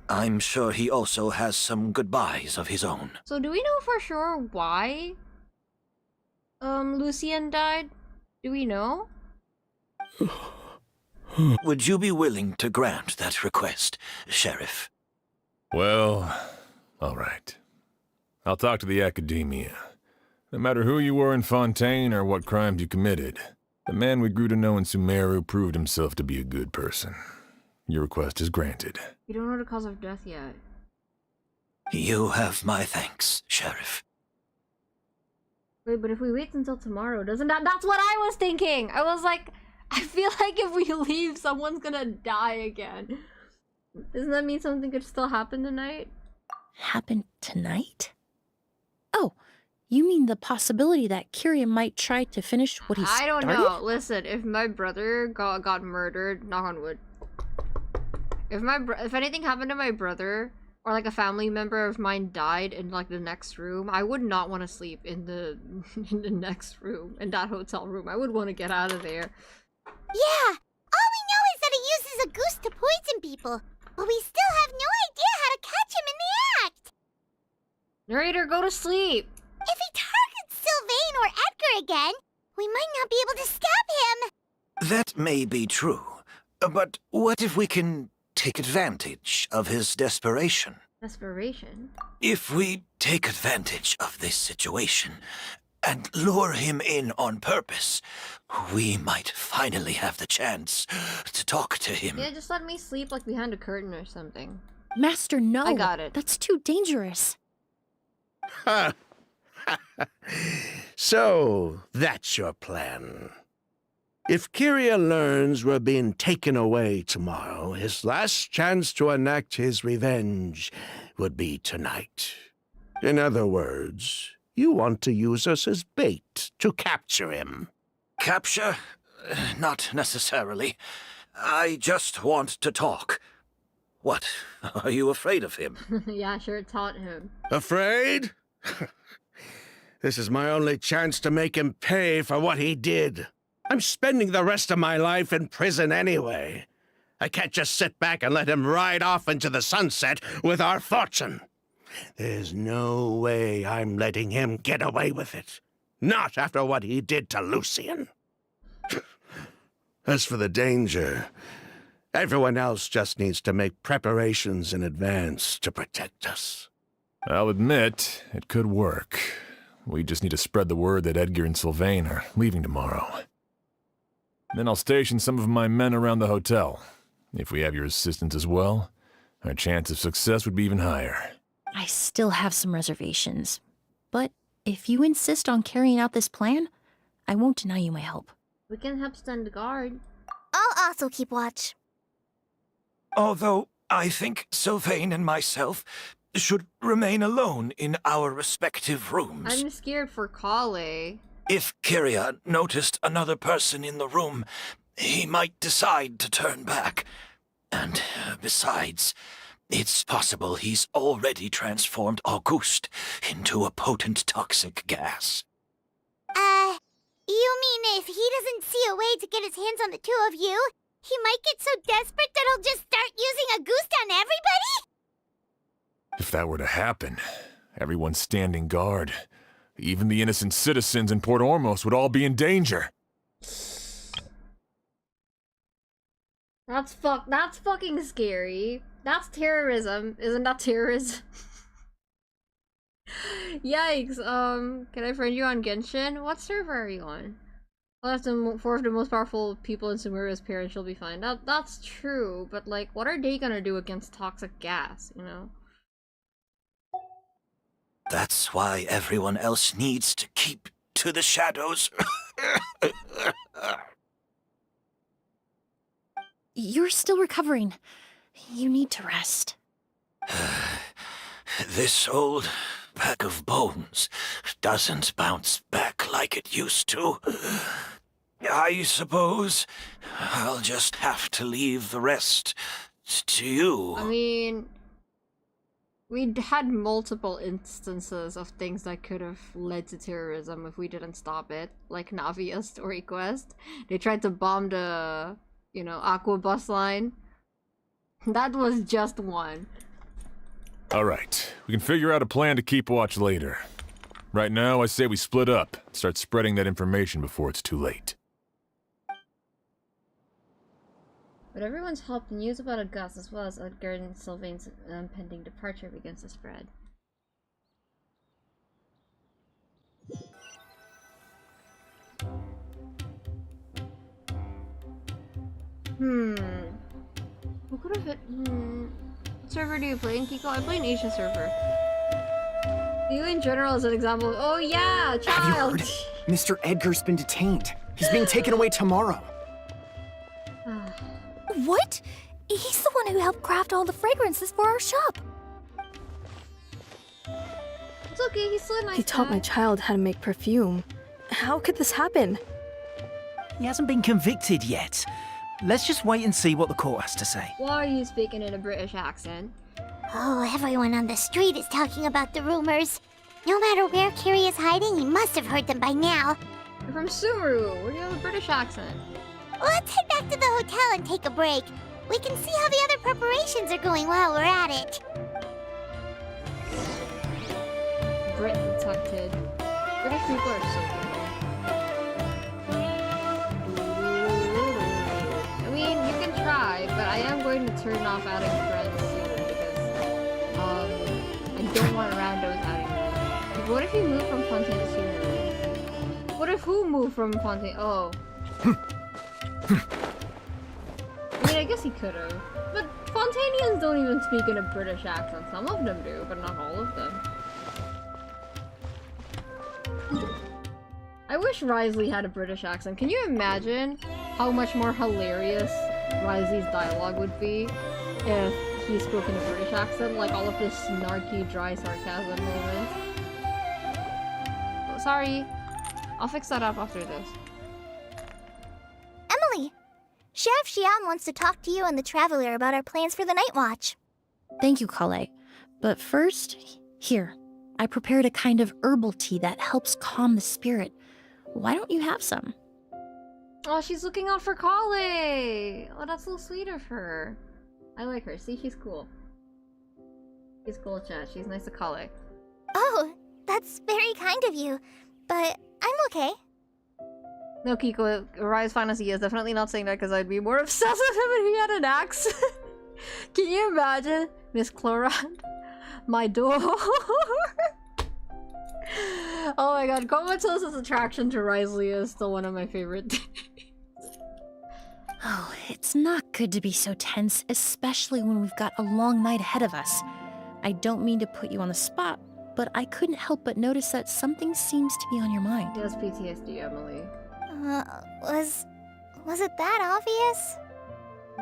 I'm sure he also has some goodbyes of his own. So do we know for sure why Lucian died? Do we know? Would you be willing to grant that request, Sheriff? Well, all right. I'll talk to the Academia. No matter who you were in Fontaine or what crimes you committed, the man we grew to know in Sumeru proved himself to be a good person. Your request is granted. We don't know the cause of death yet. You have my thanks, Sheriff. Wait, but if we wait until tomorrow, doesn't that's what I was thinking! I was like, I feel like if we leave, someone's gonna die again. Doesn't that mean something could still happen tonight? Happen tonight? Oh, you mean the possibility that Kyria might try to finish what he started? I don't know. Listen, if my brother got murdered, knock on wood. If anything happened to my brother, or like a family member of mine died in like the next room, I would not want to sleep in the in the next room, in that hotel room. I would want to get out of there. Yeah, use a goose to poison people, but we still have no idea how to catch him in the act. Narrator, go to sleep. If he targets Sylvain or Edgar again, we might not be able to stop him. That may be true, but what if we can take advantage of his desperation? Desperation? If we take advantage of this situation and lure him in on purpose, we might finally have the chance to talk to him. Yeah, just let me sleep like behind a curtain or something. Master, no. I got it. That's too dangerous. So, that's your plan. If Kyria learns we're being taken away tomorrow, his last chance to enact his revenge would be tonight. In other words, you want to use us as bait to capture him. Capture? Not necessarily. I just want to talk. What? Are you afraid of him? Yeah, sure, taunt him. Afraid? This is my only chance to make him pay for what he did. I'm spending the rest of my life in prison anyway. I can't just sit back and let him ride off into the sunset with our fortune. There's no way I'm letting him get away with it. Not after what he did to Lucian. As for the danger, everyone else just needs to make preparations in advance to protect us. I'll admit, it could work. We just need to spread the word that Edgar and Sylvain are leaving tomorrow. Then I'll station some of my men around the hotel. If we have your assistance as well, our chance of success would be even higher. I still have some reservations. But if you insist on carrying out this plan, I won't deny you my help. We can help stand guard. I'll also keep watch. Although I think Sylvain and myself should remain alone in our respective rooms. I'm scared for Kale. If Kyria noticed another person in the room, he might decide to turn back. And besides, it's possible he's already transformed Auguste into a potent toxic gas. You mean if he doesn't see a way to get his hands on the two of you, he might get so desperate that he'll just start using Auguste on everybody? If that were to happen, everyone standing guard, even the innocent citizens in Port Ormos would all be in danger. That's fucking scary. That's terrorism. Isn't that terrorism? Yikes. Can I friend you on Genshin? What server are you on? Well, that's four of the most powerful people in Sumeria's parents. She'll be fine. That's true, but like, what are they gonna do against toxic gas, you know? That's why everyone else needs to keep to the shadows. You're still recovering. You need to rest. This old bag of bones doesn't bounce back like it used to. I suppose I'll just have to leave the rest to you. I mean, we had multiple instances of things that could have led to terrorism if we didn't stop it, like Navia's story quest. They tried to bomb the, you know, Aqua bus line. That was just one. Alright, we can figure out a plan to keep watch later. Right now, I say we split up, start spreading that information before it's too late. With everyone's help, news about Auguste as well as Edgar and Sylvain's pending departure begins to spread. Who could have hit? What server do you play in, Kiko? I play in Asia server. You in general as an example. Oh yeah, child! Have you heard? Mr. Edgar's been detained. He's being taken away tomorrow. What? He's the one who helped craft all the fragrances for our shop. It's okay, he's still a nice He taught guy. my child how to make perfume. How could this happen? He hasn't been convicted yet. Let's just wait and see what the court has to say. Why are you speaking in a British accent? Oh, everyone on the street is talking about the rumors. No matter where Kyria is hiding, he must have heard them by now. You're from Sumeru. Where do you have a British accent? Let's head back to the hotel and take a break. We can see how the other preparations are going while we're at it. Brit detected. British people are so cool. I mean, you can try, but I am going to turn off adding friends soon because, I don't want randos adding me. Like, what if you move from Fontaine sooner? What if who moved from Fontaine? Oh. I mean, I guess he could've. But Fontainians don't even speak in a British accent. Some of them do, but not all of them. I wish Risley had a British accent. Can you imagine how much more hilarious Risley's dialogue would be if he spoke in a British accent? Like all of this snarky, dry sarcasm moments. Oh, sorry. I'll fix that up after this. Emily, Sheriff Xian wants to talk to you and the Traveler about our plans for the Night Watch. Thank you, Kale. But first, here. I prepared a kind of herbal tea that helps calm the spirit. Why don't you have some? Oh, she's looking out for Kale! Oh, that's so sweet of her. I like her. See, she's cool. She's cool, chat. She's nice to Kale. Oh, that's very kind of you, but I'm okay. No, Kiko, Rise Fantasy is definitely not saying that because I'd be more obsessed with him if he had an axe. Can you imagine? Miss Clorand? My door. Oh my god, Comatose' attraction to Risley is still one of my favorite things. Oh, it's not good to be so tense, especially when we've got a long night ahead of us. I don't mean to put you on the spot, but I couldn't help but notice that something seems to be on your mind. Yes, PTSD, Emily. Was it that obvious?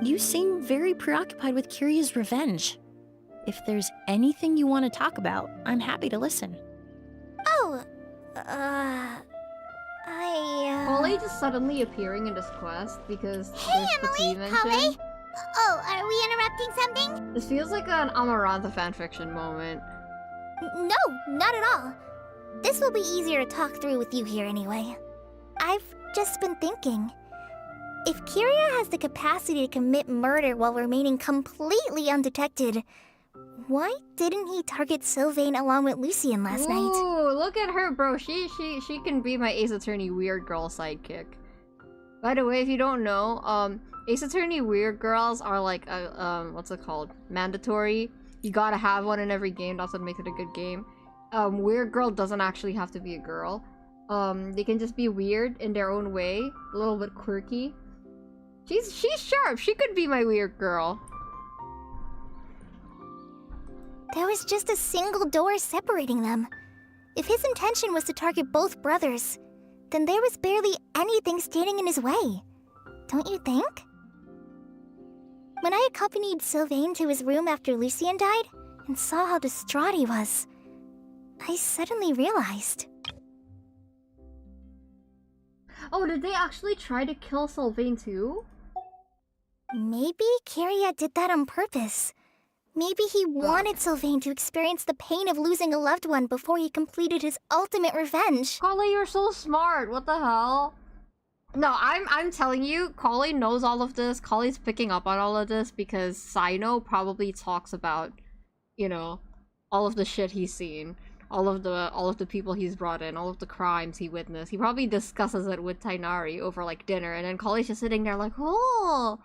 You seem very preoccupied with Kyria's revenge. If there's anything you want to talk about, I'm happy to listen. Oh, Kale just suddenly appearing in this quest because Hey, there's Emily! mention. Kale? Oh, are we interrupting something? This feels like an Amarantha fanfiction moment. No, not at all. This will be easier to talk through with you here anyway. I've just been thinking. If Kyria has the capacity to commit murder while remaining completely undetected, why didn't he target Sylvain along with Lucien last night? Ooh, look at her, bro. She can be my Ace Attorney Weird Girl sidekick. By the way, if you don't know, Ace Attorney Weird Girls are like what's it called? Mandatory. You gotta have one in every game. That's what makes it a good game. Weird Girl doesn't actually have to be a girl. They can just be weird in their own way, a little bit quirky. She's sharp. She could be my Weird Girl. There was just a single door separating them. If his intention was to target both brothers, then there was barely anything standing in his way. Don't you think? When I accompanied Sylvain to his room after Lucien died, and saw how distraught he was, I suddenly realized. Oh, did they actually try to kill Sylvain too? Maybe Kyria did that on purpose. Maybe he wanted Sylvain to experience the pain of losing a loved one before he completed his ultimate revenge. Kale, you're so smart. What the hell? No, I'm telling you, Kale knows all of this. Kale's picking up on all of this because Sino probably talks about, you know, all of the shit he's seen, all of the people he's brought in, all of the crimes he witnessed. He probably discusses it with Tainari over like dinner, and then Kale's just sitting there like, oh,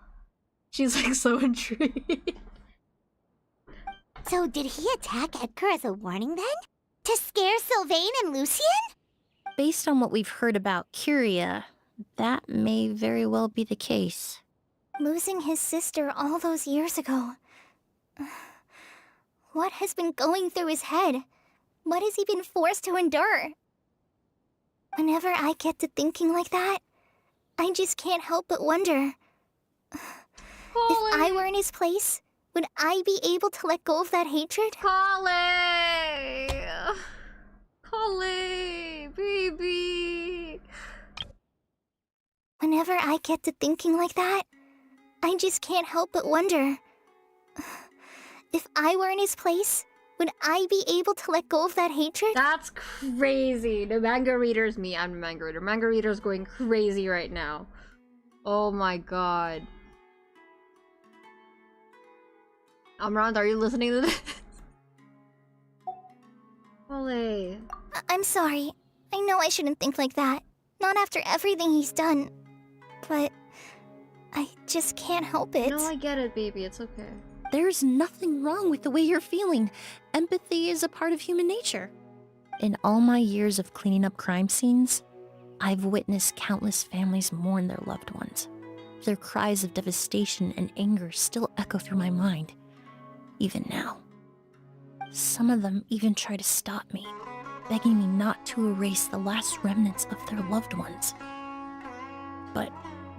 she's like so intrigued. So did he attack Edgar as a warning then? To scare Sylvain and Lucien? Based on what we've heard about Kyria, that may very well be the case. Losing his sister all those years ago. What has been going through his head? What has he been forced to endure? Whenever I get to thinking like that, I just can't help but wonder. If I were in his place, would I be able to let go of that hatred? Kale! Kale! Baby! Whenever I get to thinking like that, I just can't help but wonder. If I were in his place, would I be able to let go of that hatred? That's crazy. The manga reader's me. I'm the manga reader. Manga reader's going crazy right now. Oh my god. Amrand, are you listening to this? Ollie. I'm sorry. I know I shouldn't think like that. Not after everything he's done. But I just can't help it. No, I get it, baby. It's okay. There's nothing wrong with the way you're feeling. Empathy is a part of human nature. In all my years of cleaning up crime scenes, I've witnessed countless families mourn their loved ones. Their cries of devastation and anger still echo through my mind, even now. Some of them even try to stop me, begging me not to erase the last remnants of their loved ones. But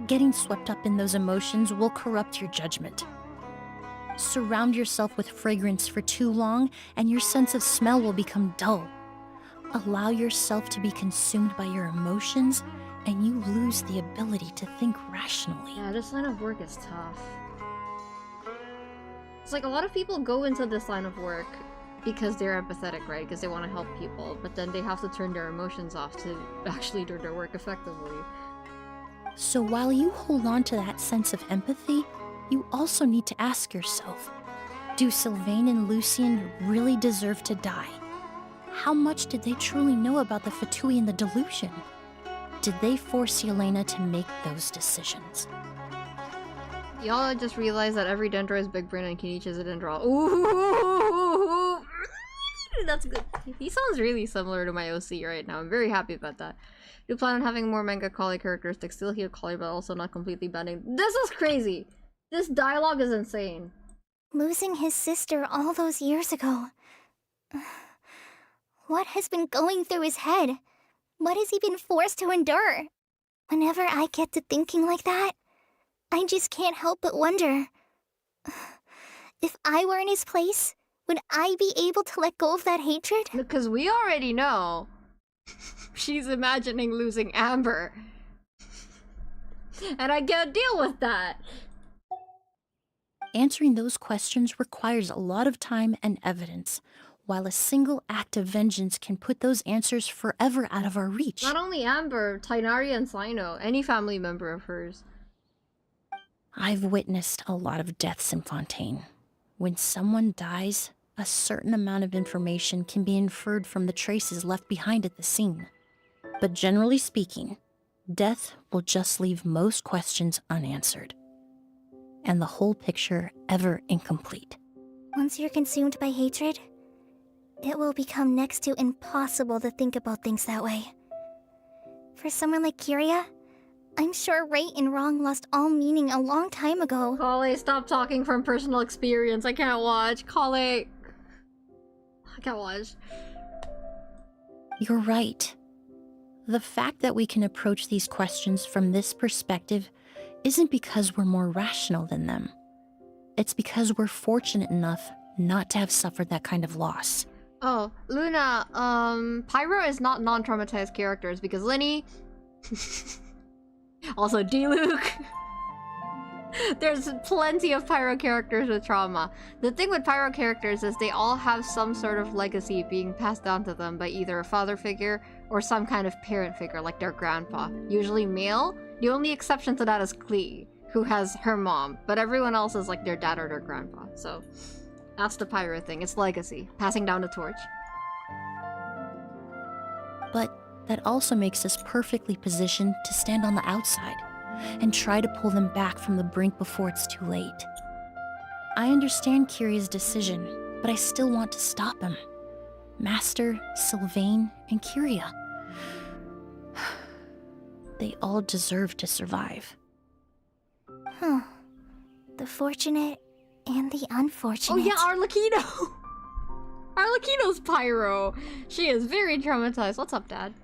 getting swept up in those emotions will corrupt your judgment. Surround yourself with fragrance for too long, and your sense of smell will become dull. Allow yourself to be consumed by your emotions, and you lose the ability to think rationally. Yeah, this line of work is tough. It's like a lot of people go into this line of work because they're empathetic, right? Because they want to help people, but then they have to turn their emotions off to actually do their work effectively. So while you hold on to that sense of empathy, you also need to ask yourself, do Sylvain and Lucien really deserve to die? How much did they truly know about the Fatui and the delusion? Did they force Yelena to make those decisions? Y'all just realized that every Dendro is Big Brain and Kenichi is a Dendro. Ooh, that's good. He sounds really similar to my OC right now. I'm very happy about that. You plan on having more manga Kali characteristics, still heal Kali, but also not completely banning. This is crazy! This dialogue is insane. Losing his sister all those years ago. What has been going through his head? What has he been forced to endure? Whenever I get to thinking like that, I just can't help but wonder. If I were in his place, would I be able to let go of that hatred? Because we already know. She's imagining losing Amber. And I can't deal with that. Answering those questions requires a lot of time and evidence, while a single act of vengeance can put those answers forever out of our reach. Not only Amber, Tainari and Sino, any family member of hers. I've witnessed a lot of deaths in Fontaine. When someone dies, a certain amount of information can be inferred from the traces left behind at the scene. But generally speaking, death will just leave most questions unanswered, and the whole picture ever incomplete. Once you're consumed by hatred, it will become next to impossible to think about things that way. For someone like Kiria, I'm sure right and wrong lost all meaning a long time ago. Kale, stop talking from personal experience. I can't watch. Kale. I can't watch. You're right. The fact that we can approach these questions from this perspective isn't because we're more rational than them. It's because we're fortunate enough not to have suffered that kind of loss. Oh, Luna, Pyro is not non-traumatized characters because Lenny... also D-Luke. There's plenty of Pyro characters with trauma. The thing with Pyro characters is they all have some sort of legacy being passed down to them by either a father figure or some kind of parent figure, like their grandpa. Usually male. The only exception to that is Klee, who has her mom, but everyone else is like their dad or their grandpa. So that's the Pyro thing. It's legacy, passing down the torch. But that also makes us perfectly positioned to stand on the outside and try to pull them back from the brink before it's too late. I understand Kiria's decision, but I still want to stop him. Master, Sylvain, and Kiria. They all deserve to survive. Huh. The fortunate and the unfortunate. Oh yeah, Arlecchino! Arlecchino's Pyro! She is very traumatized. What's up, Dad?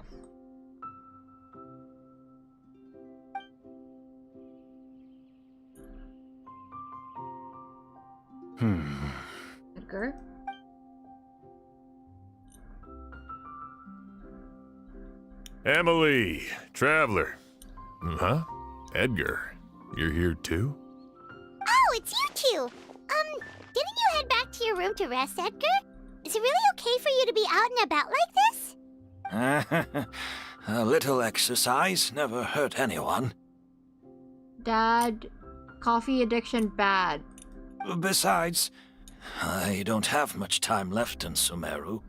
Edgar? Emily, Traveler. Huh? Edgar, you're here too? Oh, it's you two! Didn't you head back to your room to rest, Edgar? Is it really okay for you to be out and about like this? A little exercise never hurt anyone. Dad, coffee addiction bad. Besides, I don't have much time left in Sumeru,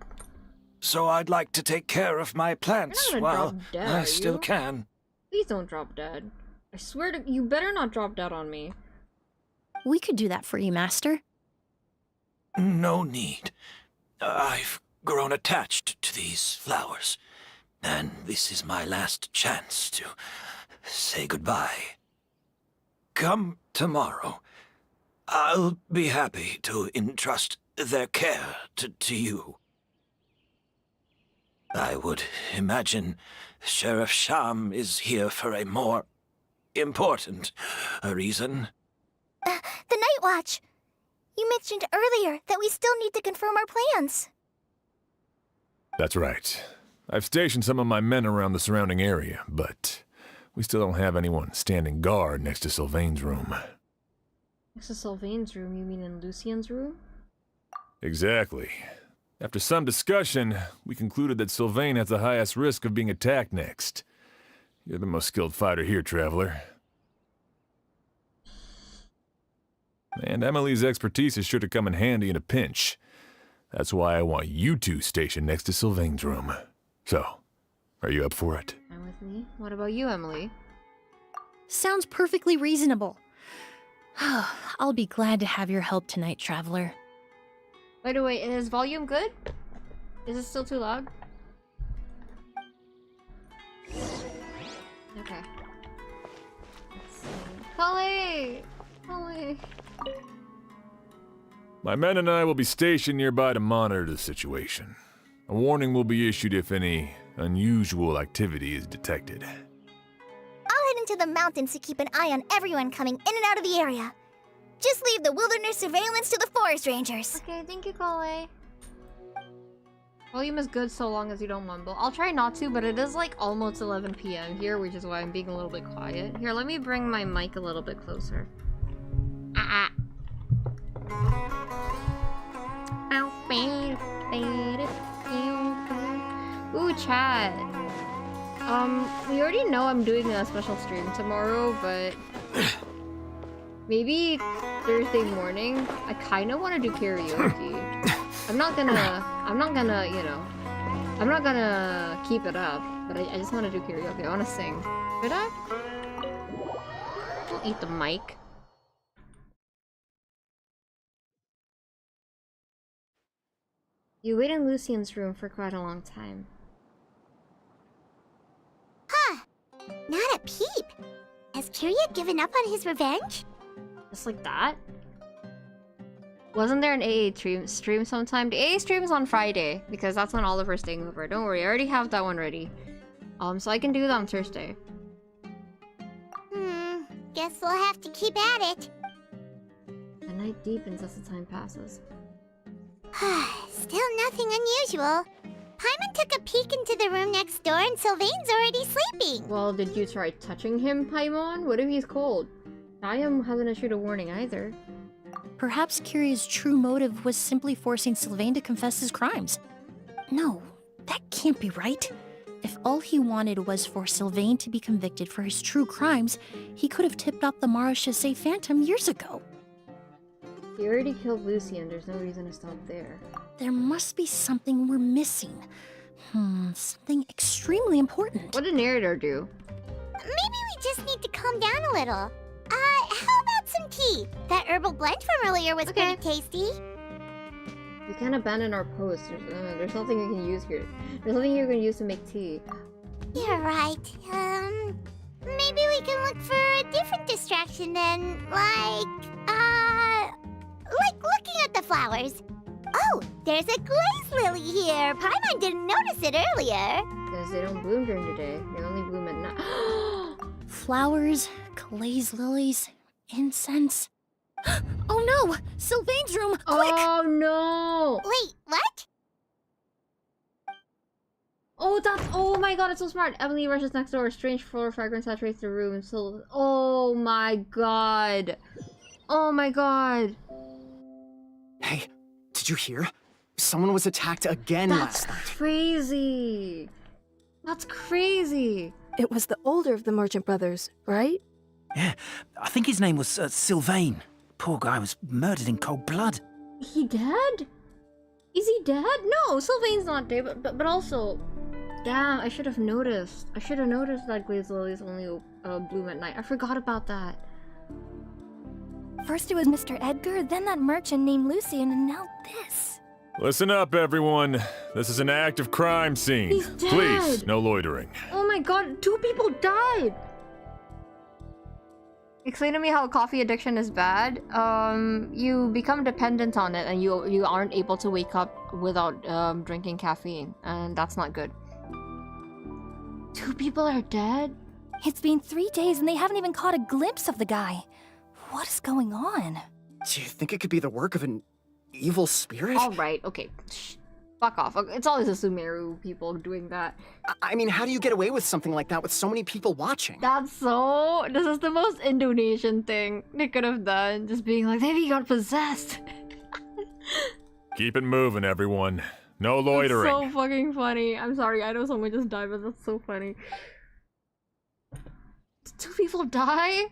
so I'd like to take care of my plants You're not gonna while drop dead, I are still you? can. Please don't drop dead. I swear to you, better not drop dead on me. We could do that for you, Master. No need. I've grown attached to these flowers, and this is my last chance to say goodbye. Come tomorrow. I'll be happy to entrust their care to you. I would imagine Sheriff Sham is here for a more important reason. The Night Watch! You mentioned earlier that we still need to confirm our plans. That's right. I've stationed some of my men around the surrounding area, but we still don't have anyone standing guard next to Sylvain's room. Next to Sylvain's room, you mean in Lucien's room? Exactly. After some discussion, we concluded that Sylvain has the highest risk of being attacked next. You're the most skilled fighter here, Traveler. And Emily's expertise is sure to come in handy in a pinch. That's why I want you two stationed next to Sylvain's room. So, are you up for it? Fine with me. What about you, Emily? Sounds perfectly reasonable. I'll be glad to have your help tonight, Traveler. By the way, is volume good? Is it still too loud? Okay. Let's see. Holly! Holly! My men and I will be stationed nearby to monitor the situation. A warning will be issued if any unusual activity is detected. I'll head into the mountains to keep an eye on everyone coming in and out of the area. Just leave the wilderness surveillance to the forest rangers. Okay, thank you, Kale. Volume is good so long as you don't mumble. I'll try not to, but it is like almost 11 p.m. here, which is why I'm being a little bit quiet. Here, let me bring my mic a little bit closer. Ooh, chat. We already know I'm doing a special stream tomorrow, but maybe Thursday morning. I kind of want to do karaoke. I'm not gonna, you know, I'm not gonna keep it up, but I just want to do karaoke. I want to sing. Should I? Don't eat the mic. You wait in Lucien's room for quite a long time. Huh. Not a peep. Has Kirya given up on his revenge? Just like that? Wasn't there an AA stream sometime? The AA stream's on Friday, because that's when Oliver's staying over. Don't worry, I already have that one ready. So I can do that on Thursday. Guess we'll have to keep at it. The night deepens as the time passes. Still nothing unusual. Paimon took a peek into the room next door and Sylvain's already sleeping. Well, did you try touching him, Paimon? What if he's cold? I hasn't issued a warning either. Perhaps Kirya's true motive was simply forcing Sylvain to confess his crimes. No, that can't be right. If all he wanted was for Sylvain to be convicted for his true crimes, he could have tipped off the Marechaussee Phantom years ago. He already killed Lucy and there's no reason to stop there. There must be something we're missing. Something extremely important. What did narrator do? Maybe we just need to calm down a little. How about some tea? That herbal blend from earlier was pretty tasty. You can't abandon our post. There's nothing you can use here. There's nothing you can use to make tea. You're right. Maybe we can look for a different distraction then, like looking at the flowers. Oh, there's a glaze lily here. Paimon didn't notice it earlier. Because they don't bloom during the day. They only bloom at night. Flowers, glaze lilies, incense. Oh no! Sylvain's room! Quick! Oh no! Wait, what? Oh my god, it's so smart. Emily rushes next door. Strange floral fragrance saturates the room. So, oh my god. Oh my god. Hey, did you hear? Someone was attacked again last night. That's crazy. That's crazy. It was the older of the Merchant brothers, right? Yeah, I think his name was Sylvain. Poor guy was murdered in cold blood. He dead? Is he dead? No, Sylvain's not dead, but also... Damn, I should have noticed. I should have noticed that glazed lilies only bloom at night. I forgot about that. First it was Mr. Edgar, then that merchant named Lucian, and now this. Listen up, everyone. This is an active crime scene. He's dead. Please, no loitering. Oh my god, 2 people died! Explain to me how coffee addiction is bad. You become dependent on it and you aren't able to wake up without drinking caffeine, and that's not good. 2 people are dead? It's been 3 days and they haven't even caught a glimpse of the guy. What is going on? Do you think it could be the work of an evil spirit? Alright, okay. Shh. Fuck off. It's always the Sumeru people doing that. I mean, how do you get away with something like that with so many people watching? This is the most Indonesian thing they could have done. Just being like, maybe he got possessed. Keep it moving, everyone. No loitering. So fucking funny. I'm sorry, I know someone just died, but that's so funny. Did 2 people die?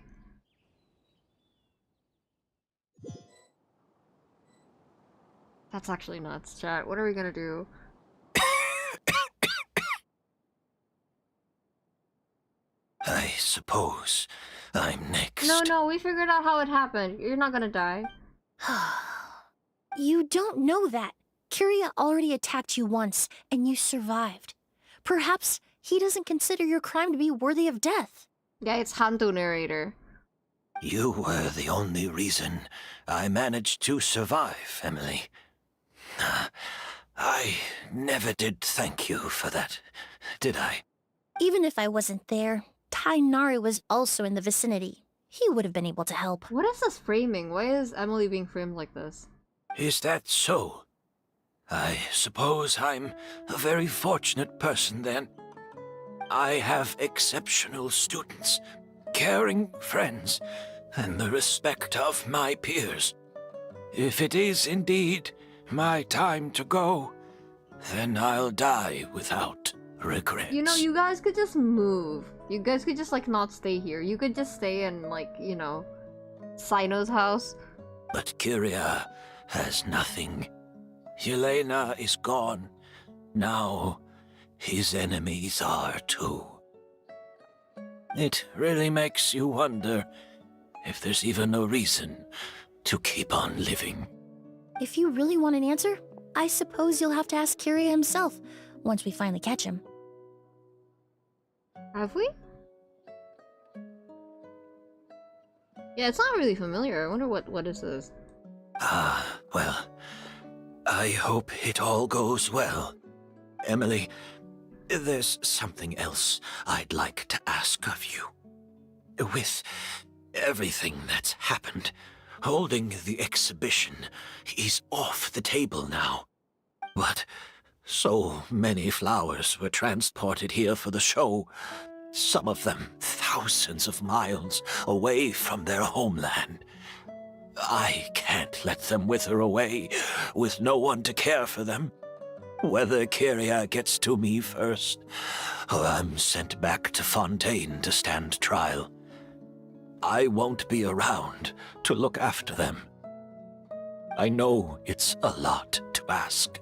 That's actually nuts, chat. What are we gonna do? I suppose I'm next. No, we figured out how it happened. You're not gonna die. You don't know that. Kiria already attacked you once, and you survived. Perhaps he doesn't consider your crime to be worthy of death. Yeah, it's Hantu narrator. You were the only reason I managed to survive, Emily. I never did thank you for that, did I? Even if I wasn't there, Tainari was also in the vicinity. He would have been able to help. What is this framing? Why is Emily being framed like this? Is that so? I suppose I'm a very fortunate person then. I have exceptional students, caring friends, and the respect of my peers. If it is indeed my time to go, then I'll die without regret. You know, you guys could just move. You guys could just, like, not stay here. You could just stay in, like, you know, Sino's house. But Kiria has nothing. Yelena is gone. Now, his enemies are too. It really makes you wonder if there's even a reason to keep on living. If you really want an answer, I suppose you'll have to ask Kiria himself, once we finally catch him. Have we? Yeah, it's not really familiar. I wonder what is this? Well, I hope it all goes well. Emily, there's something else I'd like to ask of you. With everything that's happened, holding the exhibition is off the table now. But so many flowers were transported here for the show, some of them thousands of miles away from their homeland. I can't let them wither away with no one to care for them. Whether Kiria gets to me first, or I'm sent back to Fontaine to stand trial, I won't be around to look after them. I know it's a lot to ask,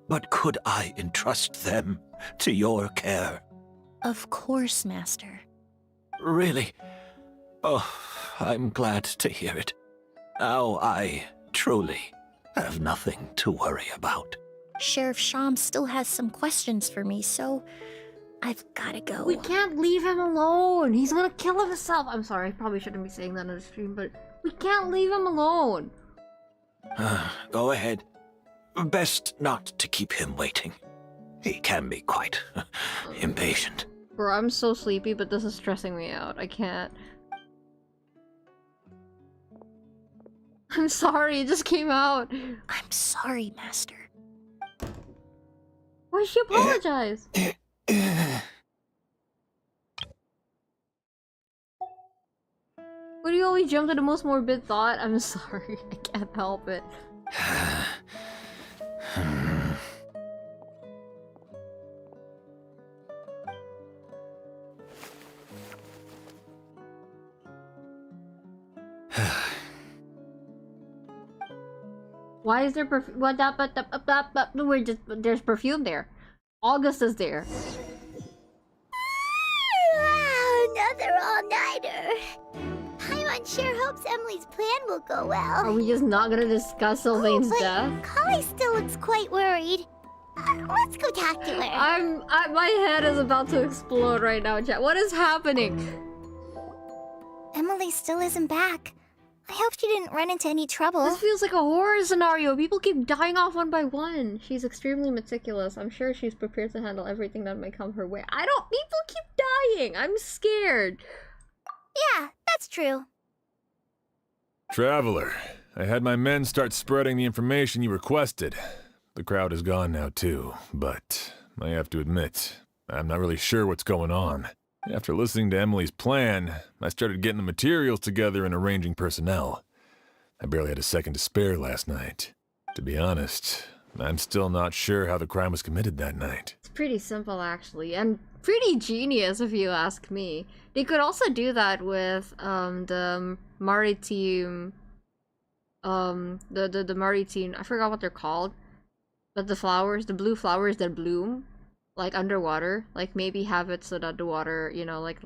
but could I entrust them to your care? Of course, Master. Really? Oh, I'm glad to hear it. Now I truly have nothing to worry about. Sheriff Sham still has some questions for me, so I've gotta go. We can't leave him alone. He's gonna kill himself. I'm sorry, I probably shouldn't be saying that on the stream, but we can't leave him alone. Go ahead. Best not to keep him waiting. He can be quite impatient. Bro, I'm so sleepy, but this is stressing me out. I can't. I'm sorry, it just came out. I'm sorry, Master. Why did she apologize? Would you always jump to the most morbid thought? I'm sorry, I can't help it. Why is there perfume? What? We're just there's perfume there. August is there. Another all-nighter. Paimon sure hopes Emily's plan will go well. Are we just not gonna discuss Sylvain's death? Kali still looks quite worried. Let's go talk to her. My head is about to explode right now, chat. What is happening? Emily still isn't back. I hope she didn't run into any trouble. This feels like a horror scenario. People keep dying off one by one. She's extremely meticulous. I'm sure she's prepared to handle everything that might come her way. People keep dying. I'm scared. Yeah, that's true. Traveler, I had my men start spreading the information you requested. The crowd is gone now too, but I have to admit, I'm not really sure what's going on. After listening to Emily's plan, I started getting the materials together and arranging personnel. I barely had a second to spare last night. To be honest, I'm still not sure how the crime was committed that night. It's pretty simple, actually, and pretty genius if you ask me. They could also do that with the maritime, the maritime. I forgot what they're called, but the flowers, the blue flowers that bloom, like underwater. Like maybe have it so that the water, you know, like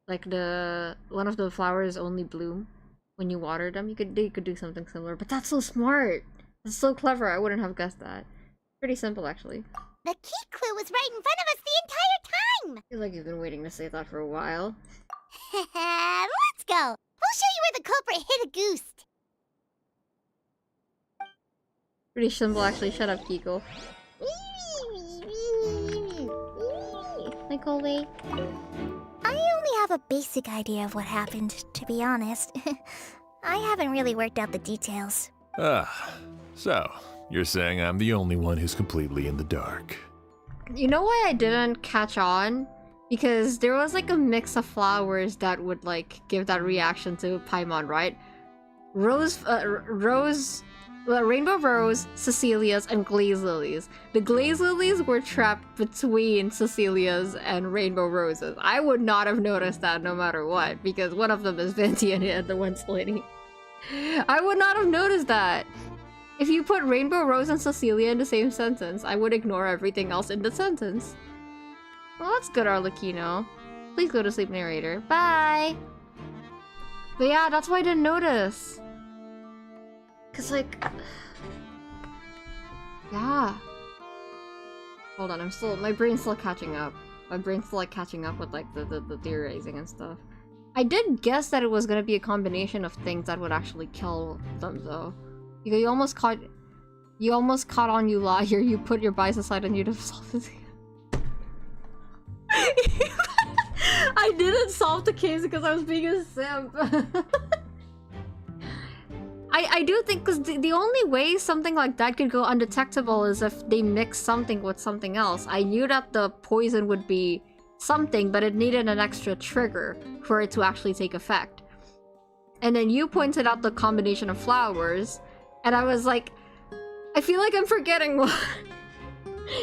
the one of the flowers only bloom when you water them. They could do something similar, but that's so smart. That's so clever. I wouldn't have guessed that. Pretty simple, actually. The key clue was right in front of us the entire time! I feel like you've been waiting to say that for a while. Let's go! We'll show you where the culprit hid a goose! Pretty simple, actually. Shut up, Kiko. Go away. I only have a basic idea of what happened, to be honest. I haven't really worked out the details. So, you're saying I'm the only one who's completely in the dark. You know why I didn't catch on? Because there was like a mix of flowers that would like give that reaction to Paimon, right? Rainbow Rose, Cecilia's, and Glaze Lilies. The Glaze Lilies were trapped between Cecilia's and Rainbow Rose's. I would not have noticed that no matter what, because one of them is Venti and the other one's Lady. I would not have noticed that. If you put Rainbow Rose and Cecilia in the same sentence, I would ignore everything else in the sentence. Well, that's good, Arlecchino. Please go to sleep, narrator. Bye! But yeah, that's why I didn't notice. Cause like... yeah. Hold on, my brain's still catching up. My brain's still like catching up with like the theorizing and stuff. I did guess that it was gonna be a combination of things that would actually kill them though. You almost caught on, you liar. You put your bias aside and you'd have solved it. I didn't solve the case because I was being a simp. I do think because the only way something like that could go undetectable is if they mix something with something else. I knew that the poison would be something, but it needed an extra trigger for it to actually take effect. And then you pointed out the combination of flowers, and I was like, I feel like I'm forgetting one.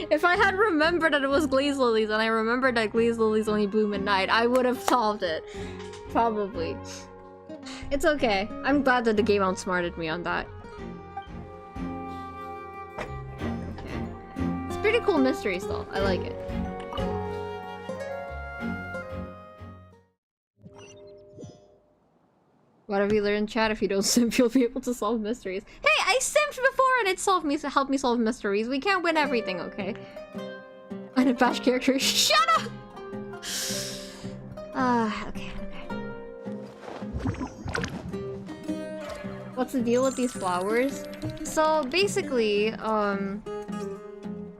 If I had remembered that it was Glaze Lilies, and I remembered that Glaze Lilies only bloom at night, I would have solved it. Probably. It's okay. I'm glad that the game outsmarted me on that. Okay. It's pretty cool mystery still. I like it. What have you learned, chat? If you don't simp, you'll be able to solve mysteries. Hey, I simped before and it helped me solve mysteries. We can't win everything, okay? Unabashed character. Shut up! Okay. What's the deal with these flowers? So basically,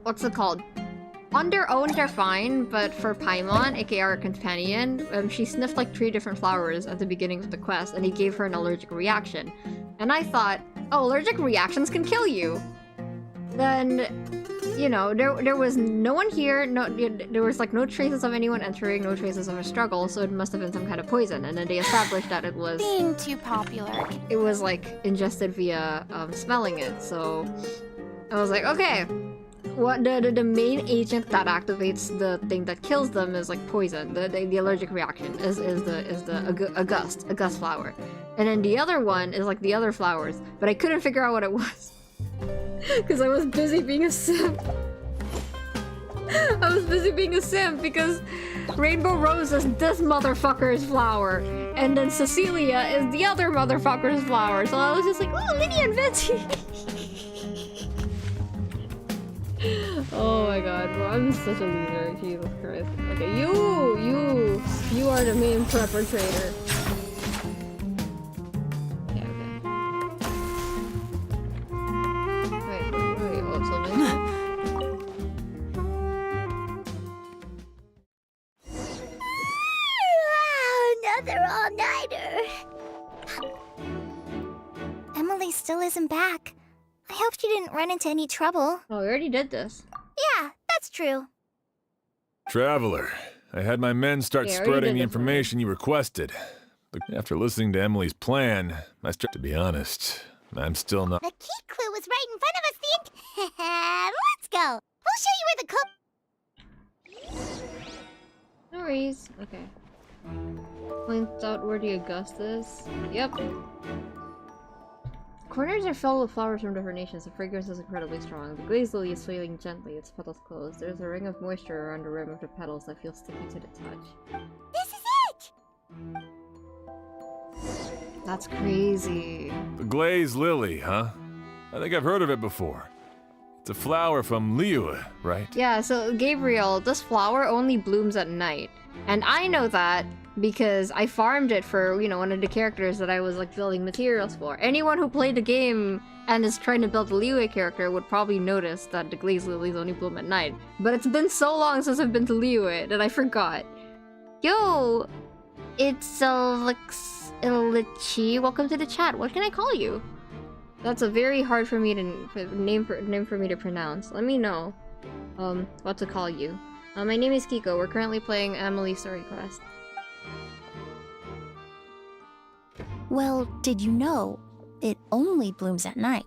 what's it called? On their own, they're fine, but for Paimon, aka our companion, she sniffed like 3 different flowers at the beginning of the quest, and it gave her an allergic reaction. And I thought, oh, allergic reactions can kill you. Then, you know, there was no one here, there was like no traces of anyone entering, no traces of a struggle, so it must have been some kind of poison. And then they established that it was... being too popular. It was like ingested via smelling it, so I was like, okay, what the main agent that activates the thing that kills them is like poison. The allergic reaction is the August flower, and then the other one is like the other flowers. But I couldn't figure out what it was because I was busy being a simp. I was busy being a simp because Rainbow Rose is this motherfucker's flower, and then Cecilia is the other motherfucker's flower. So I was just like, oh, Minnie and Venti. Oh my god, bro, I'm such a loser. Jesus Christ. Okay, you are the main perpetrator. Okay, Wait, also Another all-nighter. Emily still isn't back. I hope she didn't run into any trouble. Oh, we already did this. Yeah, that's true. Traveler, I had my men start spreading the information you requested. But after listening to Emily's plan, to be honest, I'm still not— The key clue was right in front of us Let's go. We'll show you where the No worries. Okay. Points out where the August is. Yep. Corners are filled with flowers from different nations. The fragrance is incredibly strong. The glazed lily is swaying gently, its petals closed. There's a ring of moisture around the rim of the petals that feels sticky to the touch. This is it! That's crazy. The glazed lily, huh? I think I've heard of it before. It's a flower from Liyue, right? Yeah, so Gabriel, this flower only blooms at night. And I know that because I farmed it for, you know, one of the characters that I was like building materials for. Anyone who played the game and is trying to build a Liyue character would probably notice that the glazed lilies only bloom at night. But it's been so long since I've been to Liyue that I forgot. Yo, it's Ilichi. Welcome to the chat. What can I call you? That's a very hard for me to name for me to pronounce. Let me know what to call you. My name is Kiko. We're currently playing Emily's Story Quest. Well, did you know it only blooms at night?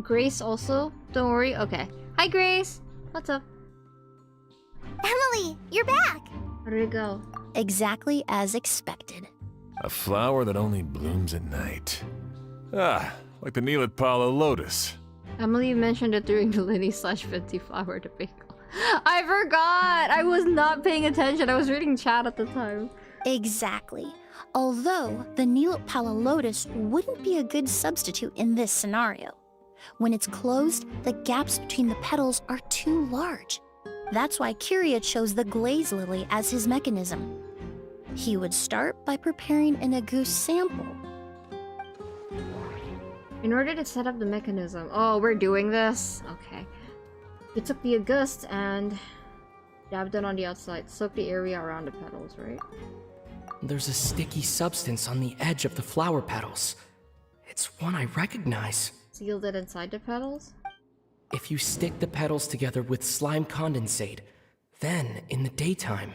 Grace also? Don't worry. Okay. Hi, Grace. What's up? Emily, you're back. How did it go? Exactly as expected. A flower that only blooms at night. Ah, like the Neelitpala lotus. Emily mentioned it during the Lily/Venti flower debate. I forgot! I was not paying attention. I was reading chat at the time. Exactly. Although the Neelitpala lotus wouldn't be a good substitute in this scenario. When it's closed, the gaps between the petals are too large. That's why Kiria chose the glaze lily as his mechanism. He would start by preparing an Agoose sample. In order to set up the mechanism... Oh, we're doing this? Okay. You took the August and dabbed it on the outside. Soak the area around the petals, right? There's a sticky substance on the edge of the flower petals. It's one I recognize. Sealed it inside the petals? If you stick the petals together with slime condensate, then, in the daytime,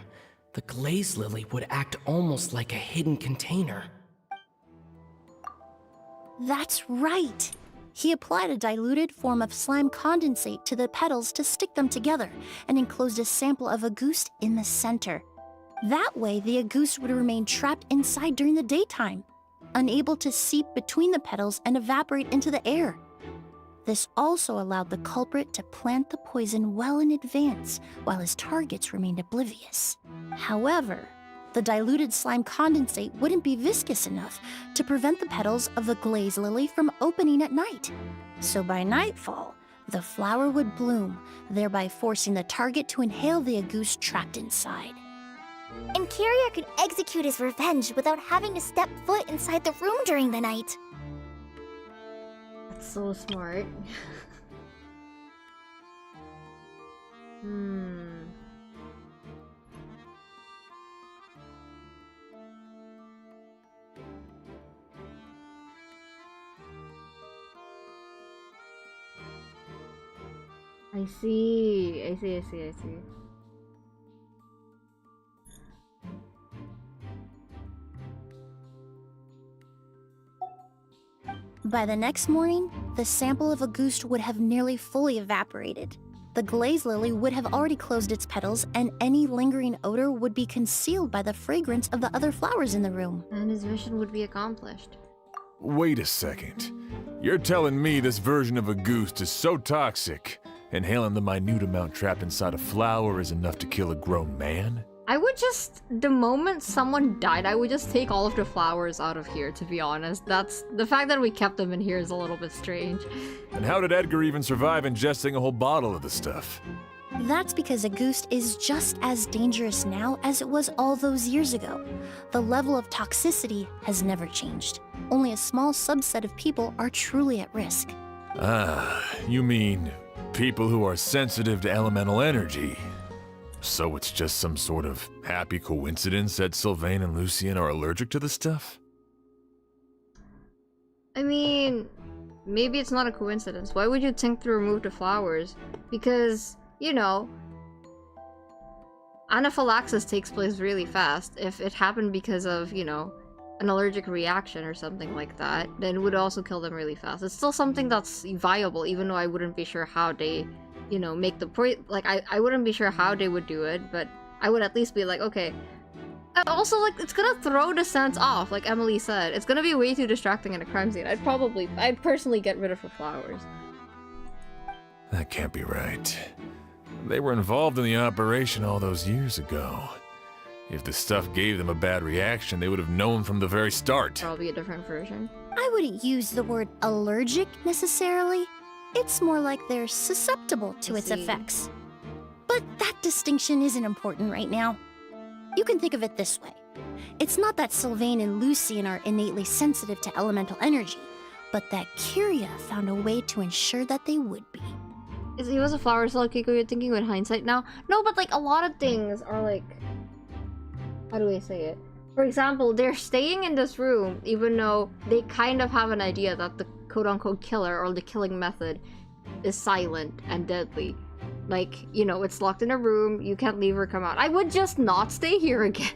the glaze lily would act almost like a hidden container. That's right! He applied a diluted form of slime condensate to the petals to stick them together and enclosed a sample of Agoose in the center. That way, the Agoose would remain trapped inside during the daytime, unable to seep between the petals and evaporate into the air. This also allowed the culprit to plant the poison well in advance, while his targets remained oblivious. However, the diluted slime condensate wouldn't be viscous enough to prevent the petals of the glaze lily from opening at night. So by nightfall, the flower would bloom, thereby forcing the target to inhale the Agoose trapped inside. And Kiria could execute his revenge without having to step foot inside the room during the night. That's so smart. I see. By the next morning, the sample of a goose would have nearly fully evaporated. The glaze lily would have already closed its petals, and any lingering odor would be concealed by the fragrance of the other flowers in the room. And his mission would be accomplished. Wait a second. You're telling me this version of a goose is so toxic, inhaling the minute amount trapped inside a flower is enough to kill a grown man? I would just, the moment someone died, I would just take all of the flowers out of here, to be honest. That's, the fact that we kept them in here is a little bit strange. And how did Edgar even survive ingesting a whole bottle of the stuff? That's because a goose is just as dangerous now as it was all those years ago. The level of toxicity has never changed. Only a small subset of people are truly at risk. Ah, you mean people who are sensitive to elemental energy. So it's just some sort of happy coincidence that Sylvain and Lucien are allergic to the stuff? I mean, maybe it's not a coincidence. Why would you think to remove the flowers? Because, you know, anaphylaxis takes place really fast. If it happened because of, you know, an allergic reaction or something like that, then it would also kill them really fast. It's still something that's viable, even though I wouldn't be sure how they, you know, make the point. Like, I wouldn't be sure how they would do it, but I would at least be like, okay. Also, like, it's gonna throw the sense off, like Emily said. It's gonna be way too distracting in a crime scene. I'd personally get rid of the flowers. That can't be right. They were involved in the operation all those years ago. If the stuff gave them a bad reaction, they would have known from the very start. Probably a different version. I wouldn't use the word allergic necessarily. It's more like they're susceptible to its effects. But that distinction isn't important right now. You can think of it this way. It's not that Sylvain and Lucien are innately sensitive to elemental energy, but that Kyria found a way to ensure that they would be. It was a flower salad cake, you're thinking with hindsight now? No, but like a lot of things are like... How do I say it? For example, they're staying in this room even though they kind of have an idea that the quote-unquote killer or the killing method is silent and deadly. Like, you know, it's locked in a room, you can't leave or come out. I would just not stay here again.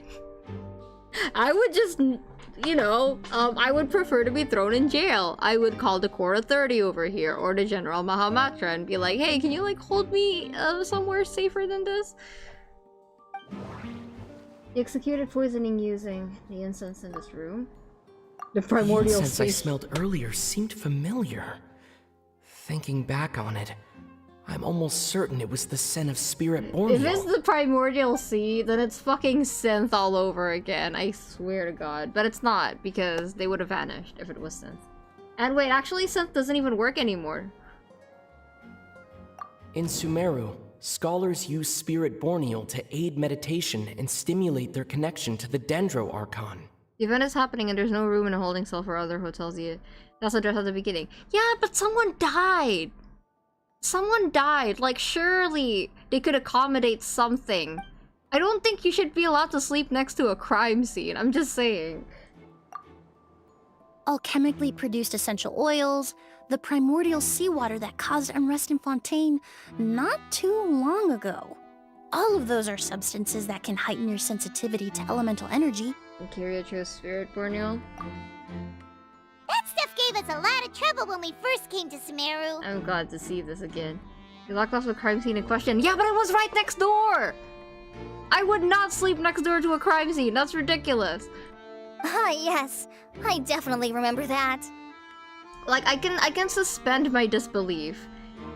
I would just, you know, I would prefer to be thrown in jail. I would call the Core Authority over here or the General Mahamatra and be like, hey, can you like hold me somewhere safer than this? He executed poisoning using the incense in this room. The primordial incense I seed. smelled earlier seemed familiar. Thinking back on it, I'm almost certain it was the scent of Spirit Borneo. If it's the primordial seed, then it's fucking synth all over again. I swear to God. But it's not, because they would have vanished if it was synth. And wait, actually synth doesn't even work anymore. In Sumeru, scholars use Spirit Borneo to aid meditation and stimulate their connection to the Dendro Archon. The event is happening and there's no room in a holding cell for other hotels yet. That's addressed at the beginning. Yeah, but someone died! Someone died. Like, surely they could accommodate something. I don't think you should be allowed to sleep next to a crime scene. I'm just saying. Alchemically produced essential oils, the primordial seawater that caused unrest in Fontaine not too long ago. All of those are substances that can heighten your sensitivity to elemental energy. Kyria chose Spirit Borneo. That stuff gave us a lot of trouble when we first came to Sumeru. I'm glad to see this again. You locked off the crime scene in question. Yeah, but it was right next door! I would not sleep next door to a crime scene. That's ridiculous. Ah, yes. I definitely remember that. Like, I can suspend my disbelief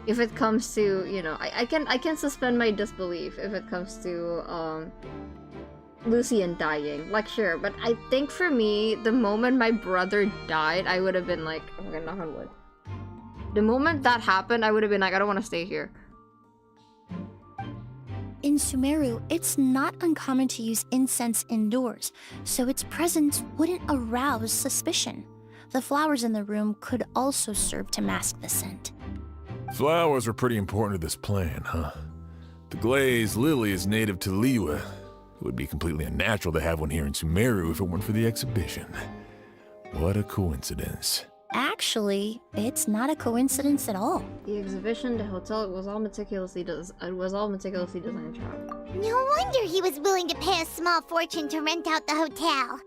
if it comes to, you know, I can suspend my disbelief if it comes to, Lucien dying. Like, sure, but I think for me, the moment my brother died, I would have been like, I'm gonna knock on wood. The moment that happened, I would have been like, I don't want to stay here. In Sumeru, it's not uncommon to use incense indoors, so its presence wouldn't arouse suspicion. The flowers in the room could also serve to mask the scent. Flowers were pretty important to this plan, huh? The glazed lily is native to Liyue. It would be completely unnatural to have one here in Sumeru if it weren't for the exhibition. What a coincidence. Actually, it's not a coincidence at all. The exhibition, the hotel, it was all meticulously designed. Trap. No wonder he was willing to pay a small fortune to rent out the hotel.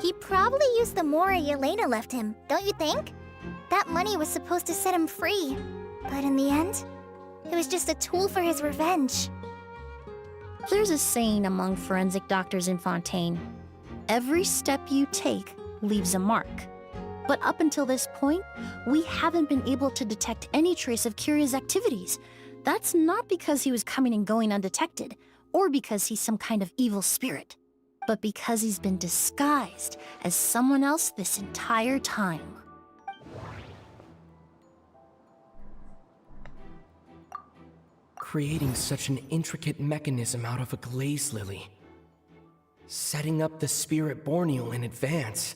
He probably used the Mora Yelena left him, don't you think? That money was supposed to set him free. But in the end, it was just a tool for his revenge. There's a saying among forensic doctors in Fontaine. Every step you take leaves a mark. But up until this point, we haven't been able to detect any trace of Kyria's activities. That's not because he was coming and going undetected, or because he's some kind of evil spirit, but because he's been disguised as someone else this entire time. Creating such an intricate mechanism out of a glaze lily. Setting up the spirit Borneal in advance.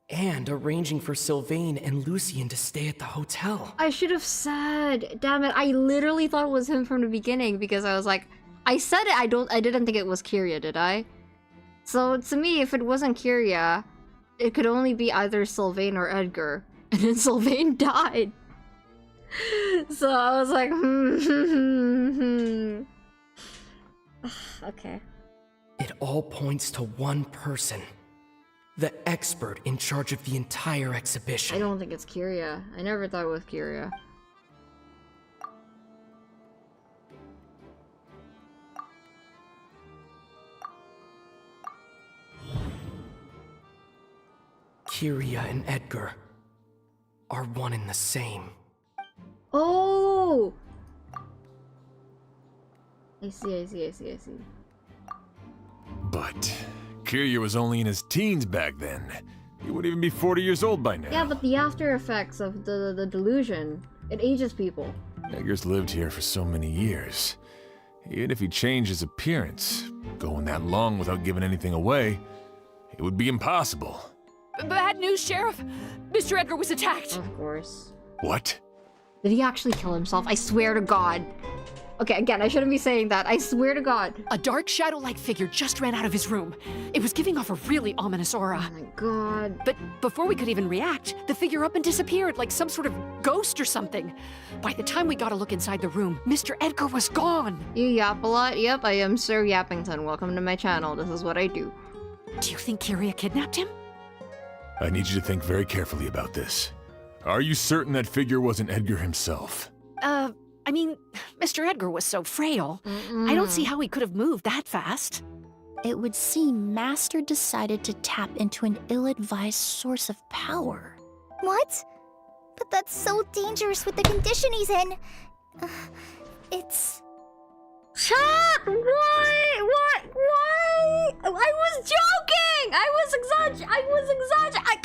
And arranging for Sylvain and Lucien to stay at the hotel. I should have said. Damn it, I literally thought it was him from the beginning because I was like, I said it, I didn't think it was Kyria, did I? So to me, if it wasn't Kyria, it could only be either Sylvain or Edgar. And then Sylvain died. So I was like, Okay. It all points to one person. The expert in charge of the entire exhibition. I don't think it's Kyria. I never thought it was Kyria. Kyria and Edgar are one and the same. Oh! I see. But Kyria was only in his teens back then. He wouldn't even be 40 years old by now. Yeah, but the after effects of the delusion, it ages people. Edgar's lived here for so many years. Even if he changed his appearance, going that long without giving anything away, it would be impossible. Bad news, Sheriff! Mr. Edgar was attacked! Of course. What? Did he actually kill himself? I swear to God. Okay, again, I shouldn't be saying that. I swear to God. A dark shadow-like figure just ran out of his room. It was giving off a really ominous aura. Oh my God. But before we could even react, the figure up and disappeared like some sort of ghost or something. By the time we got a look inside the room, Mr. Edgar was gone. You yap a lot? Yep, I am Sir Yappington. Welcome to my channel. This is what I do. Do you think Kyria kidnapped him? I need you to think very carefully about this. Are you certain that figure wasn't Edgar himself? I mean, Mr. Edgar was so frail. I don't see how he could have moved that fast. It would seem Master decided to tap into an ill-advised source of power. What? But that's so dangerous with the condition he's in. It's... Shut up! Why? I was joking! I was exaggerating!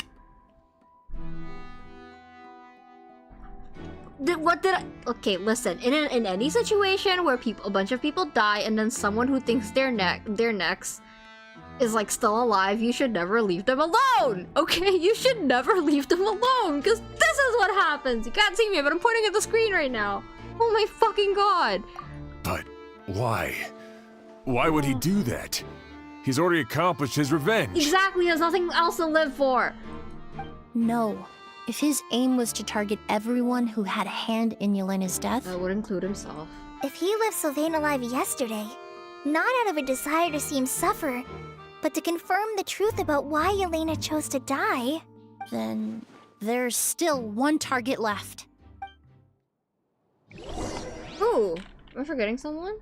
What did I... Okay, listen. In any situation where a bunch of people die and then someone who thinks they're next is like still alive, you should never leave them alone! Okay? You should never leave them alone, because this is what happens! You can't see me, but I'm pointing at the screen right now. Oh my fucking God. But why? Why would he do that? He's already accomplished his revenge. Exactly, he has nothing else to live for. No. If his aim was to target everyone who had a hand in Yelena's death... That would include himself. If he left Sylvain alive yesterday, not out of a desire to see him suffer, but to confirm the truth about why Yelena chose to die... Then there's still one target left. Ooh, am I forgetting someone?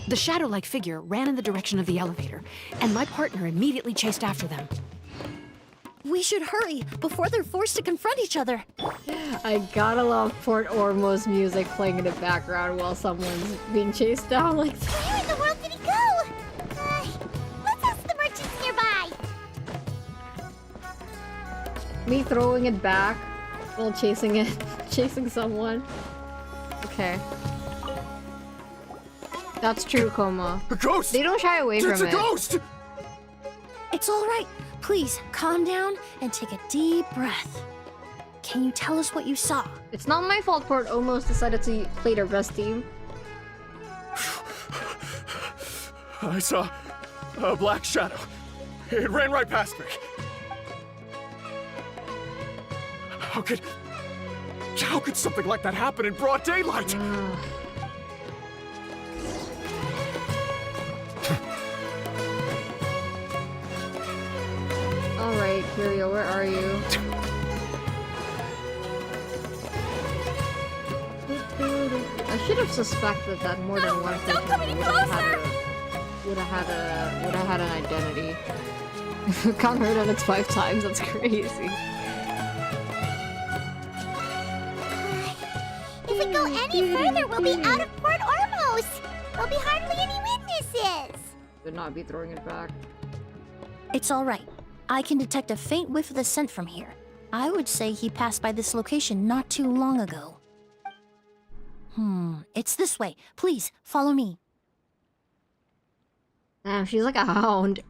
The shadow-like figure ran in the direction of the elevator, and my partner immediately chased after them. We should hurry before they're forced to confront each other. I gotta love Port Ormo's music playing in the background while someone's being chased down like that. Where in the world did he go? Let's ask the merchants nearby. Me throwing it back while chasing someone. Okay. That's true, Coma. A ghost! They don't shy away from it. It's a ghost! It's all right. Please, calm down and take a deep breath. Can you tell us what you saw? It's not my fault Port almost decided to play their best team. I saw a black shadow. It ran right past me. How could something like that happen in broad daylight? Curio, where are you? I should have suspected that more than one person would have had an identity. Can't hurt on it's 5 times, that's crazy. If we go any further, we'll be out of Port Ormos. There'll be hardly any witnesses. Would not be throwing it back. It's all right. I can detect a faint whiff of the scent from here. I would say he passed by this location not too long ago. It's this way. Please, follow me. Damn, she's like a hound.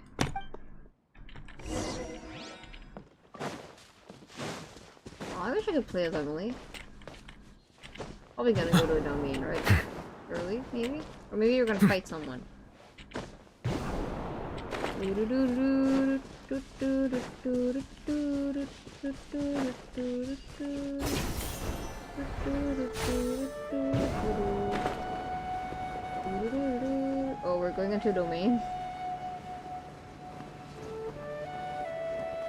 Oh, I wish I could play as Emily. Probably gonna go to a domain, right? Early, maybe? Or maybe you're gonna fight someone. Oh, we're going into domain.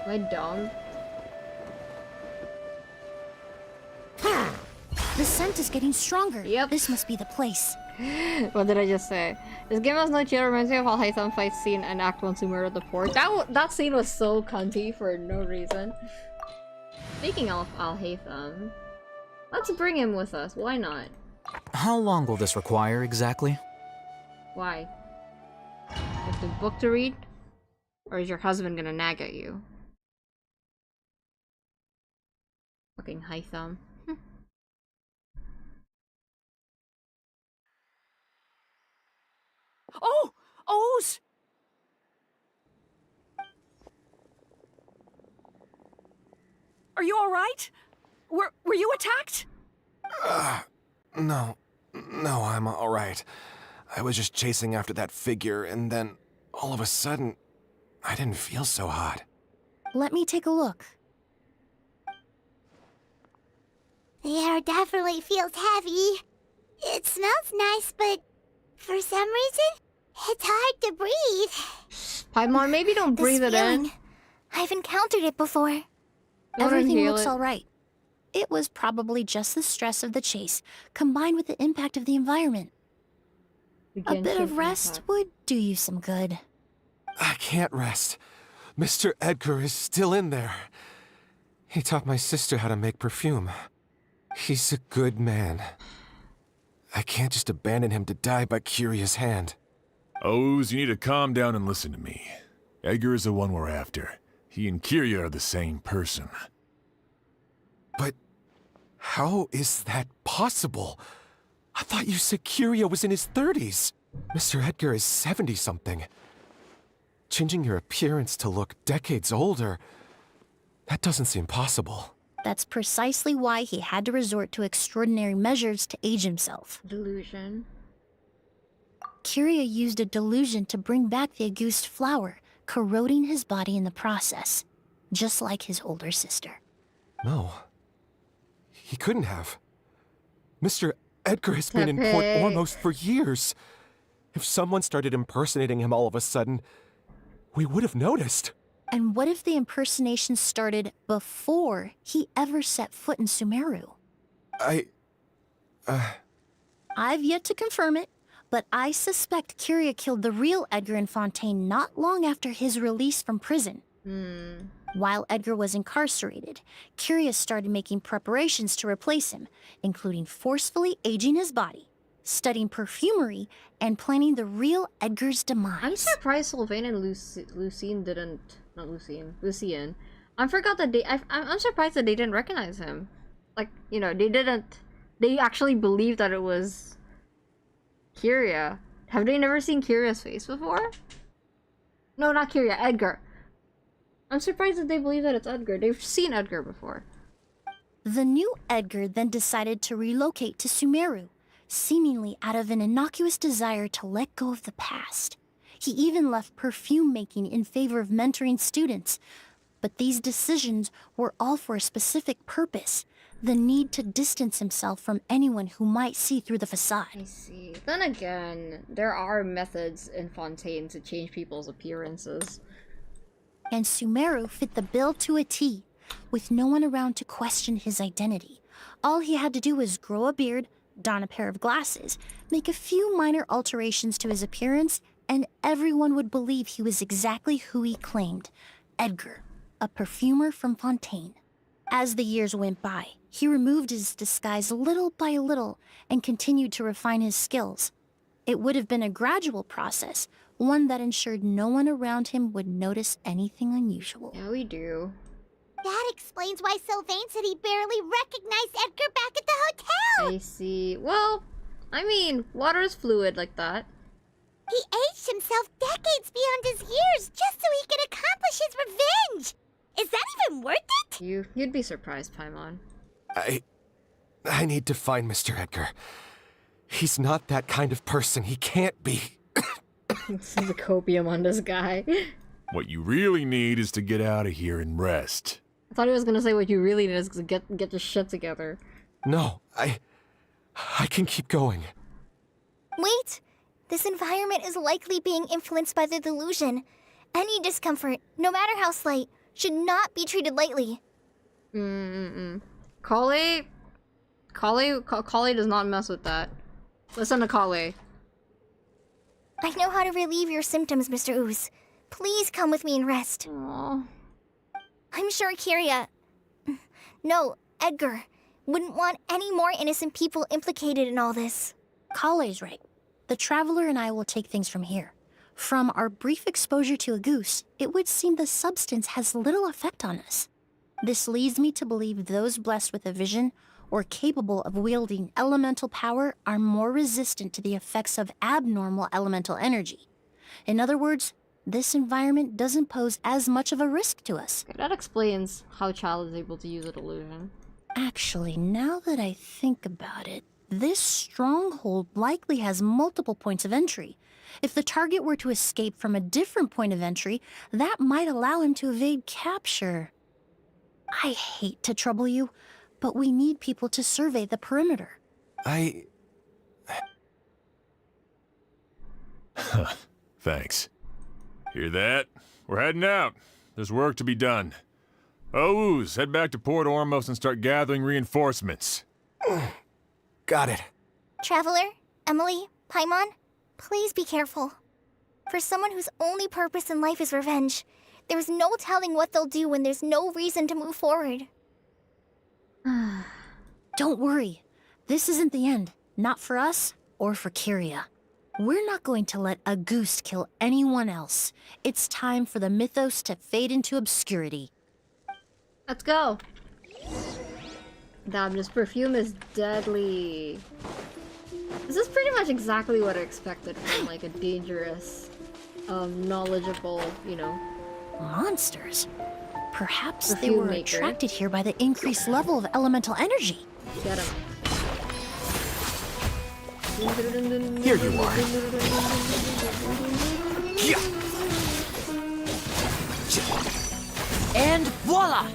Am I dumb? The scent is getting stronger. Yep. This must be the place. What did I just say? This game has no chill. Reminds me of Al Haytham fight scene and Act 1 Sumer at the port. That scene was so cunty for no reason. Speaking of Al Haytham, let's bring him with us. Why not? How long will this require exactly? Why? You have the book to read? Or is your husband gonna nag at you? Fucking Haytham. Oh! O's! Are you alright? Were you attacked? No, I'm alright. I was just chasing after that figure, and then, all of a sudden, I didn't feel so hot. Let me take a look. The air definitely feels heavy. It smells nice, but for some reason, it's hard to breathe. Paimon, maybe don't breathe This it in. feeling, I've encountered it before. Everything inhale looks it. all right. It was probably just the stress of the chase, combined with the impact of the environment. A bit of rest would do you some good. I can't rest. Mr. Edgar is still in there. He taught my sister how to make perfume. He's a good man. I can't just abandon him to die by Curia's hand. Oz, you need to calm down and listen to me. Edgar is the one we're after. He and Kiria are the same person. But how is that possible? I thought you said Kiria was in his 30s. Mr. Edgar is 70-something. Changing your appearance to look decades older, that doesn't seem possible. That's precisely why he had to resort to extraordinary measures to age himself. Delusion. Kiria used a delusion to bring back the Auguste flower, corroding his body in the process, just like his older sister. No. He couldn't have. Mr. Edgar has been in Port Ormos for years. If someone started impersonating him all of a sudden, we would have noticed. And what if the impersonation started before he ever set foot in Sumeru? I've yet to confirm it, but I suspect Kiria killed the real Edgar in Fontaine not long after his release from prison. While Edgar was incarcerated, Kiria started making preparations to replace him, including forcefully aging his body, studying perfumery, and planning the real Edgar's demise. I'm surprised Sylvain and Lucien didn't... Not Lucien. Lucien. I forgot that I'm surprised that they didn't recognize him. Like, you know, they didn't... They actually believed that it was... Kiria. Have they never seen Kiria's face before? No, not Kiria. Edgar. I'm surprised that they believe that it's Edgar. They've seen Edgar before. The new Edgar then decided to relocate to Sumeru, seemingly out of an innocuous desire to let go of the past. He even left perfume making in favor of mentoring students. But these decisions were all for a specific purpose, the need to distance himself from anyone who might see through the facade. I see. Then again, there are methods in Fontaine to change people's appearances. and Sumeru fit the bill to a T, with no one around to question his identity. All he had to do was grow a beard, don a pair of glasses, make a few minor alterations to his appearance, and everyone would believe he was exactly who he claimed, Edgar, a perfumer from Fontaine. As the years went by, he removed his disguise little by little and continued to refine his skills. It would have been a gradual process, one that ensured no one around him would notice anything unusual. Yeah, we do. That explains why Sylvain said he barely recognized Edgar back at the hotel! I see. Well, I mean, water is fluid like that. He aged himself decades beyond his years just so he could accomplish his revenge! Is that even worth it? You'd be surprised, Paimon. I need to find Mr. Edgar. He's not that kind of person. He can't be. This is a copium on this guy. What you really need is to get out of here and rest. I thought he was gonna say what you really need is to get your shit together. No, I can keep going. Wait! This environment is likely being influenced by the delusion. Any discomfort, no matter how slight, should not be treated lightly. Kale does not mess with that. Listen to Kale. I know how to relieve your symptoms, Mr. Ooze. Please come with me and rest. Aww. I'm sure Kiria... No, Edgar wouldn't want any more innocent people implicated in all this. Kale's right. The Traveler and I will take things from here. From our brief exposure to a goose, it would seem the substance has little effect on us. This leads me to believe those blessed with a vision or capable of wielding elemental power are more resistant to the effects of abnormal elemental energy. In other words, this environment doesn't pose as much of a risk to us. Okay, that explains how Child is able to use a delusion. Actually, now that I think about it, this stronghold likely has multiple points of entry. If the target were to escape from a different point of entry, that might allow him to evade capture. I hate to trouble you, but we need people to survey the perimeter. Thanks. Hear that? We're heading out. There's work to be done. Ooze, head back to Port Ormos and start gathering reinforcements. Got it. Traveler, Emily, Paimon, please be careful. For someone whose only purpose in life is revenge, there is no telling what they'll do when there's no reason to move forward. Don't worry. This isn't the end. Not for us or for Kiria. We're not going to let a goose kill anyone else. It's time for the mythos to fade into obscurity. Let's go. Damn, this perfume is deadly. This is pretty much exactly what I expected from like a dangerous, knowledgeable, you know, monsters. Perhaps they perfume were maker. attracted here by the increased level of elemental energy. Get him. Here you are. And voila!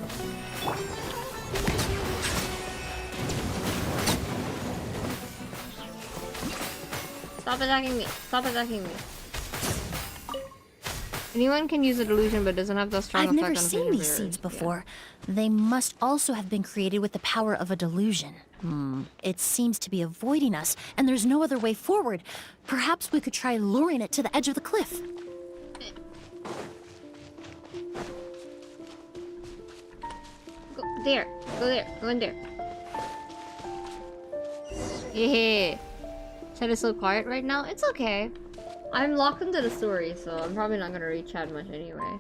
Stop attacking me. Stop attacking me. Anyone can use a delusion but doesn't have the strong I've effect never on seen vision these bearers. seeds before. They must also have been created with the power of a delusion. It seems to be avoiding us, and there's no other way forward. Perhaps we could try luring it to the edge of the cliff. Go there. Go there. Go in there. Hehe. Chat is so quiet right now. It's okay. I'm locked into the story, so I'm probably not gonna read chat much anyway.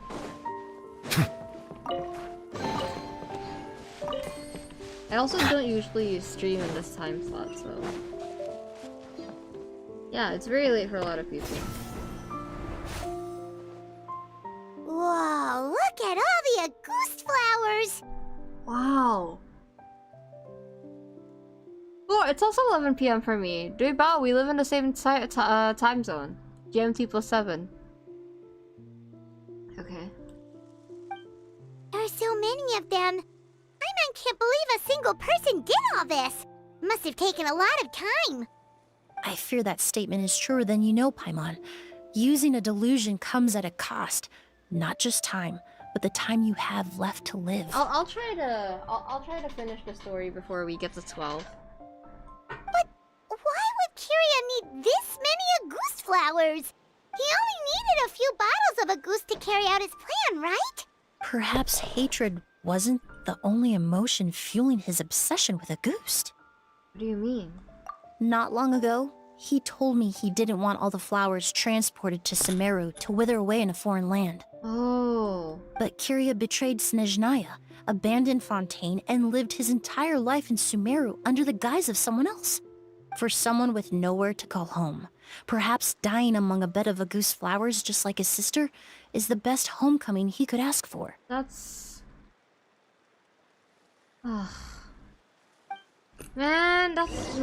I also don't usually stream in this time slot, so... Yeah, it's very late for a lot of people. Whoa, look at all the Auguste flowers! Wow. Oh, it's also 11 p.m. for me. Duibao, we live in the same time zone. GMT +7. Okay. There are so many of them. Paimon can't believe a single person did all this. Must have taken a lot of time. I fear that statement is truer than you know, Paimon. Using a delusion comes at a cost. Not just time, with the time you have left to live. I'll try to finish the story before we get to 12. But why would Kiria need this many Auguste flowers? He only needed a few bottles of Auguste to carry out his plan, right? Perhaps hatred wasn't the only emotion fueling his obsession with Auguste. What do you mean? Not long ago, he told me he didn't want all the flowers transported to Sumeru to wither away in a foreign land. Oh. But Kiria betrayed Snezhnaya, abandoned Fontaine, and lived his entire life in Sumeru under the guise of someone else. For someone with nowhere to call home, perhaps dying among a bed of Auguste flowers just like his sister is the best homecoming he could ask for. That's... Man, that's...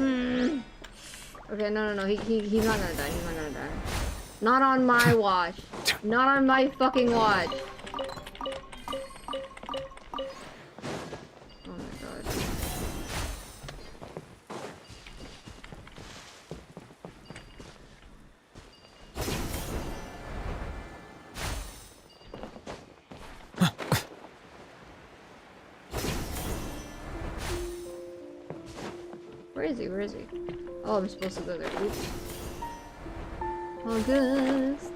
Okay, no, he's not gonna die, he's not gonna die. Not on my watch. Not on my fucking watch. Oh my god. Where is he? Where is he? Oh, I'm supposed to go there. Oops. August.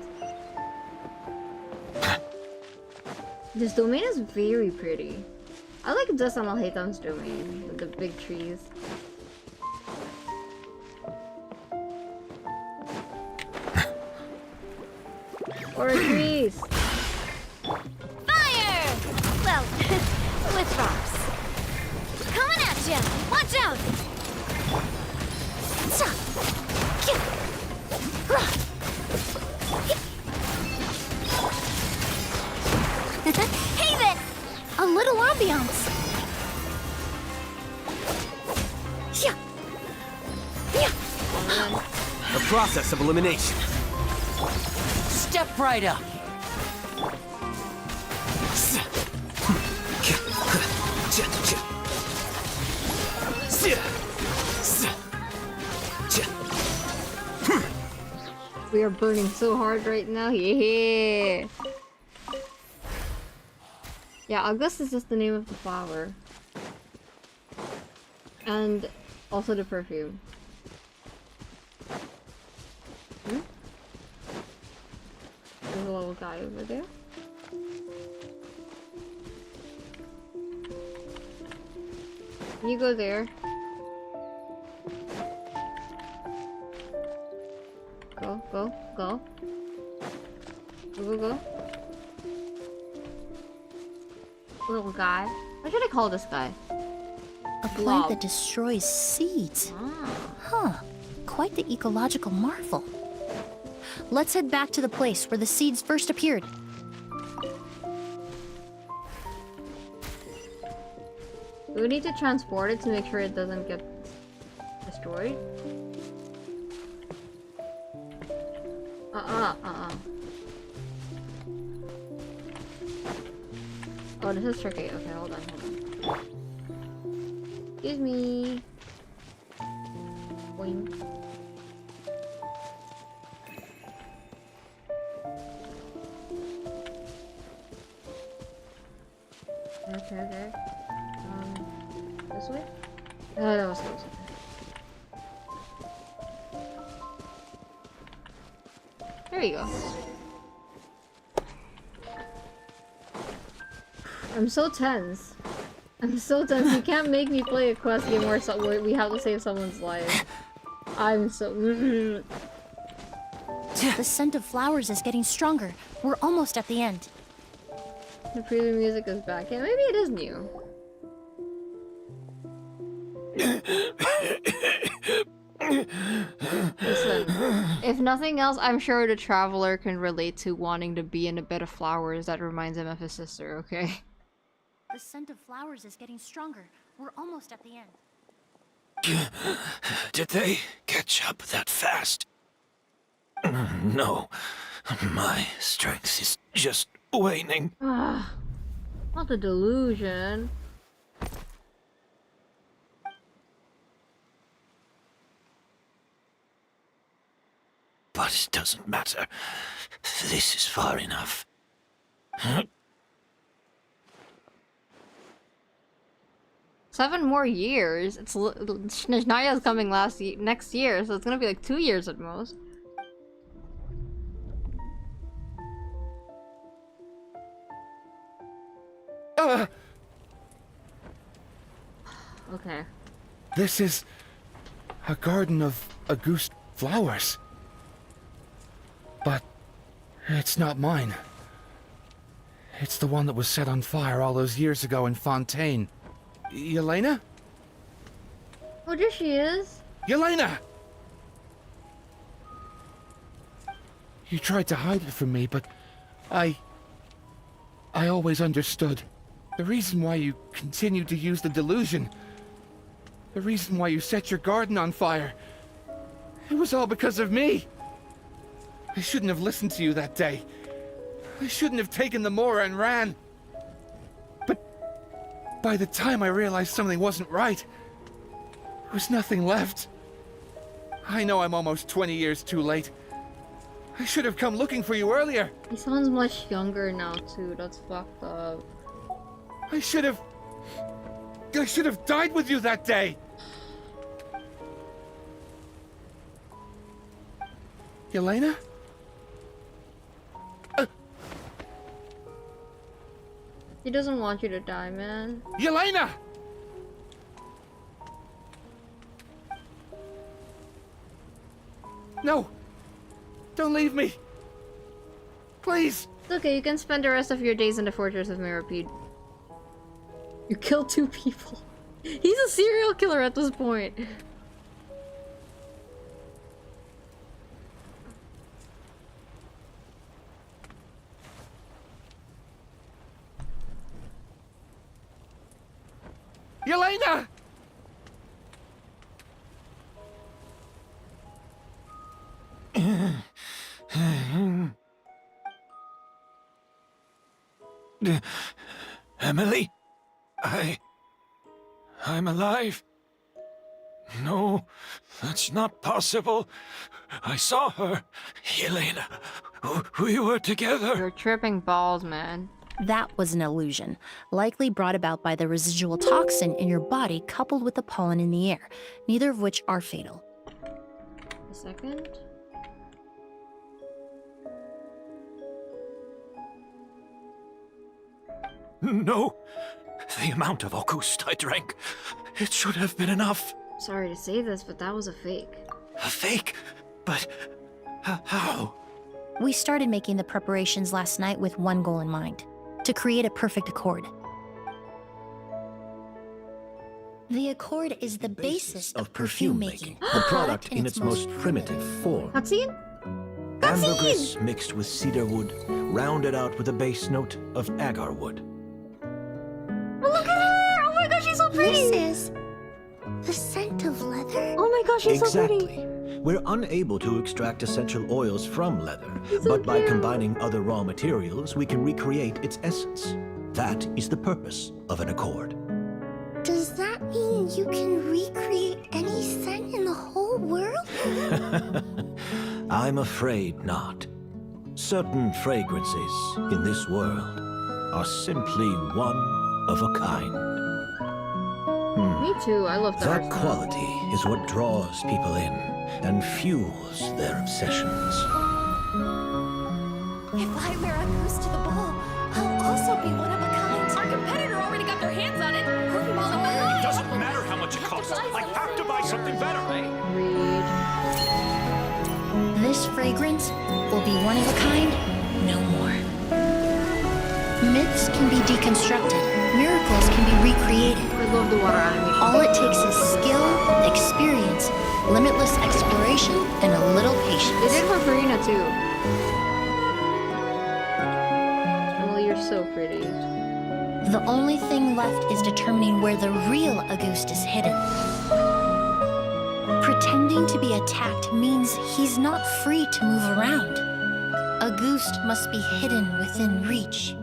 This domain is very pretty. I like Dusan Al-Haytam's domain with the big trees. Or trees. Fire! Well, with rocks. Coming at you! Watch out! Haven! A little ambiance. The process of elimination. Step right up. We are burning so hard right now. Yeah. Yeah, August is just the name of the flower. And also the perfume. There's a little guy over there. You go there. Go. Go, go. Little guy. What should I call this guy? A plant that destroys seeds. Huh. Quite the ecological marvel. Let's head back to the place where the seeds first appeared. Do we need to transport it to make sure it doesn't get destroyed? Oh, this is tricky. Okay, hold on. Excuse me. Boing. Okay. This way? Oh, that was close. There you go. I'm so tense. You can't make me play a quest game where we have to save someone's life. I'm so... The scent of flowers is getting stronger. We're almost at the end. The prelude music is back. Yeah, maybe it is new. Listen, if nothing else, I'm sure the traveler can relate to wanting to be in a bed of flowers that reminds him of his sister, okay? The scent of flowers is getting stronger. We're almost at the end. Did they catch up that fast? No. My strength is just waning. Not the delusion. But it doesn't matter. This is far enough. 7 more years. Naya's coming next year, so it's gonna be like 2 years at most. Okay. This is a garden of Auguste flowers. But it's not mine. It's the one that was set on fire all those years ago in Fontaine. Yelena? Oh, there she is. Yelena! You tried to hide it from me, but I always understood. The reason why you continued to use the delusion, the reason why you set your garden on fire, it was all because of me. I shouldn't have listened to you that day. I shouldn't have taken the Mora and ran. But by the time I realized something wasn't right, there was nothing left. I know I'm almost 20 years too late. I should have come looking for you earlier. He sounds much younger now too. That's fucked up. I should have died with you that day. Yelena? He doesn't want you to die, man. Yelena! No! Don't leave me! Please! It's okay, you can spend the rest of your days in the Fortress of Mirapede. You killed 2 people. He's a serial killer at this point. Yelena! Emily? I'm alive. No, that's not possible. I saw her. Yelena, we were together. You're tripping balls, man. That was an illusion, likely brought about by the residual toxin in your body coupled with the pollen in the air, neither of which are fatal. A second. No, the amount of Auguste I drank, it should have been enough. Sorry to say this, but that was a fake. A fake? But how? We started making the preparations last night with one goal in mind: to create a perfect accord. The accord is the basis of perfume making. A product in its most primitive form. Cutscene? Ambergris mixed with cedarwood, rounded out with a base note of agarwood. Oh, look at her! Oh my gosh, she's so pretty! This is the scent of leather. Oh my gosh, she's so pretty! Exactly. We're unable to extract essential oils from leather, It's so but by cute. combining other raw materials, we can recreate its essence. That is the purpose of an accord. Does that mean you can recreate any scent in the whole world? I'm afraid not. Certain fragrances in this world are simply one of a kind. Me too, I love That that. quality is what draws people in and fuels their obsessions. If I wear a goose to the ball, I'll also be one of a kind. Our competitor already got their hands on it. It doesn't matter how much it costs. I have to buy something better. This fragrance will be one of a kind, no more. Myths can be deconstructed, miracles can be recreated. I love the water animation. All it takes is skill, experience, limitless exploration, and a little patience. They did for Farina too. Emily, you're so pretty. The only thing left is determining where the real Auguste is hidden. Pretending to be attacked means he's not free to move around. Auguste must be hidden within reach.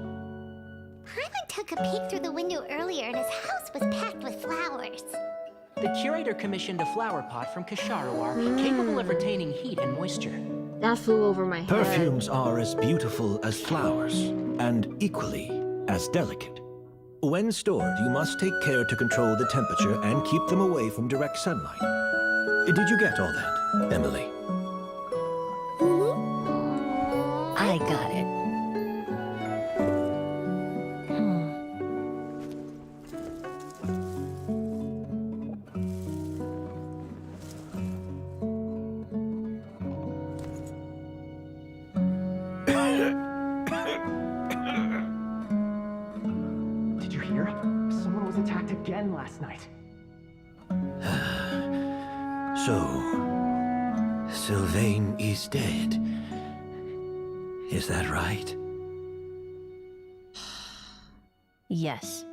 Paimon took a peek through the window earlier and his house was packed with flowers. The curator commissioned a flower pot from Kasharawar, capable of retaining heat and moisture. That flew over my head. Perfumes are as beautiful as flowers, and equally as delicate. When stored, you must take care to control the temperature and keep them away from direct sunlight. Did you get all that, Emily? I got it. Did you hear? Someone was attacked again last night. So, Sylvain is dead. Is that right? Yes,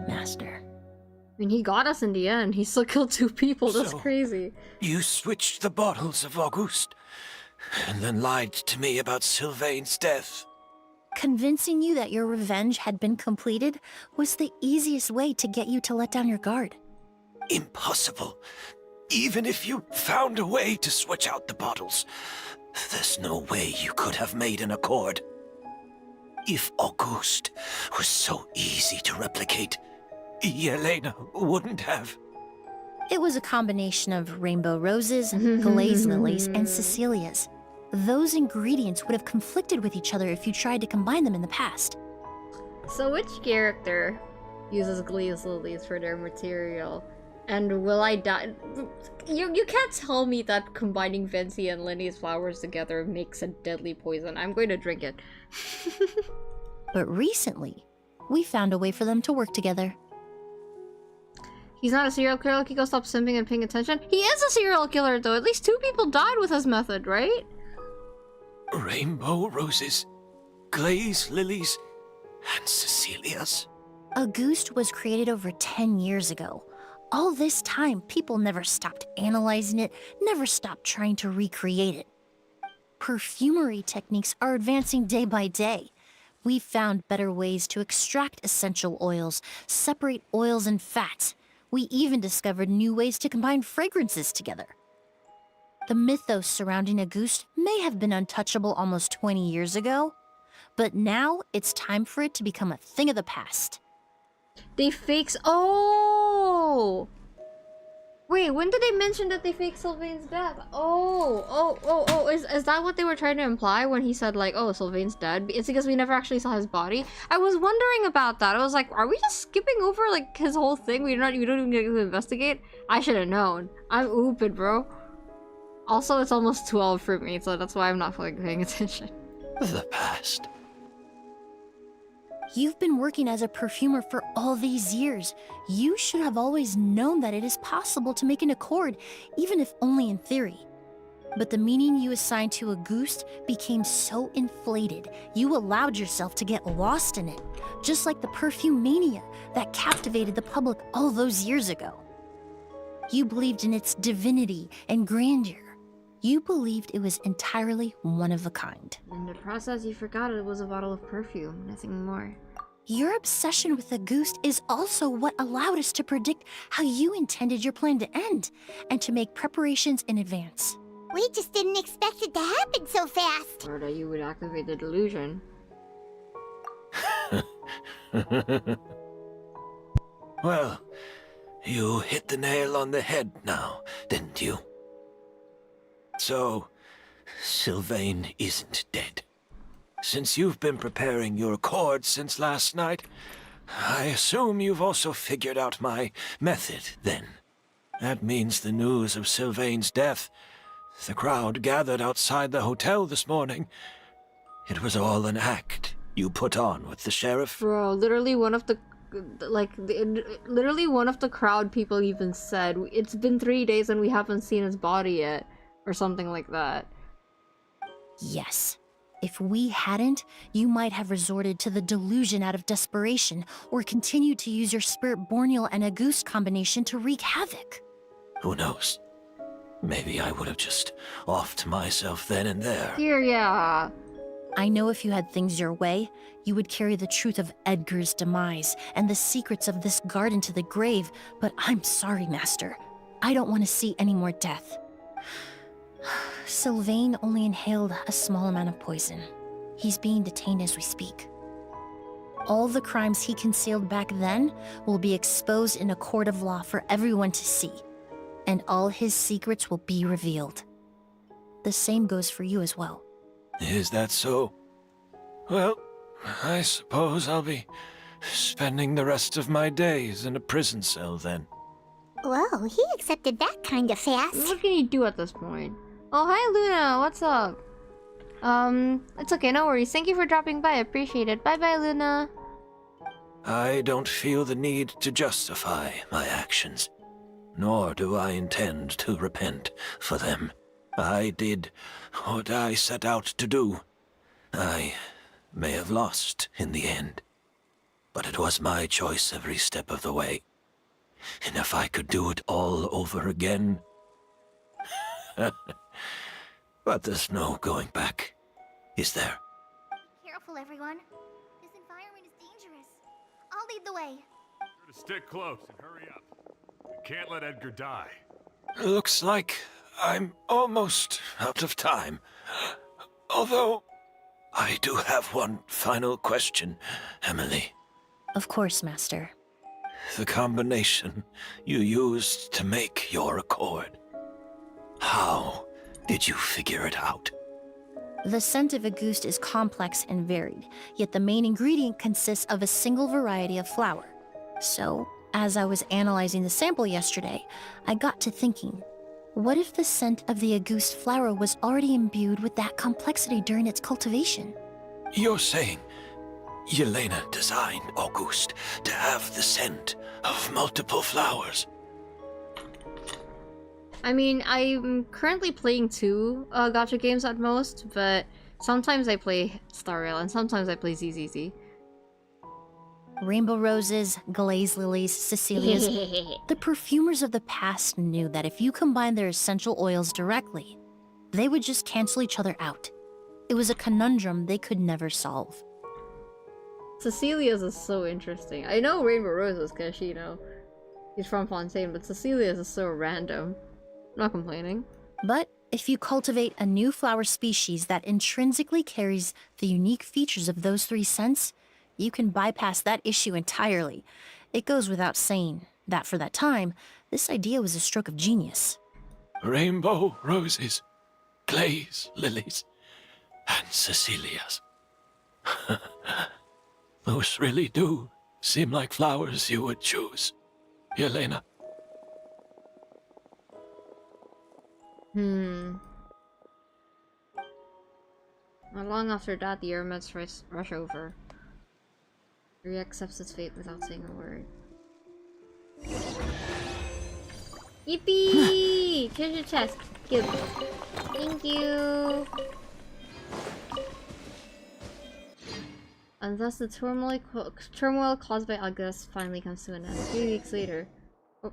Master. I mean, he got us in the end. He still killed 2 people. That's So, crazy. You switched the bottles of Auguste, and then lied to me about Sylvain's death. Convincing you that your revenge had been completed was the easiest way to get you to let down your guard. Impossible. Even if you found a way to switch out the bottles, there's no way you could have made an accord. If Auguste was so easy to replicate, Yelena wouldn't have. It was a combination of rainbow roses, glaze lilies, and Cecilias. Those ingredients would have conflicted with each other if you tried to combine them in the past. So which character uses glaze lilies for their material? And will I die? You can't tell me that combining Vinci and Linny's flowers together makes a deadly poison. I'm going to drink it. But recently, we found a way for them to work together. He's not a serial killer. He go stop simping and paying attention. He is a serial killer, though. At least 2 people died with his method, right? Rainbow roses, glaze lilies, and Cecilias. Auguste was created over 10 years ago. All this time, people never stopped analyzing it, never stopped trying to recreate it. Perfumery techniques are advancing day by day. We've found better ways to extract essential oils, separate oils and fats. We even discovered new ways to combine fragrances together. The mythos surrounding Auguste may have been untouchable almost 20 years ago, but now it's time for it to become a thing of the past. They fakes. Oh! Wait, when did they mention that they faked Sylvain's death? Oh, is that what they were trying to imply when he said, like, oh, Sylvain's dead? It's because we never actually saw his body? I was wondering about that. I was like, are we just skipping over, like, his whole thing? We don't even get to investigate? I should have known. I'm ooped, bro. Also, it's almost 12 for me, so that's why I'm not, like, paying attention. The past. You've been working as a perfumer for all these years. You should have always known that it is possible to make an accord, even if only in theory. But the meaning you assigned to Auguste became so inflated, you allowed yourself to get lost in it, just like the perfume mania that captivated the public all those years ago. You believed in its divinity and grandeur. You believed it was entirely one of a kind. In the process, you forgot it was a bottle of perfume, nothing more. Your obsession with Auguste is also what allowed us to predict how you intended your plan to end, and to make preparations in advance. We just didn't expect it to happen so fast. Or that you would activate the delusion. Well, you hit the nail on the head now, didn't you? So, Sylvain isn't dead. Since you've been preparing your accord since last night, I assume you've also figured out my method, then. That means the news of Sylvain's death. The crowd gathered outside the hotel this morning. It was all an act you put on with the sheriff. Bro, literally one of the... literally one of the crowd people even said, it's been 3 days and we haven't seen his body yet. Or something like that. Yes. If we hadn't, you might have resorted to the delusion out of desperation, or continued to use your spirit borneal and Auguste combination to wreak havoc. Who knows? Maybe I would have just offed myself then and there. Here, yeah. I know if you had things your way, you would carry the truth of Edgar's demise and the secrets of this garden to the grave, but I'm sorry, Master. I don't want to see any more death. Sylvain only inhaled a small amount of poison. He's being detained as we speak. all the crimes he concealed back then will be exposed in a court of law for everyone to see, and all his secrets will be revealed. The same goes for you as well. Is that so? Well, I suppose I'll be spending the rest of my days in a prison cell then. Whoa, he accepted that kind of fast. What can you do at this point? Oh, hi Luna, what's up? It's okay, no worries. Thank you for dropping by, appreciate it. Bye-bye, Luna. I don't feel the need to justify my actions, nor do I intend to repent for them. I did what I set out to do. I may have lost in the end, but it was my choice every step of the way. And if I could do it all over again... But there's no going back, is there? Careful, everyone. This environment is dangerous. I'll lead the way. Stick close and hurry up. We can't let Edgar die. Looks like I'm almost out of time. Although, I do have one final question, Emily. Of course, Master. The combination you used to make your accord. How did you figure it out? The scent of Auguste is complex and varied, yet the main ingredient consists of a single variety of flower. So, as I was analyzing the sample yesterday, I got to thinking, what if the scent of the Auguste flower was already imbued with that complexity during its cultivation? You're saying Yelena designed Auguste to have the scent of multiple flowers? I mean, I'm currently playing 2 gacha games at most, but sometimes I play Star Rail and sometimes I play ZZZ. Rainbow roses, glaze lilies, Cecilias. The perfumers of the past knew that if you combined their essential oils directly, they would just cancel each other out. It was a conundrum they could never solve. Cecilia's is so interesting. I know Rainbow Roses because, you know, he's from Fontaine, but Cecilia's is so random. I'm not complaining. But if you cultivate a new flower species that intrinsically carries the unique features of those 3 scents, you can bypass that issue entirely. It goes without saying that for that time, this idea was a stroke of genius. Rainbow roses, glaze lilies, and Cecilias. Those really do seem like flowers you would choose, Yelena. Not long after that, the Eremites rush over. Yuri accepts his fate without saying a word. Yippee! Here's your chest. Good. Thank you. And thus the turmoil caused by August finally comes to an end. 3 weeks later. Oh.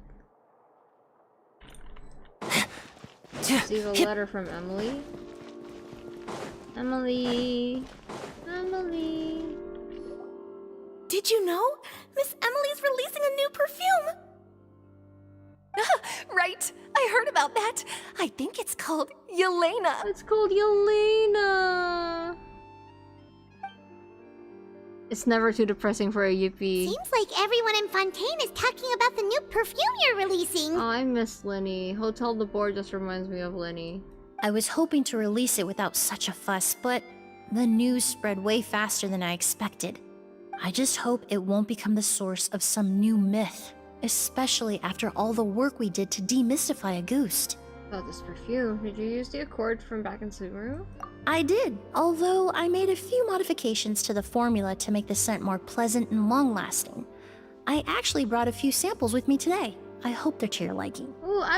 Receive a letter from Emily. Emily. Did you know? Miss Emily's releasing a new perfume! Right, I heard about that. I think it's called Yelena. It's called Yelena. It's never too depressing for a Yippee. Seems like everyone in Fontaine is talking about the new perfume you're releasing. Oh, I miss Lenny. Hotel de Board just reminds me of Lenny. I was hoping to release it without such a fuss, but the news spread way faster than I expected. I just hope it won't become the source of some new myth, especially after all the work we did to demystify Auguste. About this perfume, did you use the accord from back in Subaru? I did, although I made a few modifications to the formula to make the scent more pleasant and long-lasting. I actually brought a few samples with me today. I hope they're to your liking. Ooh, I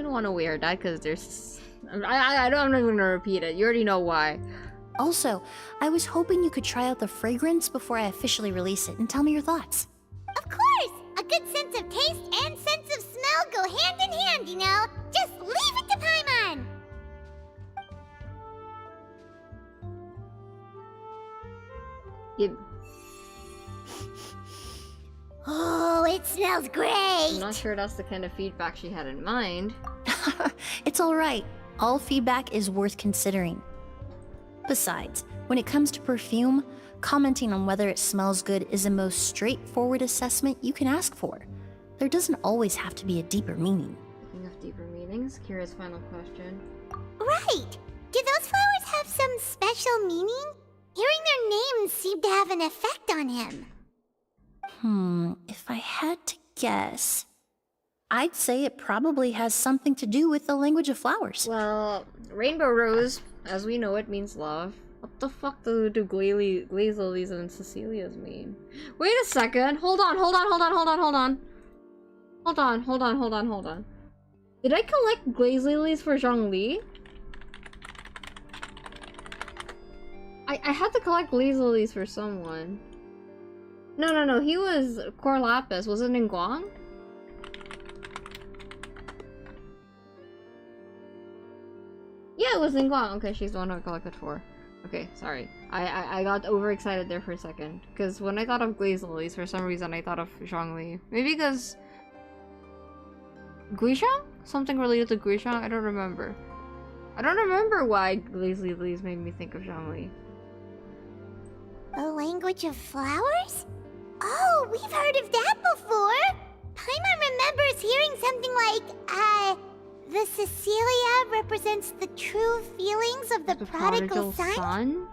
don't want to wear that because there's... I'm not even gonna repeat it. You already know why. Also, I was hoping you could try out the fragrance before I officially release it and tell me your thoughts. Of course! A good sense of taste and sense of smell go hand in hand, you know? Just leave it to Paimon! Oh, it smells great! I'm not sure that's the kind of feedback she had in mind. It's alright. All feedback is worth considering. Besides, when it comes to perfume, Commenting on whether it smells good is the most straightforward assessment you can ask for. There doesn't always have to be a deeper meaning. Speaking of deeper meanings, Kira's final question. Right! Do those flowers have some special meaning? Hearing their names seemed to have an effect on him. If I had to guess, I'd say it probably has something to do with the language of flowers. Well, rainbow rose, as we know it, means love. What the fuck do glaze lilies and Cecilia's mean? Wait a second. Hold on. Did I collect glaze lilies for Zhongli? I had to collect glaze lilies for someone. No. He was Core Lapis. Was it Ningguang? Yeah, it was Ningguang. Okay, she's the one I collected for. Okay, sorry. I got overexcited there for a second. Because when I thought of glaze lilies, for some reason I thought of Zhongli. Maybe because... Guishang? Something related to Guishang? I don't remember. I don't remember why glaze lilies made me think of Zhongli. The language of flowers? Oh, we've heard of that before! Paimon remembers hearing something like, the Cecilia represents the true feelings of the prodigal son?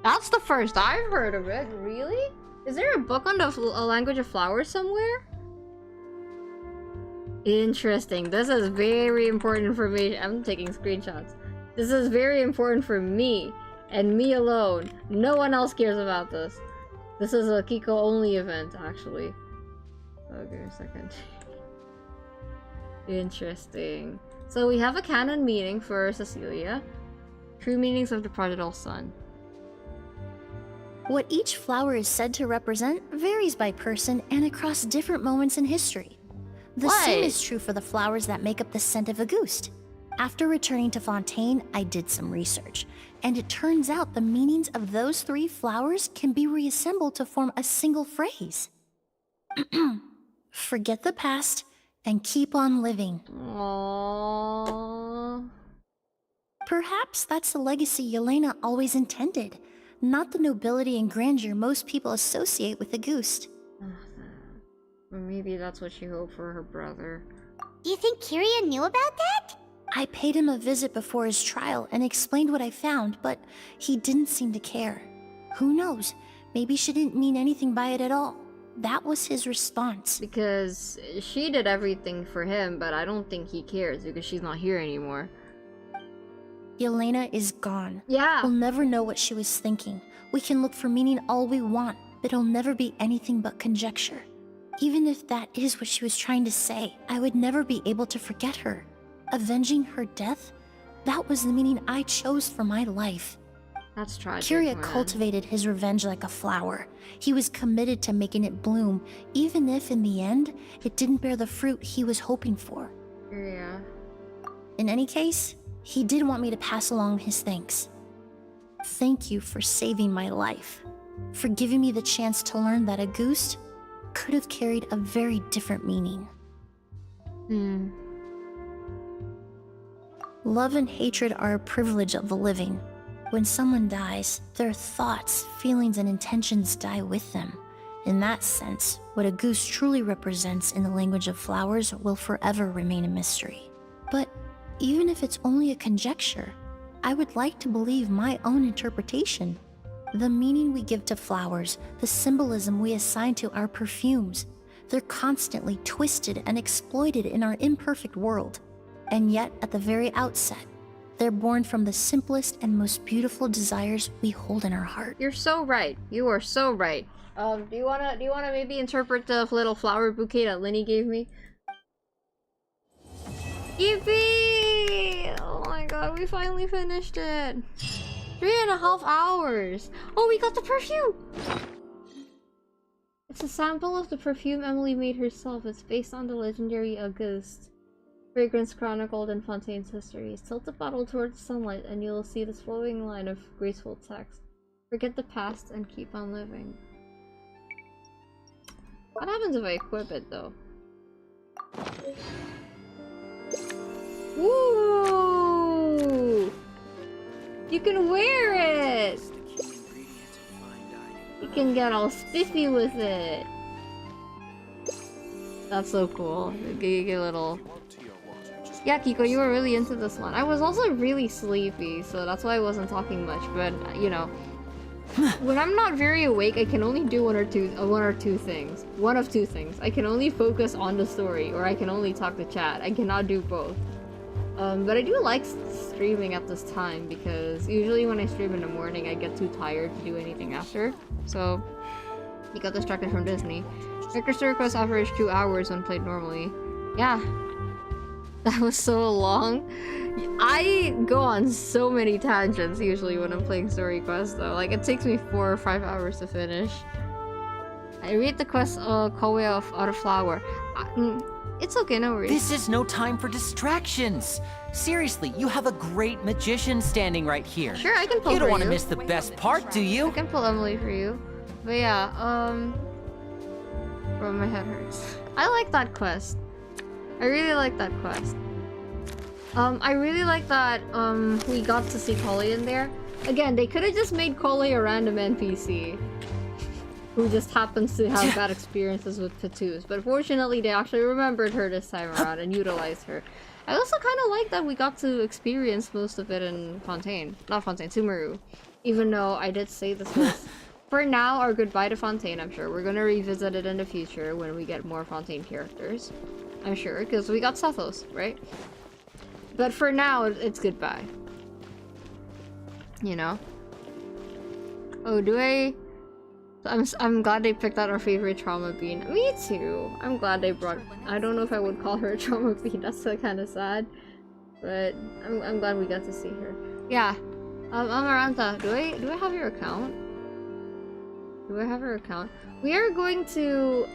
That's the first I've heard of it, really? Is there a book on the language of flowers somewhere? Interesting. This is very important information. I'm taking screenshots. This is very important for me, and me alone. No one else cares about this. This is a Kiko only event, actually. Okay, a second. Interesting. So we have a canon meaning for Cecilia. True meanings of the prodigal son. What each flower is said to represent varies by person and across different moments in history. The same is true for the flowers that make up the scent of Auguste. After returning to Fontaine, I did some research, and it turns out the meanings of those 3 flowers can be reassembled to form a single phrase. Forget the past and keep on living. Aww. Perhaps that's the legacy Yelena always intended, not the nobility and grandeur most people associate with Auguste. Or maybe that's what she hoped for her brother. Do you think Kiria knew about that? I paid him a visit before his trial and explained what I found, but he didn't seem to care. Who knows? Maybe she didn't mean anything by it at all. That was his response. Because she did everything for him, but I don't think he cares because she's not here anymore. Yelena is gone. Yeah. We'll never know what she was thinking. We can look for meaning all we want, but it'll never be anything but conjecture. Even if that is what she was trying to say, I would never be able to forget her. Avenging her death? That was the meaning I chose for my life. That's tragic. Kiria cultivated his revenge like a flower. He was committed to making it bloom, even if in the end, it didn't bear the fruit he was hoping for. Yeah. In any case, he did want me to pass along his thanks. Thank you for saving my life, for giving me the chance to learn that Auguste could have carried a very different meaning. Love and hatred are a privilege of the living. When someone dies, their thoughts, feelings, and intentions die with them. In that sense, what Auguste truly represents in the language of flowers will forever remain a mystery. But even if it's only a conjecture, I would like to believe my own interpretation. The meaning we give to flowers, the symbolism we assign to our perfumes, they're constantly twisted and exploited in our imperfect world. And yet, at the very outset, they're born from the simplest and most beautiful desires we hold in our heart. You're so right. You are so right. Do you wanna maybe interpret the little flower bouquet that Linny gave me? Yippee! Oh my god, we finally finished it. 3.5 hours. Oh, we got the perfume! It's a sample of the perfume Emily made herself. It's based on the legendary Auguste fragrance chronicled in Fontaine's histories. Tilt the bottle towards the sunlight and you'll see this flowing line of graceful text. Forget the past and keep on living. What happens if I equip it though? Woo! You can wear it! can get all spiffy with it. That's so cool. Get a little... Yeah, Kiko, you were really into this one. I was also really sleepy, so that's why I wasn't talking much, but, you know. When I'm not very awake, I can only do one or two things. One of two things. I can only focus on the story, or I can only talk to chat. I cannot do both. But I do like streaming at this time, because usually when I stream in the morning, I get too tired to do anything after. So, you got distracted from Disney. Vector Circus averaged 2 hours when played normally. Yeah. That was so long. I go on so many tangents usually when I'm playing story quests though. Like it takes me 4 or 5 hours to finish. I read the quest Kowe of Autoflower. It's okay, no worries. This is no time for distractions. Seriously, you have a great magician standing right here. Sure, I can pull You don't for want to you. miss the best part, do you? I can pull Emily for you. But yeah, bro, my head hurts. I like that quest. I really like that quest. I really like that, we got to see Collei in there. Again, they could have just made Collei a random NPC who just happens to have bad experiences with tattoos. But fortunately, they actually remembered her this time around and utilized her. I also kind of like that we got to experience most of it in Fontaine. Not Fontaine, Sumeru. Even though I did say this was, for now, our goodbye to Fontaine, I'm sure. We're gonna revisit it in the future when we get more Fontaine characters. I'm sure, because we got Sethos, right? But for now, it's goodbye. You know? Oh, do I... I'm glad they picked out our favorite trauma bean. Me too. I'm glad they brought... I don't know if I would call her a trauma bean. That's kind of sad. But I'm glad we got to see her. Yeah. Amaranta, do I have your account? Do I have her account? We are going to,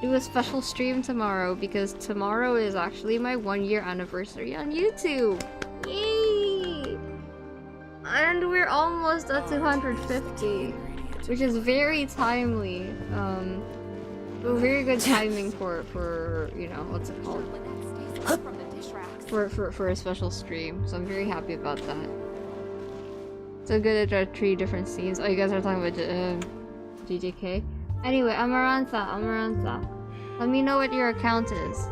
do a special stream tomorrow because tomorrow is actually my 1-year anniversary on YouTube. Yay! And we're almost at 250, which is very timely. Very good timing for you know, what's it called? For a special stream. So I'm very happy about that. So good at our 3 different scenes. Oh, you guys are talking about GJK? Anyway, Amarantha. Let me know what your account is.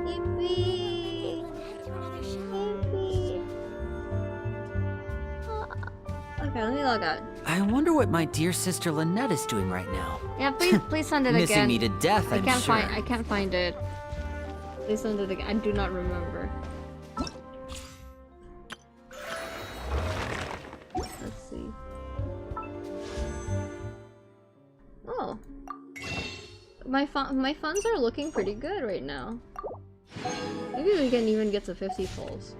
Yippee! Yippee! Okay, let me log out. I wonder what my dear sister Lynette is doing right now. Yeah, please send it again. Missing me to death, I'm sure. I can't find it. Please send it again. I do not remember. Let's see. Oh. My funds are looking pretty good right now. Maybe we can even get to 50 pulls.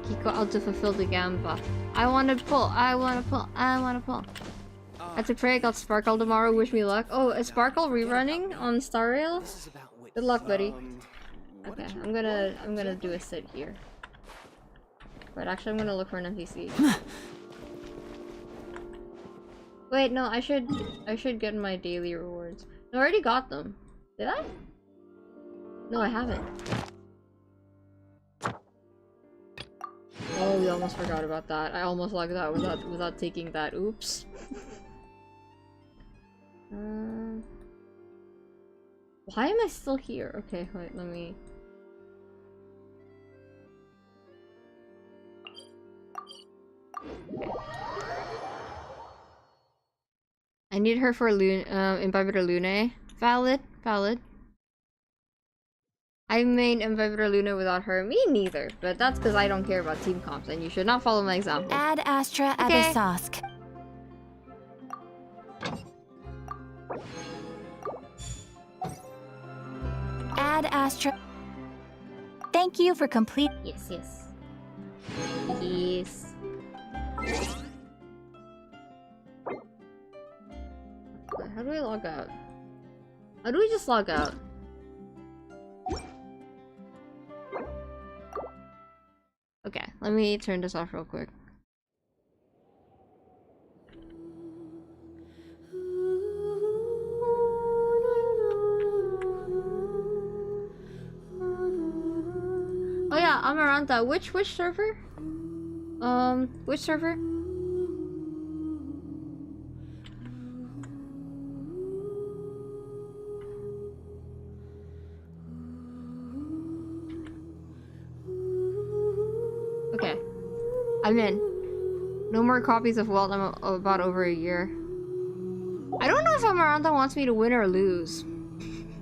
Kiko out to fulfill the gamba. I wanna pull. I wanna pull. I have to pray I got Sparkle tomorrow. Wish me luck. Oh, is Sparkle rerunning on Star Rail? Good luck, buddy. Okay, I'm gonna do a sit here. But actually, I'm gonna look for an NPC. Wait, no, I should get my daily rewards. I already got them. Did I? No, I haven't. Oh, we almost forgot about that. I almost logged out without taking that. Oops. Why am I still here? Okay, wait, let me... I need her for Imbibitor Lune. Valid. I made Imbibitor Lune without her. Me neither, but that's because I don't care about team comps, and you should not follow my example. Add Astra Okay. Abyssosque. Add Astra. Thank you for complete. Yes. How do I log out? How do we just log out? Okay, let me turn this off real quick. Oh yeah, Amaranta, which server? Which server? Okay. I'm in. No more copies of Walt. I'm about over a year. I don't know if Amaranta wants me to win or lose.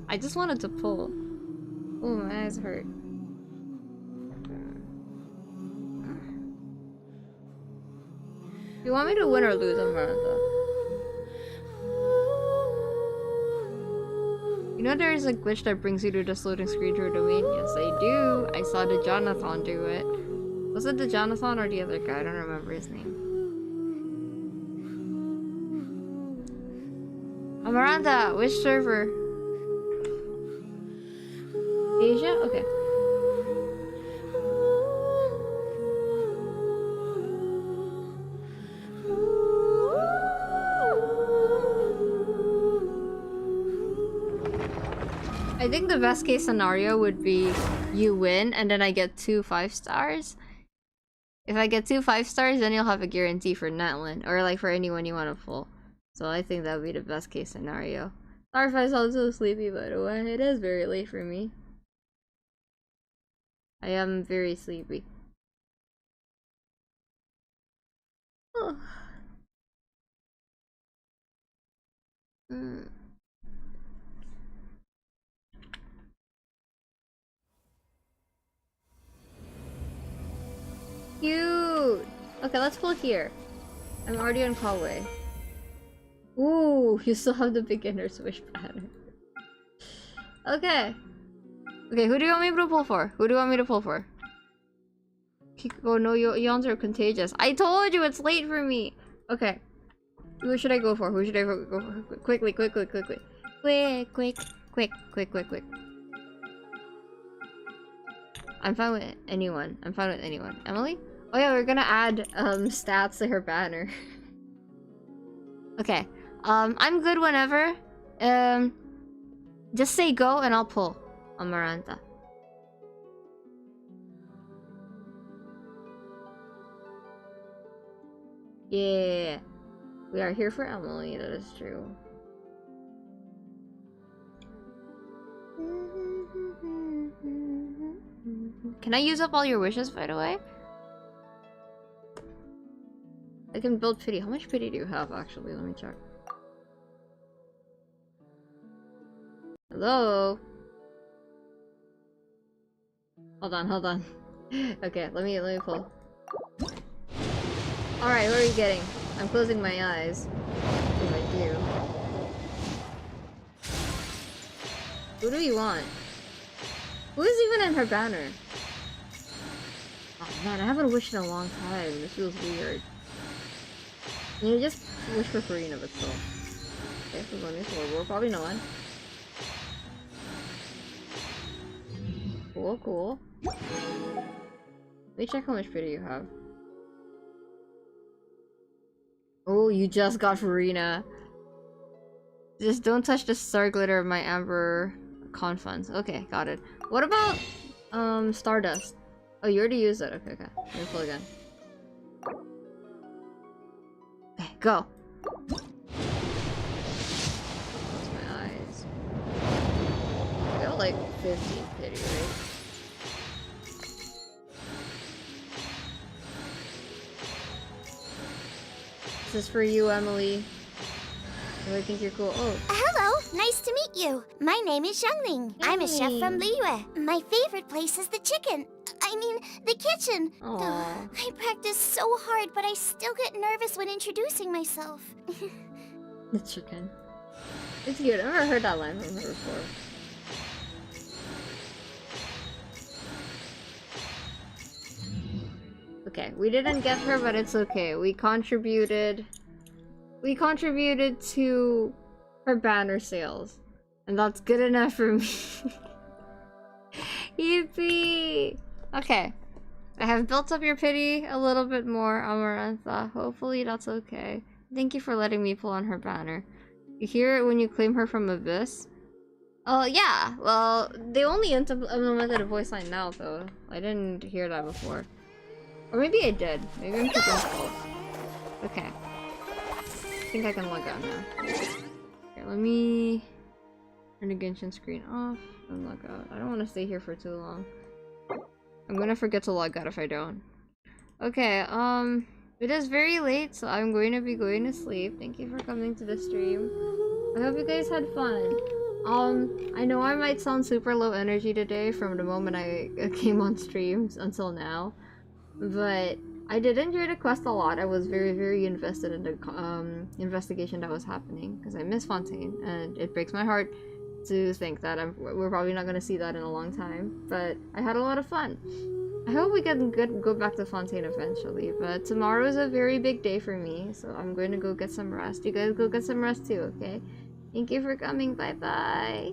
I just wanted to pull. Oh, my eyes hurt. You want me to win or lose, Amaranta? You know there is a glitch that brings you to this loading screen to a domain? Yes, I do. I saw the Jonathan do it. Was it the Jonathan or the other guy? I don't remember his name. Amaranta, which server? Asia? Okay. I think the best case scenario would be you win and then I get 2 5-stars. If I get 2 5-stars, then you'll have a guarantee for Netlin, or like for anyone you want to pull. So I think that would be the best case scenario. Sorry if I sound so sleepy, by the way. It is very late for me. I am very sleepy. Oh. Cute! Okay, let's pull here. I'm already on Callway. Ooh, you still have the beginner's wish pattern. Okay. Okay, who do you want me to pull for? Who do you want me to pull for? Oh no, yawns are contagious. I told you it's late for me! Okay. Who should I go for? Who should I go for? Quickly. Quick. I'm fine with anyone. Emily? Oh yeah, we're gonna add stats to her banner. Okay. I'm good whenever. Just say go and I'll pull. Amaranta. Yeah. We are here for Emily, that is true. Can I use up all your wishes, by the way? I can build pity. How much pity do you have, actually? Let me check. Hello? Hold on. Okay, let me pull. Alright, what are you getting? I'm closing my eyes. What do I do? Who do you want? Who is even in her banner? Oh man, I haven't wished in a long time. This feels weird. You just wish for Farina, but still. Okay, so going this we're probably not. Cool. Let me check how much pity you have. Oh, you just got Farina. Just don't touch the star glitter of my amber confines. Okay, got it. What about Stardust? Oh, you already used it. Okay. Let me pull again. Okay, go. Close my eyes. I got like 15 pity, right? This is for you, Emily. I think you're cool. Oh. Hello, nice to meet you. My name is Xiangling. I'm a chef from Liyue. My favorite place is the the kitchen. Aww. I practice so hard, but I still get nervous when introducing myself. The chicken. It's cute. I've never heard that line from her before. Okay, we didn't get her, but it's okay. We contributed to her banner sales. And that's good enough for me. Yippee! Okay. I have built up your pity a little bit more, Amarantha. Hopefully that's okay. Thank you for letting me pull on her banner. You hear it when you claim her from Abyss? Oh, yeah. Well, they only implemented a voice line now, though. I didn't hear that before. Or maybe I did. Maybe I'm keeping false. Okay. I think I can log out now. Okay, let me turn the Genshin screen off and log out. I don't want to stay here for too long. I'm gonna forget to log out if I don't. Okay, it is very late, so I'm going to be going to sleep. Thank you for coming to the stream. I hope you guys had fun. I know I might sound super low energy today from the moment I came on streams until now, but I did enjoy the quest a lot. I was very, very invested in the investigation that was happening because I miss Fontaine, and it breaks my heart to think that we're probably not going to see that in a long time, but I had a lot of fun. I hope we can go back to Fontaine eventually, but tomorrow is a very big day for me, so I'm going to go get some rest. You guys go get some rest too, okay? Thank you for coming. Bye-bye.